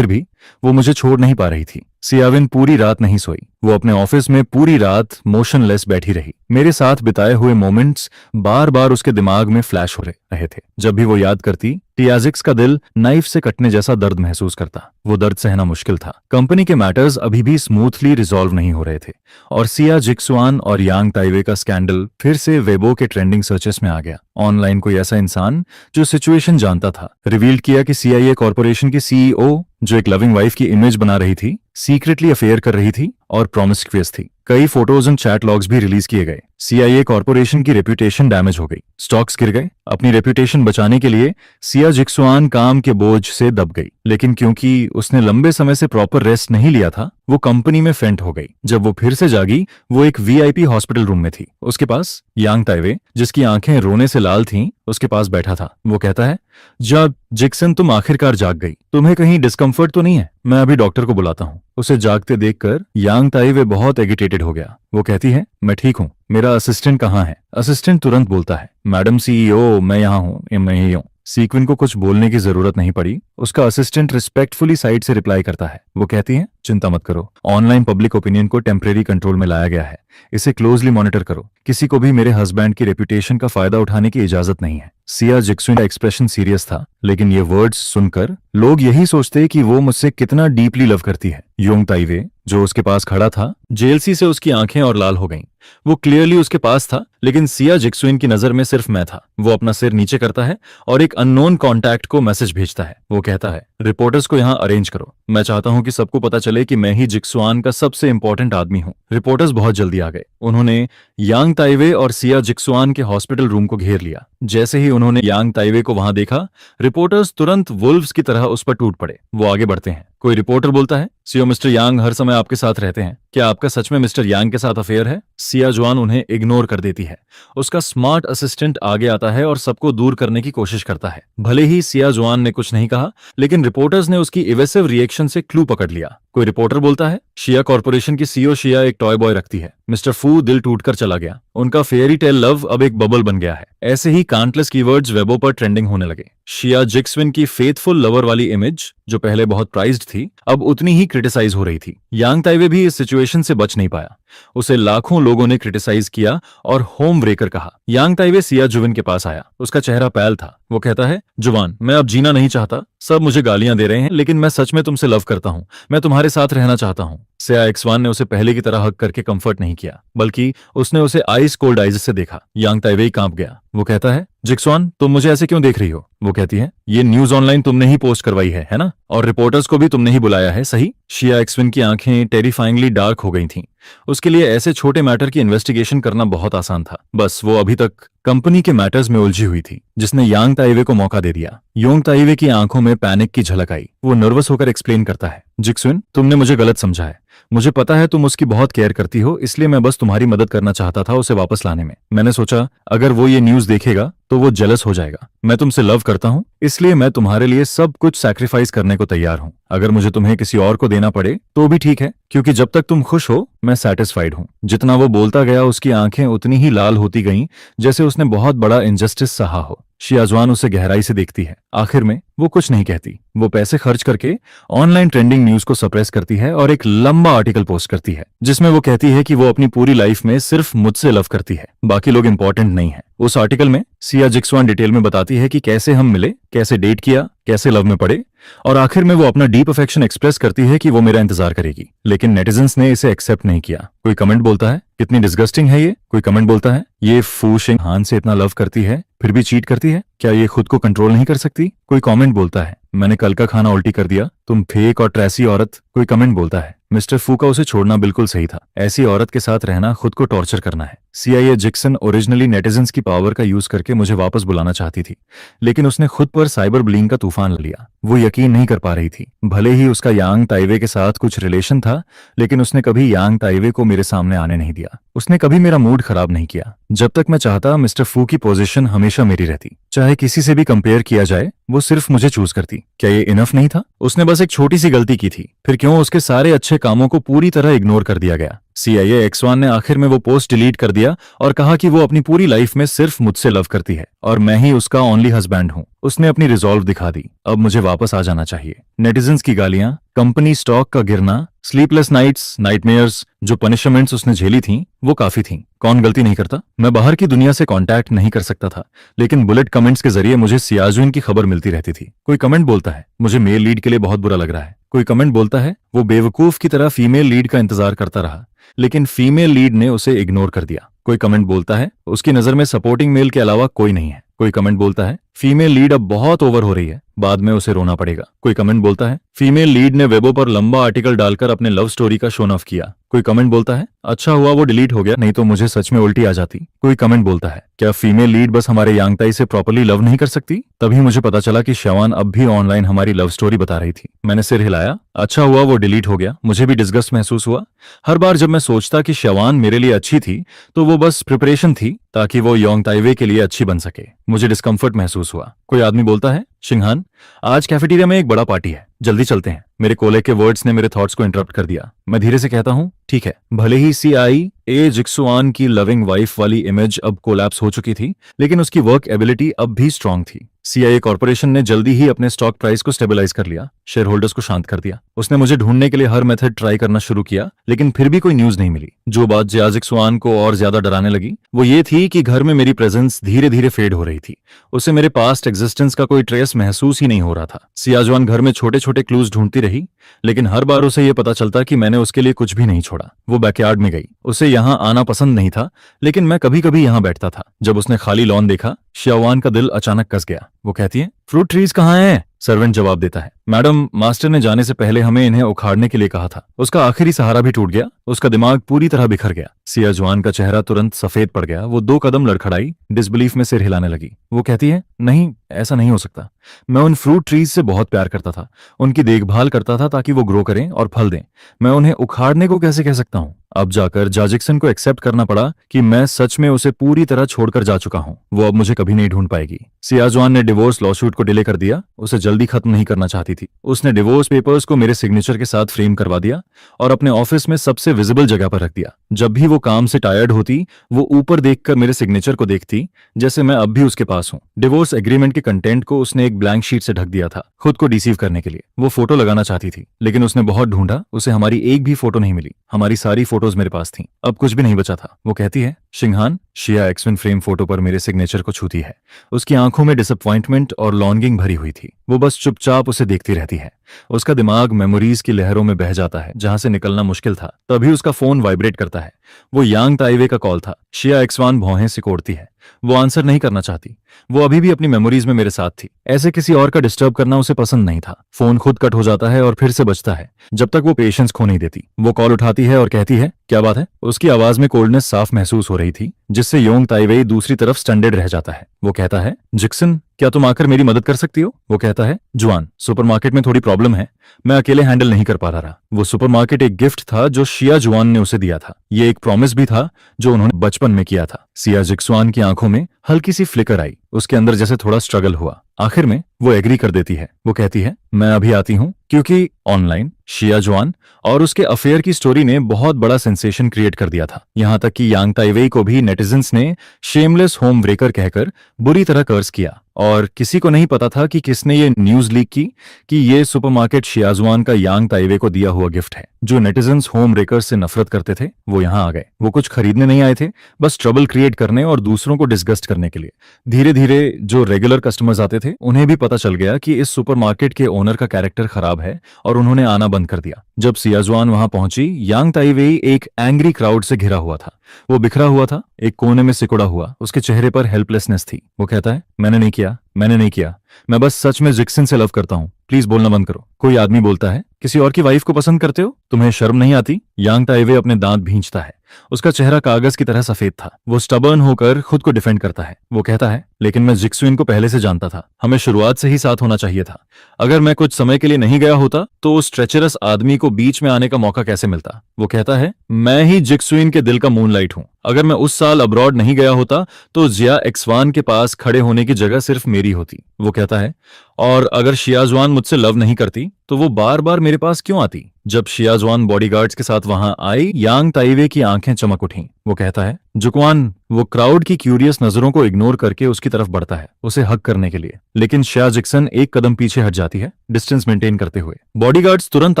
भी वो मुझे छोड़ नहीं पा रही थी। सियाविन पूरी रात नहीं सोई। वो अपने ऑफिस में पूरी रात मोशनलेस बैठी रही। मेरे साथ बिताए हुए मोमेंट्स बार बार उसके दिमाग में फ्लैश हो रहे थे। जब भी वो याद करती, टियाजिक्स का दिल नाइफ से कटने जैसा दर्द महसूस करता। वो दर्द सहना मुश्किल था। कंपनी के मैटर्स अभी भी स्मूथली रिजॉल्व नहीं हो रहे थे और सिया जिक्सुआन और यांग ताइवे का स्कैंडल फिर से वेबो के ट्रेंडिंग सर्चेस में आ गया। ऑनलाइन कोई ऐसा इंसान जो सिचुएशन जानता था रिवील किया कि CIA कॉर्पोरेशन की CEO जो एक लविंग वाइफ की इमेज बना रही थी, सीक्रेटली अफेयर कर रही थी और प्रॉमिस्क्यूअस थी। कई फोटोज और चैट लॉग्स भी रिलीज किए गए। CIA कॉर्पोरेशन की रेपुटेशन डैमेज हो गई, स्टॉक्स गिर गए। अपनी रेपुटेशन बचाने के लिए सिया जिक्सुआन काम के बोझ से दब गई, लेकिन क्योंकि उसने लंबे समय से प्रॉपर रेस्ट नहीं लिया था, वो कंपनी में फेंट हो गई। जब वो फिर से जागी, वो एक VIP हॉस्पिटल रूम में थी। उसके पास यांग ताइवे, जिसकी आंखें रोने से लाल थीं, उसके पास बैठा था। वो कहता है, जब जिक्सन तुम आखिरकार जाग गई, तुम्हें कहीं डिस्कम्फर्ट तो नहीं है? मैं अभी डॉक्टर को बुलाता हूँ। उसे जागते देखकर यांग ताइवे बहुत एगिटेटेड हो गया। वो कहती है, मैं ठीक हूँ, मेरा असिस्टेंट कहाँ है? असिस्टेंट तुरंत बोलता है, मैडम CEO, मैं यहाँ हूँ, मैं ही हूँ। सीक्विन को कुछ बोलने की जरूरत नहीं पड़ी। उसका असिस्टेंट रिस्पेक्टफुली साइड से रिप्लाई करता है। वो कहती है, चिंता मत करो, ऑनलाइन पब्लिक ओपिनियन को टेम्परेरी कंट्रोल में लाया गया है। इसे क्लोजली मॉनिटर करो। किसी को भी मेरे हस्बैंड की रेपुटेशन का फायदा उठाने की इजाजत नहीं है। सिया जिक्सुइन का एक्सप्रेशन सीरियस था, लेकिन ये वर्ड्स सुनकर लोग यही सोचते कि वो मुझसे कितना डीपली लव करती है। योंग ताइवे जो उसके पास खड़ा था, जेलसी से उसकी आंखें और लाल हो गईं। वो क्लियरली उसके पास था, लेकिन सिया जिक्सुइन की नजर में सिर्फ मैं था। वो अपना सिर नीचे करता है और एक अननोन कॉन्टैक्ट को मैसेज भेजता है। वो कहता है, रिपोर्टर्स को यहाँ अरेंज करो। मैं चाहता हूँ कि सबको पता चले कि मैं ही जिक्सुआन का सबसे इंपॉर्टेंट आदमी हूँ। रिपोर्टर्स बहुत जल्दी आ गए। उन्होंने यांग ताइवे और सिया जिक्सुआन के हॉस्पिटल रूम को घेर लिया। जैसे ही उन्होंने यांग ताइवे को वहां देखा, रिपोर्टर्स तुरंत वुल्व्स की तरह उस पर टूट पड़े। वो आगे बढ़ते हैं। कोई रिपोर्टर बोलता है, सीओ मिस्टर यांग हर समय आपके साथ रहते हैं, क्या आपका सच में मिस्टर यांग के साथ अफेयर है? सिया जुआन उन्हें इग्नोर कर देती है। उसका स्मार्ट असिस्टेंट आगे आता है और सबको दूर करने की कोशिश करता है। भले ही सिया जुआन ने कुछ नहीं कहा, लेकिन रिपोर्टर्स ने उसकी इवेसिव रिएक्शन से क्लू पकड़ लिया। कोई रिपोर्टर बोलता है, शिया कॉर्पोरेशन की CEO शिया एक टॉय बॉय रखती है। मिस्टर फू दिल टूटकर चला गया। उनका फेयरी टेल लव अब एक बबल बन गया है। ऐसे ही काउंटलेस कीवर्ड्स वेबो पर ट्रेंडिंग होने लगे। शिया जिक्सविन की फेथफुल लवर वाली इमेज, जो पहले बहुत प्राइज्ड थी, अब उतनी ही क्रिटिसाइज हो रही थी। यांग ताइवे भी इस सिचुएशन से बच नहीं पाया। उसे लाखों लोगों ने क्रिटिसाइज किया और होम ब्रेकर कहा। यांग ताइवे सिया जुविन के पास आया। उसका चेहरा पैल था। वो कहता है, जुवान, मैं अब जीना नहीं चाहता। सब मुझे गालियां दे रहे हैं, लेकिन मैं सच में तुमसे लव करता हूं। मैं तुम्हारे साथ रहना चाहता हूं। सिया एक्सवान ने उसे पहले की तरह हक करके कंफर्ट नहीं किया, बल्कि उसने उसे आइस कोल्ड आइज से देखा। यांग ताइवे कांप गया। वो कहता है, जिक्सवान, तुम मुझे ऐसे क्यों देख रही हो? वो कहती है, ये न्यूज ऑनलाइन तुमने ही पोस्ट करवाई है ना? और रिपोर्टर्स को भी तुमने ही बुलाया है, सही? शिया एक्सविन की आंखें टेरिफाइंगली डार्क हो गई थीं। उसके लिए ऐसे छोटे मैटर की इन्वेस्टिगेशन करना बहुत आसान था। बस वो अभी तक कंपनी के मैटर्स में उलझी हुई थी, जिसने यांग ताइवे को मौका दे दिया। योंग ताइवे की आंखों में पैनिक की झलक आई। वो नर्वस होकर एक्सप्लेन करता है, जिक्सविन, तुमने मुझे गलत समझा है। मुझे पता है तुम उसकी बहुत केयर करती हो, इसलिए मैं बस तुम्हारी मदद करना चाहता था उसे वापस लाने में। मैंने सोचा अगर वो ये न्यूज देखेगा तो वो जेलस हो जाएगा। मैं तुमसे लव करता हूँ, इसलिए मैं तुम्हारे लिए सब कुछ सैक्रिफाइस करने को तैयार हूँ। अगर मुझे तुम्हें किसी और को देना पड़े तो भी ठीक है, क्योंकि जब तक तुम खुश हो मैं सैटिस्फाइड हूँ। जितना वो बोलता गया, उसकी आंखें उतनी ही लाल होती गईं जैसे उसने बहुत बड़ा इनजस्टिस सहा हो। शियाजवान उसे गहराई से देखती है। आखिर में वो कुछ नहीं कहती। वो पैसे खर्च करके ऑनलाइन ट्रेंडिंग न्यूज को सप्रेस करती है और एक लंबा आर्टिकल पोस्ट करती है, जिसमें वो कहती है कि वो अपनी पूरी लाइफ में सिर्फ मुझसे लव करती है, बाकी लोग इंपॉर्टेंट नहीं है। उस आर्टिकल में सिया जिक्सवान डिटेल में बताती है कि कैसे हम मिले, कैसे डेट किया, कैसे लव में पड़े, और आखिर में वो अपना डीप अफेक्शन एक्सप्रेस करती है कि वो मेरा इंतजार करेगी। लेकिन नेटिजन्स ने इसे एक्सेप्ट नहीं किया। कोई कमेंट बोलता है कितनी डिस्गस्टिंग है ये, कोई कमेंट बोलता है ये फू शिंग हान से इतना लव करती है फिर भी चीट करती है, क्या ये खुद को कंट्रोल नहीं कर सकती। कोई कमेंट बोलता है मैंने कल का खाना उल्टी कर दिया, तुम फेक और ट्रेसी औरत। कोई कमेंट बोलता है मिस्टर फू का उसे छोड़ना बिल्कुल सही था, ऐसी औरत के साथ रहना खुद को टॉर्चर करना है। सीआईए जिक्सन ओरिजिनली नेटिजन्स की पावर का यूज करके मुझे वापस बुलाना चाहती थी, लेकिन उसने खुद पर साइबर बुलिंग का तूफान ले लिया। वो यकीन नहीं कर पा रही थी। भले ही उसका यांग ताइवे के साथ कुछ रिलेशन था, लेकिन उसने कभी यांग ताइवे को मेरे सामने आने नहीं दिया। उसने कभी मेरा मूड खराब नहीं किया। जब तक मैं चाहता मिस्टर फू की पोजीशन हमेशा मेरी रहती, चाहे किसी से भी कंपेयर किया जाए वो सिर्फ मुझे चूज करती। क्या ये इनफ नहीं था? उसने बस एक छोटी सी गलती की थी, फिर क्यों उसके सारे अच्छे कामों को पूरी तरह इग्नोर कर दिया गया। सीआईए एक्सवान ने आखिर में वो पोस्ट डिलीट कर दिया और कहा कि वो अपनी पूरी लाइफ में सिर्फ मुझसे लव करती है और मैं ही उसका ओनली हस्बैंड हूं। उसने अपनी रिजॉल्व दिखा दी, अब मुझे वापस आ जाना चाहिए। नेटिजन्स की गालियां, कंपनी स्टॉक का गिरना, स्लीपलेस नाइट्स, नाइटमेयर्स, जो पनिशमेंट्स उसने झेली थीं वो काफी थीं। कौन गलती नहीं करता? मैं बाहर की दुनिया से कांटेक्ट नहीं कर सकता था, लेकिन बुलेट कमेंट्स के जरिए मुझे सियाजुइन की खबर मिलती रहती थी। कोई कमेंट बोलता है मुझे मेल लीड के लिए बहुत बुरा लग रहा है। कोई कमेंट बोलता है वो बेवकूफ की तरह फीमेल लीड का इंतजार करता रहा, लेकिन फीमेल लीड ने उसे इग्नोर कर दिया। कोई कमेंट बोलता है उसकी नजर में सपोर्टिंग मेल के अलावा कोई नहीं है। कोई कमेंट बोलता है फीमेल लीड अब बहुत ओवर हो रही है, बाद में उसे रोना पड़ेगा। कोई कमेंट बोलता है फीमेल लीड ने वेबो पर लंबा आर्टिकल डालकर अपने लव स्टोरी का शोन ऑफ किया। कोई कमेंट बोलता है अच्छा हुआ वो डिलीट हो गया, नहीं तो मुझे सच में उल्टी आ जाती। कोई कमेंट बोलता है क्या फीमेल लीड बस हमारे यांगताई से प्रॉपर्ली लव नहीं कर सकती? तभी मुझे पता चला कि शवान अब भी ऑनलाइन हमारी लव स्टोरी बता रही थी। मैंने सिर हिलाया, अच्छा हुआ वो डिलीट हो गया। मुझे भी डिस्गस्ट महसूस हुआ। हर बार जब मैं सोचता कि शवान मेरे लिए अच्छी थी तो वो बस प्रिपरेशन थी ताकि वो योंग ताइवे के लिए अच्छी बन सके। मुझे डिस्कम्फर्ट महसूस हुआ। कोई आदमी बोलता है शिंगहान आज कैफेटेरिया में एक बड़ा पार्टी है, जल्दी चलते हैं। मेरे कोले के वर्ड्स ने मेरे थॉट्स को इंटरप्ट कर दिया। मैं धीरे से कहता हूँ ठीक है। भले ही सीआईए जिक्सुआन की लविंग वाइफ वाली इमेज अब कोलैप्स हो चुकी थी, लेकिन उसकी वर्क एबिलिटी अब भी स्ट्रांग थी। सीआईए कॉर्पोरेशन ने जल्दी ही अपने स्टॉक प्राइस को स्टेबलाइज कर लिया, शेयर होल्डर्स को शांत कर दिया। उसने मुझे ढूंढने के लिए हर मेथड ट्राई करना शुरू किया, लेकिन फिर भी कोई न्यूज नहीं मिली। जो बात जियाजिक्सुआन को और ज्यादा डराने लगी वो ये थी कि घर में मेरी प्रेजेंस धीरे धीरे फेड हो रही थी। उसे मेरे पास्ट एग्जिस्टेंस का कोई ट्रेस महसूस ही नहीं हो रहा था। सियाजुआन घर में छोटे छोटे क्लूज ढूंढती रही, लेकिन हर बार उसे यह पता चलता कि मैंने उसके लिए कुछ भी नहीं छोड़ा। वो बैकयार्ड में गई। उसे यहाँ आना पसंद नहीं था, लेकिन मैं कभी कभी यहाँ बैठता था। जब उसने खाली लॉन देखा, शियावान का दिल अचानक कस गया। वो कहती है फ्रूट ट्रीज कहाँ हैं? सर्वेंट जवाब देता है मैडम मास्टर ने जाने से पहले हमें इन्हें उखाड़ने के लिए कहा था। उसका आखिरी सहारा भी टूट गया। उसका दिमाग पूरी तरह बिखर गया। सियाजुआन का चेहरा तुरंत सफेद पड़ गया। वो 2 कदम लड़खड़ाई, डिसबिलीफ में सिर हिलाने लगी। वो कहती है नहीं, ऐसा नहीं हो सकता। मैं उन फ्रूट ट्रीज से बहुत प्यार करता था, उनकी देखभाल करता था ताकि वो ग्रो करें और फल दें। मैं उन्हें उखाड़ने को कैसे कह सकता हूँ? अब जाकर जाजिक्सन को एक्सेप्ट करना पड़ा कि मैं सच में उसे पूरी तरह छोड़कर जा चुका हूँ। वो अब मुझे कभी नहीं ढूंढ पाएगी। सियाजुआन ने डिवोर्स लॉसूट को डिले कर दिया। उसे जल्दी खत्म नहीं करना चाहती थी। उसने डिवोर्स पेपर्स को मेरे सिग्नेचर के साथ फ्रेम करवा दिया और अपने ऑफिस में सबसे विजिबल जगह पर रख दिया। जब भी वो काम से टायर्ड होती, वो ऊपर देखकर मेरे सिग्नेचर को देखती, जैसे मैं अब भी उसके पास हूँ। डिवोर्स एग्रीमेंट के कंटेंट को उसने एक ब्लैंक शीट से ढक दिया था, खुद को डिसीव करने के लिए। वो फोटो लगाना चाहती थी, लेकिन उसने बहुत ढूंढा, उसे हमारी एक भी फोटो नहीं मिली। हमारी सारी फोटोज मेरे पास थी, अब कुछ भी नहीं बचा था। वो कहती है शिंगहान, शिया एक्सविन फ्रेम फोटो पर मेरे सिग्नेचर को छूती है। उसकी आंखों में डिसअपॉइंटमेंट और लॉन्गिंग भरी हुई थी। वो बस चुपचाप उसे देखती रहती है। उसका दिमाग मेमोरीज की लहरों में बह जाता है, जहां से निकलना मुश्किल था। तभी उसका फोन वाइब्रेट करता है। वो यांग ताइवे का कॉल था। शिया एक्सवान भौहें सिकोड़ती है। वो आंसर नहीं करना चाहती। वो अभी भी अपनी मेमोरीज में मेरे साथ थी। ऐसे किसी और का डिस्टर्ब करना उसे पसंद नहीं था। फोन खुद कट हो जाता है और फिर से बजता है, जब तक वो पेशेंस खो नहीं देती। वो कॉल उठाती है और कहती है क्या बात है? उसकी आवाज में कोल्डनेस साफ महसूस हो रही थी, जिससे योंग ताइवेई दूसरी तरफ स्टैंडर्ड रह जाता है। वो कहता है जिक्सन, क्या तुम आकर मेरी मदद कर सकती हो? वो कहता है जुआन, सुपरमार्केट में थोड़ी प्रॉब्लम है, मैं अकेले हैंडल नहीं कर पा रहा था। वो सुपरमार्केट एक गिफ्ट था जो शिया जुआन ने उसे दिया था। ये एक प्रॉमिस भी था जो उन्होंने बचपन में किया था। सिया जिक्सुआन की आंखों में हल्की सी फ्लिकर आई। उसके अंदर जैसे थोड़ा स्ट्रगल हुआ। आखिर में वो एग्री कर देती है। वो कहती है मैं अभी आती हूँ, क्योंकि ऑनलाइन शिया जुआन और उसके अफेयर की स्टोरी ने बहुत बड़ा सेंसेशन क्रिएट कर दिया था। यहाँ तक कि यांग ताइवेई को भी नेटिजन्स ने शेमलेस होम ब्रेकर कहकर बुरी तरह कर्स किया, और किसी को नहीं पता था कि किसने ये न्यूज लीक की कि ये सुपरमार्केट शियाजुआन का यांग ताइवे को दिया हुआ गिफ्ट है। जो नेटिजन्स होम ब्रेकर्स से नफरत करते थे वो यहाँ आ गए। वो कुछ खरीदने नहीं आए थे, बस ट्रबल क्रिएट करने और दूसरों को डिस्गस्ट करने के लिए। धीरे धीरे जो रेगुलर कस्टमर्स आते थे उन्हें भी पता चल गया कि इस सुपरमार्केट के ओनर का कैरेक्टर खराब है, और उन्होंने आना बंद कर दिया। जब सियाजुआन वहां पहुंची, यांग ताइवेई एक एंग्री क्राउड से घिरा हुआ था। वो बिखरा हुआ था, एक कोने में सिकुड़ा हुआ। उसके चेहरे पर हेल्पलेसनेस थी। वो कहता है मैंने नहीं किया, मैंने नहीं किया, मैं बस सच में जिक्सन से लव करता हूँ, प्लीज बोलना बंद करो। कोई आदमी बोलता है किसी और की वाइफ को पसंद करते हो, तुम्हें शर्म नहीं आती? यांग ताइवे अपने दांत भींचता है। उसका चेहरा कागज की तरह सफेद था। वो स्टबर्न होकर खुद को डिफेंड करता है। वो कहता है लेकिन मैं जिक्सुइन को पहले से जानता था, हमें शुरुआत से ही साथ होना चाहिए था। अगर मैं कुछ समय के लिए नहीं गया होता तो उस ट्रेचरस आदमी को बीच में आने का मौका कैसे मिलता? वो कहता है मैं ही जिक्सुइन के दिल का मूनलाइट हूं। अगर मैं उस साल अब्रॉड नहीं गया होता तो जिया एक्सवान के पास खड़े होने की जगह सिर्फ मेरी होती। वो कहता है और अगर शियाजुआन मुझसे लव नहीं करती तो वो बार बार मेरे पास क्यों आती? जब शियाजुआन बॉडीगार्ड्स के साथ वहां आई, यांग ताइवे की आंखें चमक उठीं। वो कहता है जुक्वान। वो क्राउड की क्यूरियस नजरों को इग्नोर करके उसकी तरफ बढ़ता है, उसे हक करने के लिए, लेकिन शिया जिक्सन एक कदम पीछे हट जाती है, डिस्टेंस मेंटेन करते हुए। बॉडीगार्ड्स तुरंत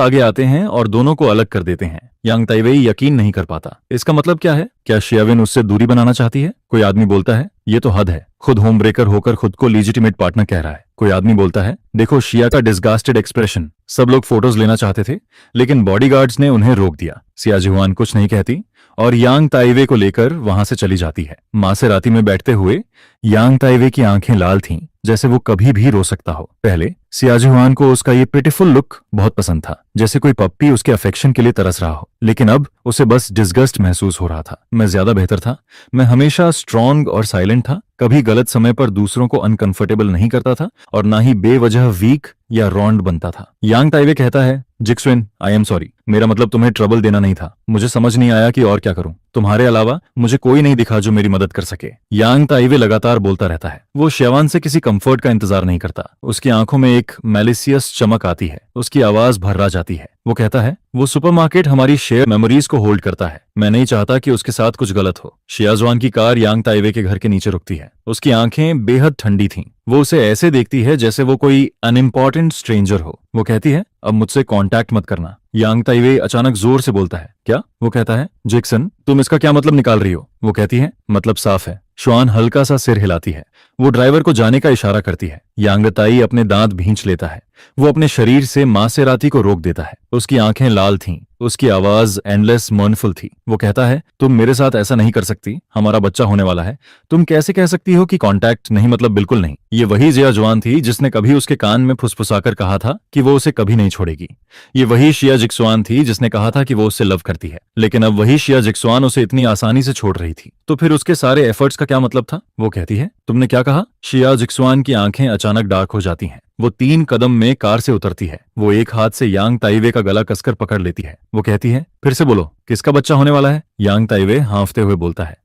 आगे आते हैं और दोनों को अलग कर देते हैं। यांग ताइवेई यकीन नहीं कर पाता। इसका मतलब क्या है? क्या शियाविन उससे दूरी बनाना चाहती है? कोई आदमी बोलता है ये तो हद है, खुद होम ब्रेकर होकर खुद को लीजिटिमेट पार्टनर कह रहा है। कोई आदमी बोलता है देखो शिया का डिस्गास्टेड एक्सप्रेशन। सब लोग फोटोज लेना चाहते थे लेकिन बॉडीगार्ड्स ने उन्हें रोक दिया। सिया जुआन कुछ नहीं कहती और यांग ताइवे को लेकर वहां से चली जाती है। मासेराती में बैठते हुए यांग ताइवे की आंखें लाल थीं, जैसे वो कभी भी रो सकता हो। पहले सियाजुआन को उसका ये पिटिफुल लुक बहुत पसंद था, जैसे कोई पप्पी उसके अफेक्शन के लिए तरस रहा हो, लेकिन अब उसे बस डिस्गस्ट महसूस हो रहा था। मैं ज्यादा बेहतर था, मैं हमेशा स्ट्रांग और साइलेंट था, कभी गलत समय पर दूसरों को अनकंफर्टेबल नहीं करता था और ना ही बेवजह वीक या रॉन्ड बनता था। यांग ताइवे कहता है जिक्सविन आई एम सॉरी, मेरा मतलब तुम्हें ट्रबल देना नहीं था, मुझे समझ नहीं आया कि और क्या करूं। तुम्हारे अलावा मुझे कोई नहीं दिखा जो मेरी मदद कर सके। यांग ताइवे लगातार बोलता रहता है। वो शेवान से किसी कंफर्ट का इंतजार नहीं करता। उसकी आंखों में एक मैलिसियस चमक आती है, उसकी आवाज भर्रा जाती है। वो कहता है वो सुपरमार्केट हमारी शेयर मेमोरीज को होल्ड करता है, मैं नहीं चाहता कि उसके साथ कुछ गलत हो। शियाजुआन की कार यांग ताइवे के घर के नीचे रुकती है। उसकी आंखें बेहद ठंडी थीं। वो उसे ऐसे देखती है जैसे वो कोई अनइम्पॉर्टेंट स्ट्रेंजर हो। वो कहती है अब मुझसे कांटेक्ट मत करना। यांग ताइवे अचानक जोर से बोलता है क्या? वो कहता है जैक्सन तुम इसका क्या मतलब निकाल रही हो? वो कहती है मतलब साफ है। शुआन हल्का सा सिर हिलाती है। वो ड्राइवर को जाने का इशारा करती है। यांग ताई अपने दांत भींच लेता है। वो अपने शरीर से मासेराती को रोक देता है। उसकी आंखें लाल थीं, उसकी आवाज एंडलेस मर्नफुल थी। वो कहता है तुम मेरे साथ ऐसा नहीं कर सकती, हमारा बच्चा होने वाला है। तुम कैसे कह सकती हो कि कांटेक्ट नहीं मतलब बिल्कुल नहीं? ये वही जिया जुआन थी जिसने कभी उसके कान में फुसफुसाकर कहा था कि वो उसे कभी नहीं छोड़ेगी। ये वही शिया जिक्सुआन थी जिसने कहा था कि वो उससे लव करती है, लेकिन अब वही शिया जिक्सुआन उसे इतनी आसानी से छोड़ रही थी। तो फिर उसके सारे एफर्ट्स का क्या मतलब था? वो कहती है तुमने क्या कहा? शिया जिक्सुआन की आंखें अचानक डार्क हो जाती हैं। वो 3 कदम में कार से उतरती है। वो एक हाथ से यांग ताइवे का गला कसकर पकड़ लेती है। वो कहती है फिर से बोलो, किसका बच्चा होने वाला है? यांग ताइवे हांफते हुए बोलता है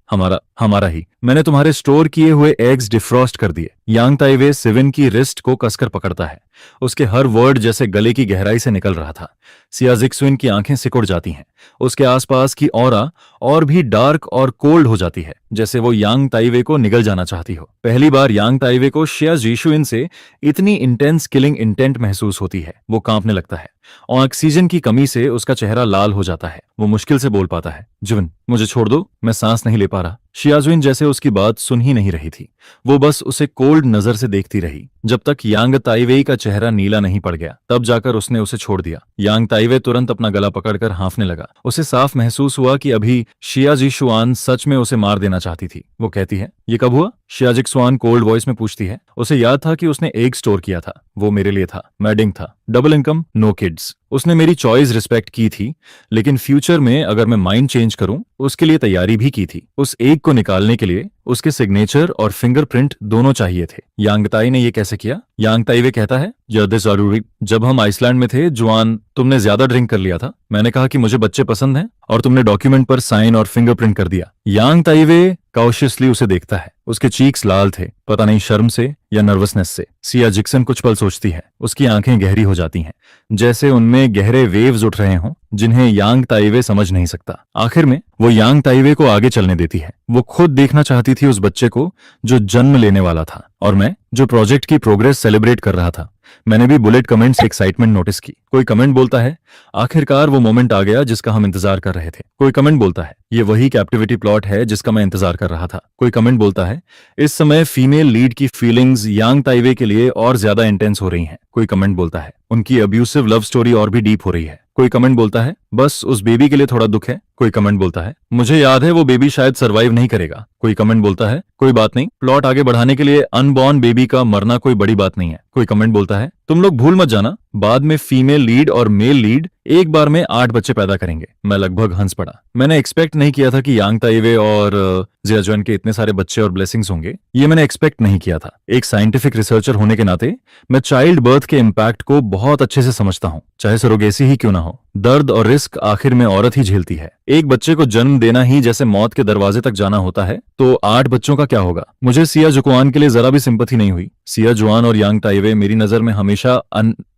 हमारा ही। मैंने तुम्हारे स्टोर किए हुए एग्स डिफ्रॉस्ट कर दिए। यांग ताइवे सिविन की रिस्ट को कसकर पकड़ता है। उसके हर वर्ड जैसे गले की गहराई से निकल रहा था। सिया जिक्सुइन की आंखें सिकुड़ जाती हैं। उसके आसपास की ऑरा और भी डार्क और कोल्ड हो जाती है, जैसे वो यांग ताइवे को निगल जाना चाहती हो। पहली बार यांग ताइवे को शिया जिशुइन से इतनी इंटेंस किलिंग इंटेंट महसूस होती है। वो कांपने लगता है। ऑक्सीजन की कमी से उसका चेहरा लाल हो जाता है। वो मुश्किल से बोल पाता है जुविन मुझे छोड़ दो, मैं सांस नहीं ले पा रहा। शियाजुइन जैसे उसकी बात सुन ही नहीं रही थी। वो बस उसे कोल्ड नजर से देखती रही जब तक यांग ताइवेई का चेहरा नीला नहीं पड़ गया। तब जाकर उसने उसे छोड़ दिया। यांग ताइवे तुरंत अपना गला पकड़कर हांफने लगा। उसे साफ महसूस हुआ कि अभी शिया जिशुआन सच में उसे मार देना चाहती थी। वो कहती है ये कब हुआ? शिया जिक्सुआन कोल्ड वॉइस में पूछती है। उसे याद था कि उसने एक स्टोर किया था, वो मेरे लिए था, मैडिंग था, डबल इनकम, नो किड्स। उसने मेरी चॉइस रिस्पेक्ट की थी, लेकिन फ्यूचर में अगर मैं माइंड चेंज करूं उसके लिए तैयारी भी की थी। उस एक को निकालने के लिए उसके सिग्नेचर और फिंगरप्रिंट दोनों चाहिए थे। यांग ताई ने ये कैसे किया? यांग ताइवे कहता है जरूरी। जब हम आइसलैंड में थे जुआन, तुमने ज्यादा ड्रिंक कर लिया था। मैंने कहा कि मुझे बच्चे पसंद हैं और तुमने डॉक्यूमेंट पर साइन और फिंगरप्रिंट कर दिया। यांग ताइवे कॉशियसली उसे देखता है। उसके चीक्स लाल थे, पता नहीं शर्म से या नर्वसनेस से? सिया जिक्सन कुछ पल सोचती है। उसकी आंखें गहरी हो जाती हैं, जैसे उनमें गहरे वेव्स उठ रहे हों जिन्हें यांग ताइवे समझ नहीं सकता। आखिर में वो यांग ताइवे को आगे चलने देती है। वो खुद देखना चाहती थी उस बच्चे को जो जन्म लेने वाला था, और मैं जो प्रोजेक्ट की प्रोग्रेस सेलिब्रेट कर रहा था। मैंने भी बुलेट कमेंट्स से एक्साइटमेंट नोटिस की। कोई कमेंट बोलता है, आखिरकार वो मोमेंट आ गया जिसका हम इंतजार कर रहे थे। कोई कमेंट बोलता है, ये वही कैप्टिविटी प्लॉट है जिसका मैं इंतजार कर रहा था। कोई कमेंट बोलता है, इस समय फीमेल लीड की फीलिंग्स यांग ताइवे के लिए और ज्यादा इंटेंस हो रही हैं। कोई कमेंट बोलता है, उनकी अब्यूसिव लव स्टोरी और भी डीप हो रही है। कोई कमेंट बोलता है, बस उस बेबी के लिए थोड़ा दुख है। कोई कमेंट बोलता है, मुझे याद है वो बेबी शायद सरवाइव नहीं करेगा। कोई कमेंट बोलता है, कोई बात नहीं, प्लॉट आगे बढ़ाने के लिए अनबॉर्न बेबी का मरना कोई बड़ी बात नहीं है। कोई कमेंट बोलता है, तुम लोग भूल मत जाना, बाद में फीमेल लीड और मेल लीड एक बार में 8 बच्चे पैदा करेंगे। मैं लगभग हंस पड़ा। मैंने एक्सपेक्ट नहीं किया था कि यांग ताइवे और जियाजुआन के इतने सारे बच्चे और ब्लेसिंग्स होंगे। ये मैंने एक्सपेक्ट नहीं किया था। एक साइंटिफिक रिसर्चर होने के नाते मैं चाइल्ड बर्थ के इम्पैक्ट को बहुत अच्छे से समझता हूँ, चाहे सरोगेसी ही क्यों ना हो। दर्द और रिस्क आखिर में औरत ही झेलती है। एक बच्चे को जन्म देना ही जैसे मौत के दरवाजे तक जाना होता है, तो 8 बच्चों का क्या होगा? मुझे सिया जुकुआन के लिए जरा भी सिंपैथी नहीं हुई। सिया जुआन और यांग ताइवे मेरी नजर में हमेशा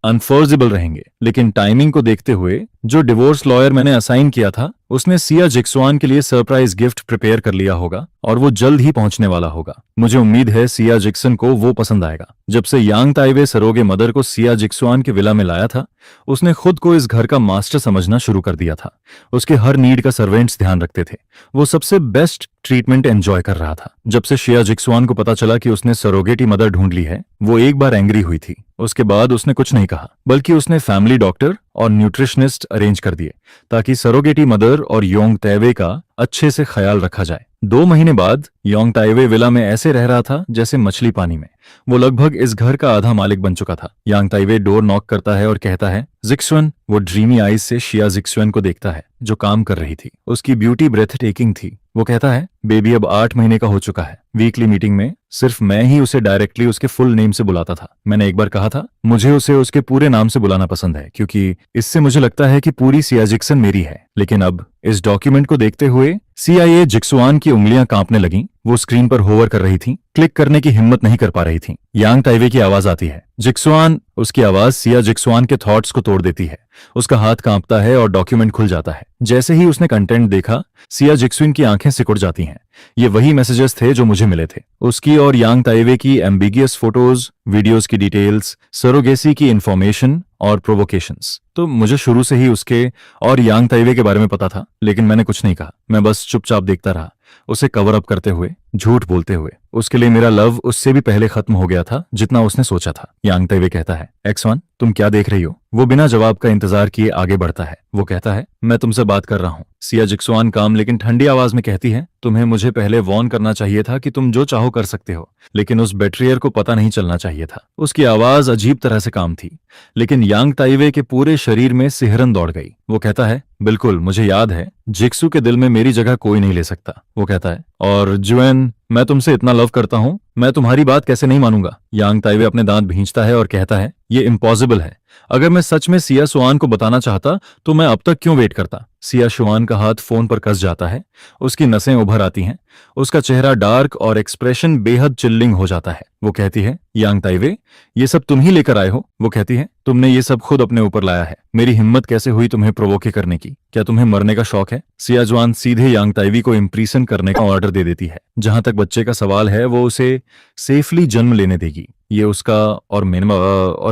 अनफोर्सेबल रहेंगे, लेकिन टाइमिंग को देखते हुए जो डिवोर्स लॉयर मैंने असाइन किया था उसने सिया जिक्सवान के लिए सरप्राइज गिफ्ट प्रिपेयर कर लिया होगा और वो जल्द ही पहुंचने वाला होगा। मुझे उम्मीद है सिया जिक्सन को वो पसंद आएगा। जब से यांग ताइवे सरोगे मदर को सिया जिक्सवान के विला में लाया था, उसने खुद को इस घर का मास्टर समझना शुरू कर दिया था। उसके हर नीड का सर्वेंट्स ध्यान रखते थे। वो सबसे बेस्ट ट्रीटमेंट एंजॉय कर रहा था। जब से शिया जिक्सवान को पता चला कि उसने सरोगेटी मदर ढूंढ ली है, वो एक बार एंग्री हुई थी। उसके बाद उसने कुछ नहीं कहा, बल्कि उसने फैमिली डॉक्टर और न्यूट्रिशनिस्ट अरेंज कर दिए ताकि सरोगेटी मदर और योंग ताइवे का अच्छे से ख्याल रखा जाए। 2 महीने बाद योंग ताइवे विला में ऐसे रह रहा था जैसे मछली पानी में। वो लगभग इस घर का आधा मालिक बन चुका था। यांग ताइवे डोर नॉक करता है और कहता है, जिक्सवन। वो ड्रीमी आईज से शिया जिक्सवन को देखता है जो काम कर रही थी। उसकी ब्यूटी ब्रेथ टेकिंग थी। वो कहता है, बेबी अब 8 महीने का हो चुका है। वीकली मीटिंग में सिर्फ मैं ही उसे डायरेक्टली उसके फुल नेम से बुलाता था। मैंने एक बार कहा था, मुझे उसे उसके पूरे नाम से बुलाना पसंद है क्योंकि इससे मुझे लगता है कि पूरी सिया जिक्सन मेरी है। लेकिन अब इस डॉक्यूमेंट को देखते हुए CIA जिक्सवान की उंगलियां कांपने लगीं। वो स्क्रीन पर होवर कर रही थी, क्लिक करने की हिम्मत नहीं कर पा रही थी। यांग ताइवे की आवाज आती है, जिक्सवान। उसकी आवाज सिया जिक्सवान के थॉट्स को तोड़ देती है। उसका हाथ कांपता है और डॉक्यूमेंट खुल जाता है। जैसे ही उसने कंटेंट देखा, सिया जिक्सवन की आंखें सिकुड़ जाती हैं। ये वही मैसेजेस थे जो मुझे मिले थे। उसकी और यांग ताइवे की एम्बिगियस फोटोज, वीडियोस की डिटेल्स, सरोगेसी की इंफॉर्मेशन और प्रोवोकेशंस। तो मुझे शुरू से ही उसके और यांग ताइवे के बारे में पता था, लेकिन मैंने कुछ नहीं कहा। मैं बस चुपचाप देखता रहा, उसे कवर अप करते हुए, झूठ बोलते हुए। उसके लिए मेरा लव उससे भी पहले खत्म हो गया था जितना उसने सोचा था। यांग ताइवे कहता है, X1, तुम क्या देख रही हो? वो बिना जवाब का इंतजार किए आगे बढ़ता है। वो कहता है, मैं तुमसे बात कर रहा हूँ। सिया जिक्सवान काम लेकिन ठंडी आवाज में कहती है, तुम्हें मुझे पहले वॉर्न करना चाहिए था कि तुम जो चाहो कर सकते हो, लेकिन उस बेट्रियर को पता नहीं चलना चाहिए था। उसकी आवाज अजीब तरह से काम थी, लेकिन यांग ताइवे के पूरे शरीर में सिहरन दौड़ गई। वो कहता है, बिल्कुल, मुझे याद है, जिक्सू के दिल में मेरी जगह कोई नहीं ले सकता। वो कहता है, और जुएन, मैं तुमसे इतना लव करता हूं, मैं तुम्हारी बात कैसे नहीं मानूंगा? यांग ताइवे अपने दांत भींचता है और कहता है, ये इम्पॉसिबल है। अगर मैं सच में सिया सुआन को बताना चाहता तो मैं अब तक क्यों वेट करता? सिया सुआन का हाथ फोन पर कस जाता है। उसकी नसें उभर आती हैं। उसका चेहरा डार्क और एक्सप्रेशन बेहद चिल्लिंग हो जाता है। वो कहती है, यांग ताइवे, ये सब तुम ही लेकर आए हो? वो कहती है, तुमने ये सब खुद अपने ऊपर लाया है। मेरी हिम्मत कैसे हुई तुम्हें प्रोवोके करने की? क्या तुम्हें मरने का शौक है? सिया जुआन सीधे यांग ताइवी को इम्प्रीसन करने का ऑर्डर दे देती है। जहां तक बच्चे का सवाल है, वो उसे सेफली जन्म लेने देगी। ये उसका और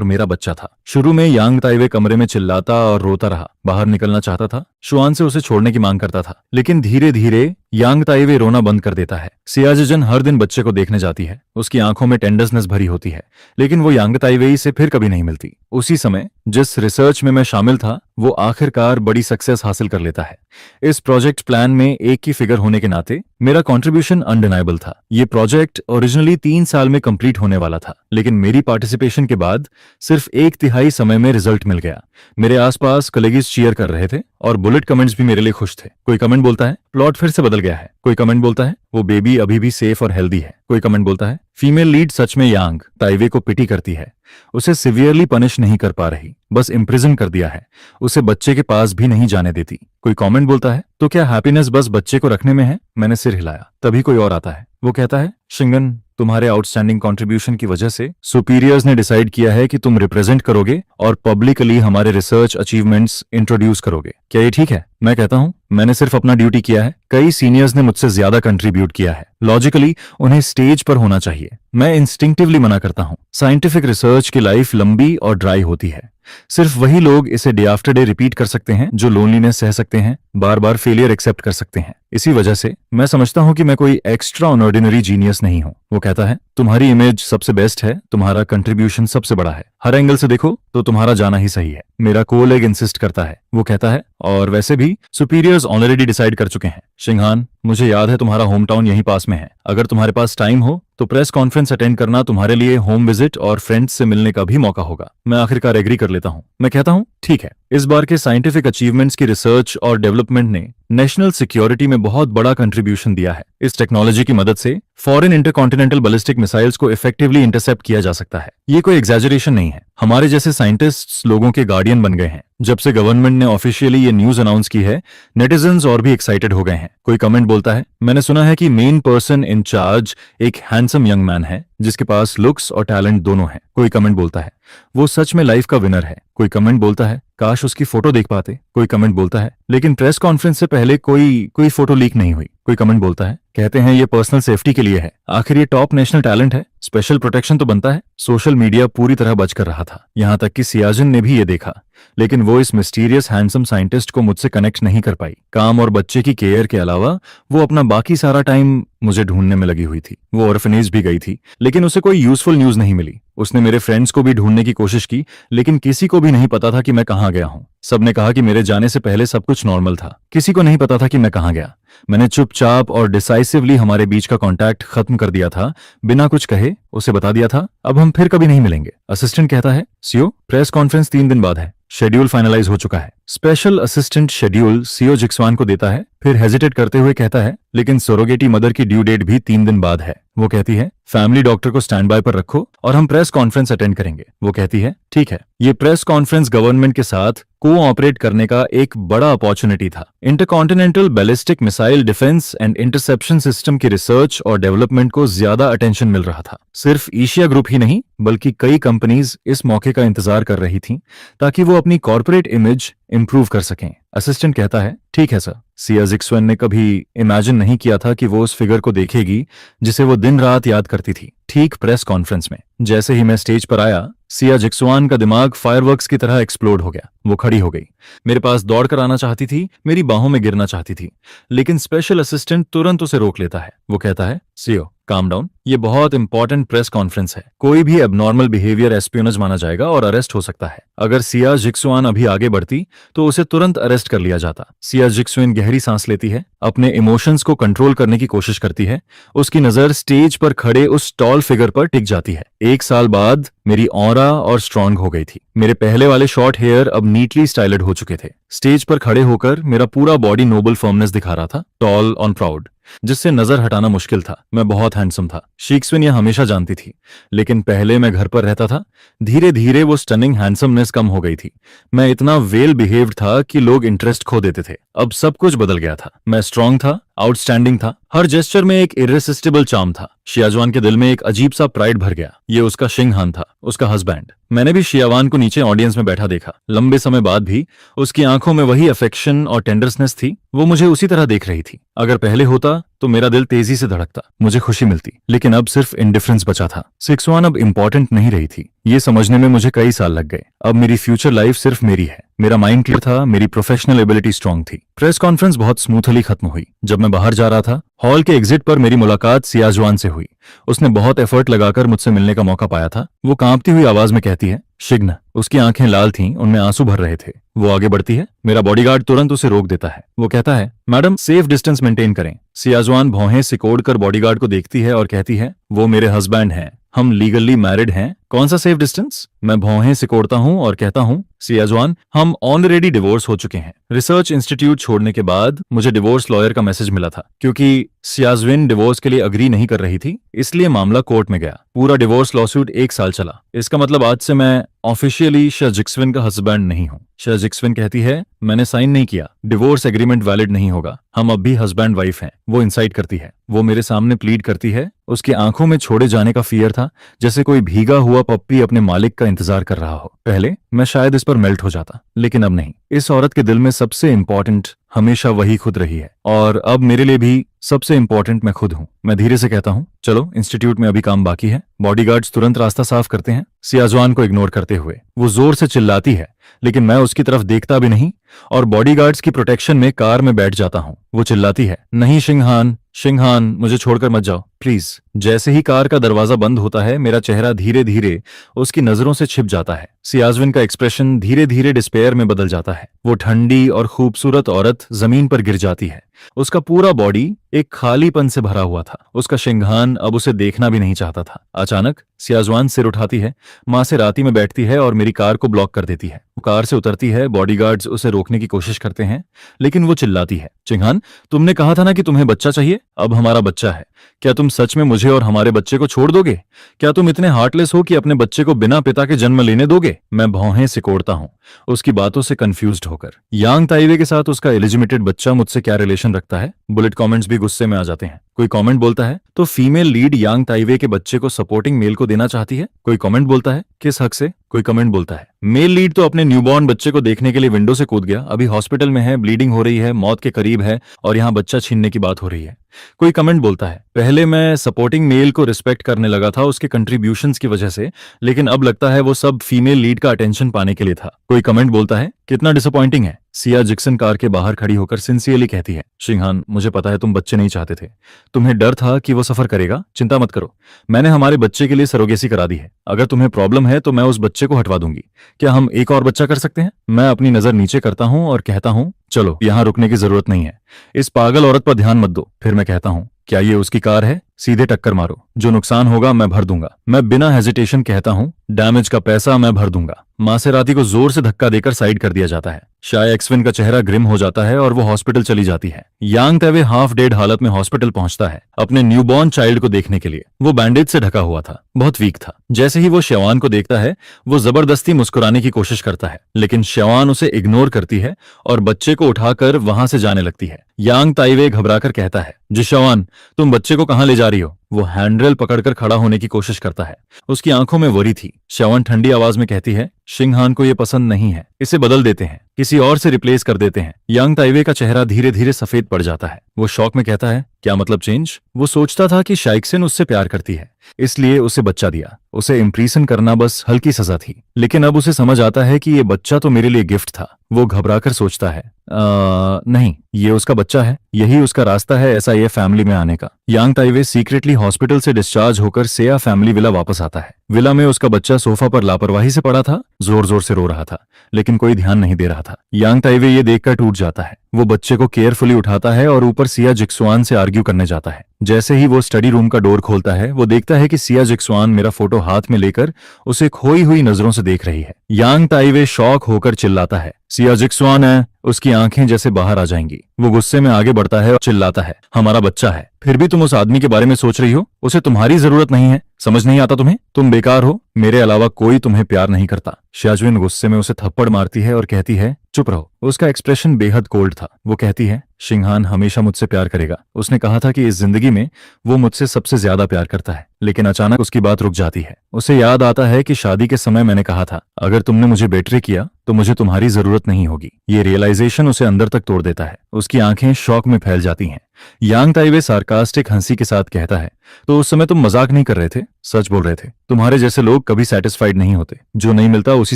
मेरा बच्चा था। शुरू में यांग ताइवे कमरे में चिल्लाता और रोता रहा, बाहर निकलना चाहता था, शुआन से उसे छोड़ने की मांग करता था। लेकिन धीरे धीरे यांग ताइवे रोना बंद कर देता है। सिया जिजन हर दिन बच्चे को देखने जाती है। उसकी आंखों में टेंडरनेस भरी होती है, लेकिन वो यांग ताइवे से फिर कभी नहीं मिलती। उसी समय जिस रिसर्च में मैं शामिल था, वो आखिरकार बड़ी सक्सेस हासिल कर लेता है। इस प्रोजेक्ट प्लान में एक की फिगर होने के नाते मेरा कंट्रीब्यूशन अनडिनाइबल था। ये प्रोजेक्ट ओरिजिनली 3 साल में कंप्लीट होने वाला था, लेकिन मेरी पार्टिसिपेशन के बाद सिर्फ 1/3 समय में रिजल्ट मिल गया। मेरे आसपास कलीग्स चीयर कर रहे थे और बुलेट कमेंट्स भी मेरे लिए खुश थे। कोई कमेंट बोलता है, प्लॉट फिर से बदल गया है। कोई कमेंट बोलता है, वो बेबी अभी भी सेफ और हेल्दी है। कोई कमेंट बोलता है, फीमेल लीड सच में यांग ताइवे को पिटी करती है। उसे सिवियरली पनिश नहीं कर पा रही, बस इम्प्रिजन कर दिया है। उसे बच्चे के पास भी नहीं जाने देती। कोई कमेंट बोलता है, तो क्या हैप्पीनेस बस बच्चे को रखने में है? मैंने सिर हिलाया। तभी कोई और आता है। वो कहता है, शिंगन, तुम्हारे आउटस्टैंडिंग कंट्रीब्यूशन की वजह से सुपीरियर्स ने डिसाइड किया है कि तुम रिप्रेजेंट करोगे और पब्लिकली हमारे रिसर्च अचीवमेंट्स इंट्रोड्यूस करोगे। क्या ये ठीक है? मैं कहता हूं मैंने सिर्फ अपना ड्यूटी किया है, कई सीनियर्स ने मुझसे ज्यादा कंट्रीब्यूट किया है। लॉजिकली उन्हें स्टेज पर होना चाहिए। मैं इंस्टिंक्टिवली मना करता हूं। साइंटिफिक रिसर्च की लाइफ लंबी और ड्राई होती है। सिर्फ वही लोग इसे डे आफ्टर डे रिपीट कर सकते हैं जो लोनलीनेस सह सकते हैं, बार बार फेलियर एक्सेप्ट कर सकते हैं। इसी वजह से मैं समझता हूं कि मैं कोई एक्स्ट्रा ऑर्डिनरी जीनियस नहीं हूं। वो कहता है तुम्हारी इमेज सबसे बेस्ट है, तुम्हारा कंट्रीब्यूशन सबसे बड़ा है, हर एंगल से देखो तो तुम्हारा जाना ही सही है। मेरा कोलेग इंसिस्ट करता है। वो कहता है और वैसे भी सुपीरियर्स ऑलरेडी डिसाइड कर चुके हैं। शिंगहान, मुझे याद है तुम्हारा होम टाउन यहीं पास में है। अगर तुम्हारे पास टाइम हो तो प्रेस कॉन्फ्रेंस अटेंड करना तुम्हारे लिए होम विजिट और फ्रेंड्स से मिलने का भी मौका होगा। मैं आखिरकार एग्री कर लेता हूं। मैं कहता हूं ठीक है। इस बार के साइंटिफिक अचीवमेंट्स की रिसर्च और डेवलपमेंट ने नेशनल सिक्योरिटी में बहुत बड़ा कंट्रीब्यूशन दिया है। इस टेक्नोलॉजी की मदद से फॉरेन इंटरकॉन्टिनेंटल बैलिस्टिक मिसाइल्स को इफेक्टिवली इंटरसेप्ट किया जा सकता है। ये कोई एग्जैजरेशन नहीं है। हमारे जैसे साइंटिस्ट्स लोगों के गार्डियन बन गए हैं। जब से गवर्नमेंट ने ऑफिशियली ये न्यूज अनाउंस की है, नेटिजन्स और भी एक्साइटेड हो गए हैं। कोई कमेंट बोलता है मैंने सुना है कि मेन पर्सन इन चार्ज एक हैंडसम यंग मैन है जिसके पास लुक्स और टैलेंट दोनों हैं। कोई कमेंट बोलता है वो सच में लाइफ का विनर है। कोई कमेंट बोलता है काश उसकी फोटो देख पाते। कोई कमेंट बोलता है लेकिन प्रेस कॉन्फ्रेंस से पहले कोई फोटो लीक नहीं हुई। कोई कमेंट बोलता है कहते हैं ये पर्सनल सेफ्टी के लिए है। आखिर ये टॉप नेशनल टैलेंट है, स्पेशल प्रोटेक्शन तो बनता है। सोशल मीडिया पूरी तरह बच कर रहा था, यहां तक कि सियाजिन ने भी ये देखा, लेकिन वो इस मिस्टीरियस हैंडसम साइंटिस्ट को मुझसे कनेक्ट नहीं कर पाई। काम और बच्चे की केयर के अलावा वो अपना बाकी सारा टाइम मुझे ढूंढने में लगी हुई थी। वो ऑर्फनेज भी गई थी लेकिन उसे कोई यूजफुल न्यूज नहीं मिली। उसने मेरे फ्रेंड्स को भी ढूंढने की कोशिश की लेकिन किसी को भी नहीं पता था कि मैं कहां गया हूं। सबने कहा कि मेरे जाने से पहले सब कुछ नॉर्मल था। किसी को नहीं पता था कि मैं कहां गया। मैंने चुपचाप और डिसाइसिवली हमारे बीच का कांटेक्ट खत्म कर दिया था। बिना कुछ कहे उसे बता दिया था अब हम फिर कभी नहीं मिलेंगे। असिस्टेंट कहता है सीओ प्रेस कॉन्फ्रेंस 3 दिन बाद है, शेड्यूल फाइनलाइज हो चुका है। स्पेशल असिस्टेंट शेड्यूल सीओ जिक्सवान को देता है, फिर हेजिटेट करते हुए कहता है लेकिन सरोगेटी मदर की ड्यू डेट भी 3 दिन बाद है। वो कहती है फैमिली डॉक्टर को स्टैंड बाय पर रखो और हम प्रेस कॉन्फ्रेंस अटेंड करेंगे। वो कहती है ठीक है। ये प्रेस कॉन्फ्रेंस गवर्नमेंट के साथ कोऑपरेट करने का एक बड़ा अपॉर्चुनिटी था। Intercontinental ballistic missile defence and interception system की रिसर्च और डेवलपमेंट को ज्यादा अटेंशन मिल रहा था। सिर्फ एशिया ग्रुप ही नहीं बल्कि कई कंपनीज इस मौके का इंतजार कर रही थीं ताकि वो अपनी कॉर्पोरेट इमेज इंप्रूव कर सकें। असिस्टेंट कहता है ठीक है सर। सिया जिक्सवन ने कभी इमेजिन नहीं किया था कि वो उस फिगर को देखेगी जिसे वो दिन रात याद करती थी। ठीक प्रेस कॉन्फ्रेंस में जैसे ही मैं स्टेज पर आया, सिया जिक्सवान का दिमाग फायरवर्क्स की तरह एक्सप्लोड हो गया। वो खड़ी हो गई, मेरे पास दौड़ कर आना चाहती थी, मेरी बाहों में गिरना चाहती थी, लेकिन स्पेशल असिस्टेंट तुरंत उसे रोक लेता है। वो कहता है सीओ काम डाउन, ये बहुत इंपॉर्टेंट प्रेस कॉन्फ्रेंस है। कोई भी एबनॉर्मल बिहेवियर एस्पियोनेज माना जाएगा और अरेस्ट हो सकता है। अगर सिया जिक्सवान अभी आगे बढ़ती तो उसे तुरंत अरेस्ट कर लिया जाता। सिया जिक्सवान गहरी सांस लेती है, अपने इमोशंस को कंट्रोल करने की कोशिश करती है। उसकी नजर स्टेज पर खड़े उस टॉल फिगर पर टिक जाती है। 1 साल बाद मेरी ऑरा और स्ट्रांग हो गई थी। मेरे पहले वाले शॉर्ट हेयर अब नीटली स्टाइल्ड हो चुके थे। स्टेज पर खड़े होकर मेरा पूरा बॉडी नोबल फर्मनेस दिखा रहा था, टॉल और प्राउड, जिससे नजर हटाना मुश्किल था। मैं बहुत हैंडसम था, शीक्सविन यह हमेशा जानती थी। लेकिन पहले मैं घर पर रहता था, धीरे धीरे वो स्टनिंग हैंडसमनेस कम हो गई थी। मैं इतना वेल बिहेव्ड था कि लोग इंटरेस्ट खो देते थे। अब सब कुछ बदल गया था। मैं स्ट्रांग था, आउटस्टैंडिंग था, हर जेस्चर में एक इरेसिस्टिबल चार्म था। शियाजवान के दिल में एक अजीब सा प्राइड भर गया। ये उसका शिंगहान था, उसका हस्बैंड। मैंने भी शियावान को नीचे ऑडियंस में बैठा देखा। लंबे समय बाद भी उसकी आंखों में वही अफेक्शन और टेंडरनेस थी। वो मुझे उसी तरह देख रही थी। अगर पहले होता तो मेरा दिल तेजी से धड़कता, मुझे खुशी मिलती, लेकिन अब सिर्फ इंडिफरेंस बचा था। सिक्सवान अब इंपॉर्टेंट नहीं रही थी। ये समझने में मुझे कई साल लग गए। अब मेरी फ्यूचर लाइफ सिर्फ मेरी है। मेरा माइंड क्लियर था, मेरी प्रोफेशनल एबिलिटी स्ट्रांग थी। प्रेस कॉन्फ्रेंस बहुत स्मूथली खत्म हुई। जब मैं बाहर जा रहा था, हॉल के एग्जिट पर मेरी मुलाकात सियाजवान से हुई। उसने बहुत एफर्ट लगाकर मुझसे मिलने का मौका पाया था। वो कांपती हुई आवाज में कहती है शिग्न। उसकी आंखें लाल थीं, उनमें आंसू भर रहे थे। वो आगे बढ़ती है, मेरा बॉडीगार्ड तुरंत उसे रोक देता है। वो कहता है मैडम सेफ डिस्टेंस मेंटेन करें। सियाजवान भौहें सिकोड़ कर बॉडीगार्ड को देखती है और कहती है वो मेरे हस्बैंड हैं, हम लीगली मैरिड हैं कौन सा सेफ डिस्टेंस? मैं भौहें सिकोड़ता हूं और कहता हूं, सियाजवान, हम ऑलरेडी डिवोर्स हो चुके हैं। रिसर्च इंस्टीट्यूट छोड़ने के बाद मुझे डिवोर्स लॉयर का मैसेज मिला था। क्योंकि सियाजविन डिवोर्स के लिए अग्री नहीं कर रही थी, इसलिए मामला कोर्ट में गया। पूरा डिवोर्स लॉसूट 1 साल चला। इसका मतलब आज से मैं ऑफिशियली शाजिक्सविन का हस्बैंड नहीं हूं। शाजिक्सविन कहती है, मैंने साइन नहीं किया, डिवोर्स एग्रीमेंट वैलिड नहीं होगा, हम अब भी हस्बैंड वाइफ हैं। वो इंसाइट करती है, वो मेरे सामने प्लीड करती है। उसकी आंखों में छोड़े जाने का फियर था, जैसे कोई भीगा हुआ पप्पी अपने मालिक का इंतजार कर रहा हो। पहले मैं शायद इस पर मेल्ट हो जाता, लेकिन अब नहीं। इस औरत के दिल में सबसे इंपॉर्टेंट हमेशा वही खुद रही है, और अब मेरे लिए भी सबसे इंपॉर्टेंट मैं खुद हूं। मैं धीरे से कहता हूं, चलो, इंस्टीट्यूट में अभी काम बाकी है। बॉडीगार्ड्स तुरंत रास्ता साफ करते हैं। सियाजवान को इग्नोर करते हुए वो जोर से चिल्लाती है, लेकिन मैं उसकी तरफ देखता भी नहीं और बॉडीगार्ड्स की प्रोटेक्शन में कार में बैठ जाता हूं। वो चिल्लाती है, नहीं शिंगहान, शिंगहान, मुझे छोड़कर मत जाओ प्लीज। जैसे ही कार का दरवाजा बंद होता है, मेरा चेहरा धीरे धीरे उसकी नजरों से छिप जाता है। सियाजविन का एक्सप्रेशन धीरे धीरे डिस्पेयर में बदल जाता है। वो ठंडी और खूबसूरत औरत जमीन पर गिर जाती है। उसका पूरा बॉडी एक खालीपन से भरा हुआ था। उसका शिंगहान अब उसे देखना भी नहीं चाहता था। अचानक सियाजवान सिर उठाती है, मां से राती में बैठती है और मेरी कार को ब्लॉक कर देती है। वो कार से उतरती है। बॉडीगार्ड्स उसे रोकने की कोशिश करते हैं, लेकिन वो चिल्लाती है, शिंगहान, तुमने कहा था ना कि तुम्हें बच्चा चाहिए, अब हमारा बच्चा है। क्या तुम सच में मुझे और हमारे बच्चे को छोड़ दोगे? क्या तुम इतने हार्टलेस हो कि अपने बच्चे को बिना पिता के जन्म लेने दोगे? मैं भौहें सिकोड़ता हूं, उसकी बातों से कंफ्यूज्ड होकर। यांग ताइवे के साथ उसका इलिजिमेटेड बच्चा मुझसे क्या रिलेशन रखता है? बुलेट कमेंट्स भी गुस्से में आ जाते हैं। कोई कमेंट बोलता है, तो फीमेल लीड यांग ताइवे के बच्चे को सपोर्टिंग मेल को देना चाहती है। कोई कमेंट बोलता है, किस हक से? कोई कमेंट बोलता है, मेल लीड तो अपने न्यूबॉर्न बच्चे को देखने के लिए विंडो से कूद गया, अभी हॉस्पिटल में है, ब्लीडिंग हो रही है, मौत के करीब है, और यहाँ बच्चा छीनने की बात हो रही है। कोई कमेंट बोलता है, पहले मैं सपोर्टिंग मेल को रिस्पेक्ट करने लगा था उसके कंट्रीब्यूशंस की वजह से, लेकिन अब लगता है वो सब फीमेल लीड का अटेंशन पाने के लिए था। कोई कमेंट बोलता है, कितना डिसअपॉइंटिंग है। सिया जिक्सन कार के बाहर खड़ी होकर सिंसियरली कहती है, शिंगहान, मुझे पता है तुम बच्चे नहीं चाहते थे, तुम्हें डर था कि वो सफर करेगा। चिंता मत करो, मैंने हमारे बच्चे के लिए सरोगेसी करा दी है। अगर तुम्हें प्रॉब्लम है तो मैं उस बच्चे को हटवा दूंगी। क्या हम एक और बच्चा कर सकते हैं? मैं अपनी नजर नीचे करता हूं और कहता हूं, चलो, यहां रुकने की जरूरत नहीं है, इस पागल औरत पर ध्यान मत दो। फिर मैं कहता हूं, क्या ये उसकी कार है? सीधे टक्कर मारो, जो नुकसान होगा मैं भर दूंगा। मैं बिना हेजिटेशन कहता हूं, डैमेज का पैसा मैं भर दूंगा। मासेराती को जोर से धक्का देकर साइड कर दिया जाता है। शाय एक्सविन का चेहरा ग्रिम हो जाता है और वो हॉस्पिटल चली जाती है। यांग ताइवे हाफ डेड हालत में हॉस्पिटल पहुंचता है अपने न्यूबॉर्न चाइल्ड को देखने के लिए। वो बैंडेज से ढका हुआ था, बहुत वीक था। जैसे ही वो श्यवान को देखता है, वो जबरदस्ती मुस्कुराने की कोशिश करता है, लेकिन श्यवान उसे इग्नोर करती है और बच्चे को उठाकर वहां से जाने लगती है। यांग ताइवे घबराकर कहता है, जी श्यवान, तुम बच्चे को कहां ले जा रही हो? वो हैंडरेल पकड़कर खड़ा होने की कोशिश करता है। उसकी आंखों में वरी थी। श्यवान ठंडी आवाज में कहती है, शिंगहान को ये पसंद नहीं है, इसे बदल देते हैं, किसी और से रिप्लेस कर देते हैं। यांग ताइवे का चेहरा धीरे धीरे सफेद पड़ जाता है। वो शॉक में कहता है, क्या मतलब चेंज? वो सोचता था कि शाइक्सेन उससे प्यार करती है, इसलिए उसे बच्चा दिया। उसे इम्प्रेशन करना बस हल्की सजा थी, लेकिन अब उसे समझ आता है कि ये बच्चा तो मेरे लिए गिफ्ट था। वो घबराकर सोचता है, नहीं, ये उसका बच्चा है, यही उसका रास्ता है ऐसा ये फैमिली में आने का। यांग ताइवे सीक्रेटली हॉस्पिटल से डिस्चार्ज होकर सेया फैमिली विला वापस आता है। विला में उसका बच्चा सोफा पर लापरवाही से पड़ा था, जोर जोर से रो रहा था, लेकिन कोई ध्यान नहीं दे रहा था। यांग ताइवे ये देखकर टूट जाता है। वो बच्चे को केयरफुली उठाता है और ऊपर सिया जिक्सवान से आर्ग्यू करने जाता है। जैसे ही वो स्टडी रूम का डोर खोलता है, वो देखता है कि सिया जिक्सवान मेरा फोटो हाथ में लेकर उसे खोई हुई नजरों से देख रही है। यांग ताइवे शॉक होकर चिल्लाता है, सिया जिक्सवान है। उसकी आंखें जैसे बाहर आ जाएंगी। वो गुस्से में आगे बढ़ता है और चिल्लाता है, हमारा बच्चा है, फिर भी तुम उस आदमी के बारे में सोच रही हो, उसे तुम्हारी जरूरत नहीं है, समझ नहीं आता तुम्हें? तुम बेकार हो, मेरे अलावा कोई तुम्हें प्यार नहीं करता। शाजविन गुस्से में उसे थप्पड़ मारती है और कहती है, चुप रहो। उसका एक्सप्रेशन बेहद कोल्ड था। वो कहती है, शिंगहान हमेशा मुझसे प्यार करेगा। उसने कहा था कि इस जिंदगी में वो मुझसे सबसे ज्यादा प्यार करता है। लेकिन अचानक उसकी बात रुक जाती है। उसे याद आता है कि शादी के समय मैंने कहा था, अगर तुमने मुझे बेट्रे किया तो मुझे तुम्हारी जरूरत नहीं होगी। ये रियलाइजेशन उसे अंदर तक तोड़ देता है। उसकी आंखें शॉक में फैल जाती हैं। यांग ताइवे सार्कास्टिक हंसी के साथ कहता है, तो उस समय तुम मजाक नहीं कर रहे थे, सच बोल रहे थे। तुम्हारे जैसे लोग कभी सेटिस्फाइड नहीं होते, जो नहीं मिलता उसी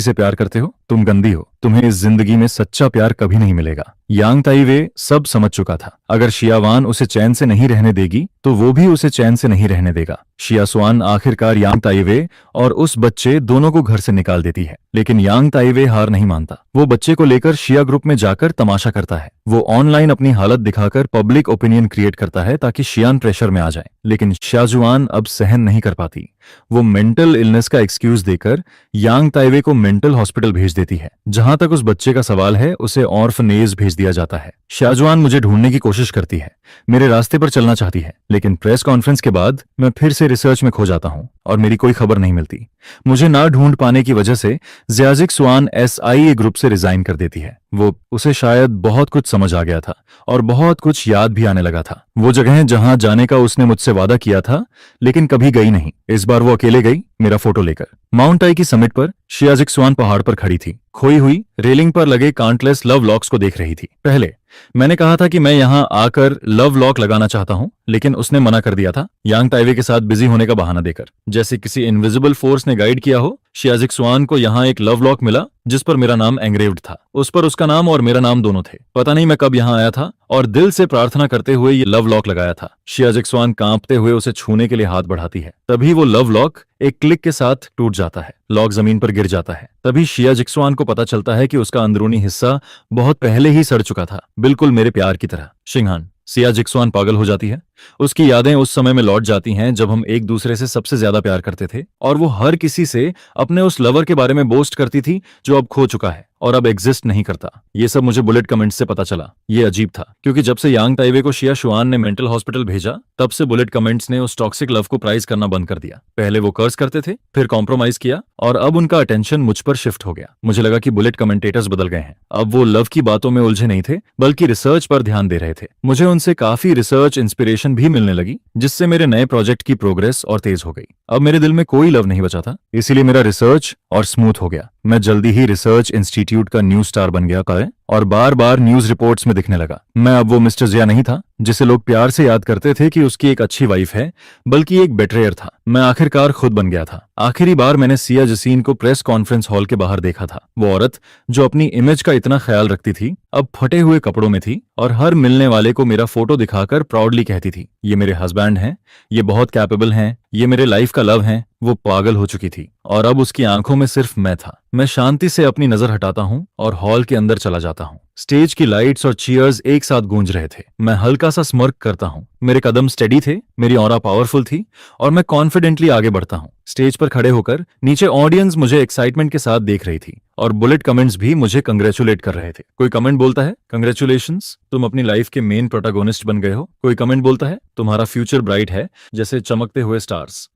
से प्यार करते हो। तुम गंदी हो, तुम्हें इस जिंदगी में सच्चा प्यार कभी नहीं मिलेगा। यांग ताइवे सब समझ चुका था। अगर शियावान उसे चैन से नहीं रहने देगी तो वो भी उसे चैन से नहीं रहने देगा। शियासवान आखिरकार यांग ताइवे और उस बच्चे दोनों को घर से निकाल देती है। लेकिन यांग ताइवे हार नहीं मानता। वो बच्चे को लेकर शिया ग्रुप में जाकर तमाशा करता है। वो ऑनलाइन अपनी हालत दिखाकर पब्लिक ओपिनियन क्रिएट करता है ताकि शियान प्रेशर में आ जाए। लेकिन शाहजुआन अब सहन नहीं कर पाती। वो मेंटल इलनेस का एक्सक्यूज देकर यांग ताइवे को मेंटल हॉस्पिटल भेज देती है। जहां तक उस बच्चे का सवाल है, उसे ऑर्फनेज भेज दिया जाता है। शाहजुआन मुझे ढूंढने की कोशिश करती है, मेरे रास्ते पर चलना चाहती है, लेकिन प्रेस कॉन्फ्रेंस के बाद मैं फिर से रिसर्च में खो जाता हूं और मेरी कोई खबर नहीं मिलती। मुझे ना ढूंढ पाने की वजह से ज़ियाजिक स्वान SIA ग्रुप से रिजाइन कर देती है। वो उसे शायद बहुत कुछ समझ आ गया था और बहुत कुछ याद भी आने लगा था। वो जगह जहां जाने का उसने मुझसे वादा किया था, लेकिन कभी गई नहीं। इस बार वो अकेले गई, मेरा फोटो लेकर। माउंट आई की समिट पर शियाजिक स्वान पहाड़ पर खड़ी थी, खोई हुई रेलिंग पर लगे काउंटलेस लव लॉक्स को देख रही थी। पहले मैंने कहा था कि मैं यहां आकर लव लॉक लगाना चाहता हूं, लेकिन उसने मना कर दिया था, यांग ताइवे के साथ बिजी होने का बहाना देकर। जैसे किसी इनविजिबल फोर्स ने गाइड किया हो, शियाजिक स्वान को यहां एक लव लॉक मिला जिस पर मेरा नाम एंग्रेव्ड था। उस पर उसका नाम और मेरा नाम दोनों थे। पता नहीं मैं कब यहां आया था और दिल से प्रार्थना करते हुए ये लव लॉक लगाया था। शियाजिक स्वान कांपते हुए उसे छूने के लिए हाथ बढ़ाती है। तभी वो लव लॉक एक क्लिक के साथ टूट जाता है। लॉक जमीन पर गिर जाता है। तभी शियाजिक स्वान को पता चलता है कि उसका अंदरूनी हिस्सा बहुत पहले ही सड़ चुका था, बिल्कुल मेरे प्यार की तरह। शिंगहान। शियाजिक स्वान पागल हो जाती है। उसकी यादें उस समय में लौट जाती हैं जब हम एक दूसरे से सबसे ज्यादा प्यार करते थे और वो हर किसी से अपने उस लवर के बारे में बोस्ट करती थी जो अब खो चुका है और अब एग्जिस्ट नहीं करता। ये सब मुझे बुलेट कमेंट्स से पता चला। ये अजीब था, क्योंकि जब से यांग ताइवे को शिया शुआन ने मेंटल हॉस्पिटल भेजा, तब से बुलेट कमेंट्स ने उस टॉक्सिक लव को प्राइज करना बंद कर दिया। पहले वो कर्स करते थे, फिर कॉम्प्रोमाइज किया और अब उनका अटेंशन मुझ पर शिफ्ट हो गया। मुझे लगा कि बुलेट कमेंटेटर्स बदल गए हैं। अब वो लव की बातों में उलझे नहीं थे, बल्कि रिसर्च पर ध्यान दे रहे थे। मुझे उनसे काफी रिसर्च इंस्पिरेशन भी मिलने लगी, जिससे मेरे नए प्रोजेक्ट की प्रोग्रेस और तेज हो गई। अब मेरे दिल में कोई लव नहीं बचा था, इसीलिए मेरा रिसर्च और स्मूथ हो गया। मैं जल्दी ही रिसर्च इंस्टीट्यूट का न्यूज स्टार बन गया और बार बार न्यूज रिपोर्ट्स में दिखने लगा। मैं अब वो मिस्टर जिया नहीं था जिसे लोग प्यार से याद करते थे कि उसकी एक अच्छी वाइफ है, बल्कि एक बेट्रेयर था। मैं आखिरकार खुद बन गया था। आखिरी बार मैंने सिया जसीन को प्रेस कॉन्फ्रेंस हॉल के बाहर देखा था। वो औरत जो अपनी इमेज का इतना ख्याल रखती थी, अब फटे हुए कपड़ों में थी और हर मिलने वाले को मेरा फोटो दिखाकर प्राउडली कहती थी, ये मेरे हस्बैंड हैं, ये बहुत कैपेबल हैं, ये मेरे लाइफ का लव हैं। वो पागल हो चुकी थी और अब उसकी आंखों में सिर्फ मैं था। मैं शांति से अपनी नजर हटाता हूं और हॉल के अंदर चला जाता हूं। स्टेज की लाइट्स और चीयर्स एक साथ गूंज रहे थे। मैं हल्का सा स्मर्क करता हूं। मेरे कदम स्टेडी थे, मेरी ऑरा पावरफुल थी और मैं कॉन्फिडेंटली आगे बढ़ता हूं। स्टेज पर खड़े होकर नीचे ऑडियंस मुझे एक्साइटमेंट के साथ देख रही थी और बुलेट कमेंट्स भी मुझे कंग्रेचुलेट कर रहे थे। कोई कमेंट बोलता है, कंग्रेचुलेशंस, तुम अपनी लाइफ के मेन प्रोटैगोनिस्ट बन गए हो। कोई कमेंट बोलता है, तुम्हारा फ्यूचर ब्राइट है जैसे चमकते हुए स्टार्स।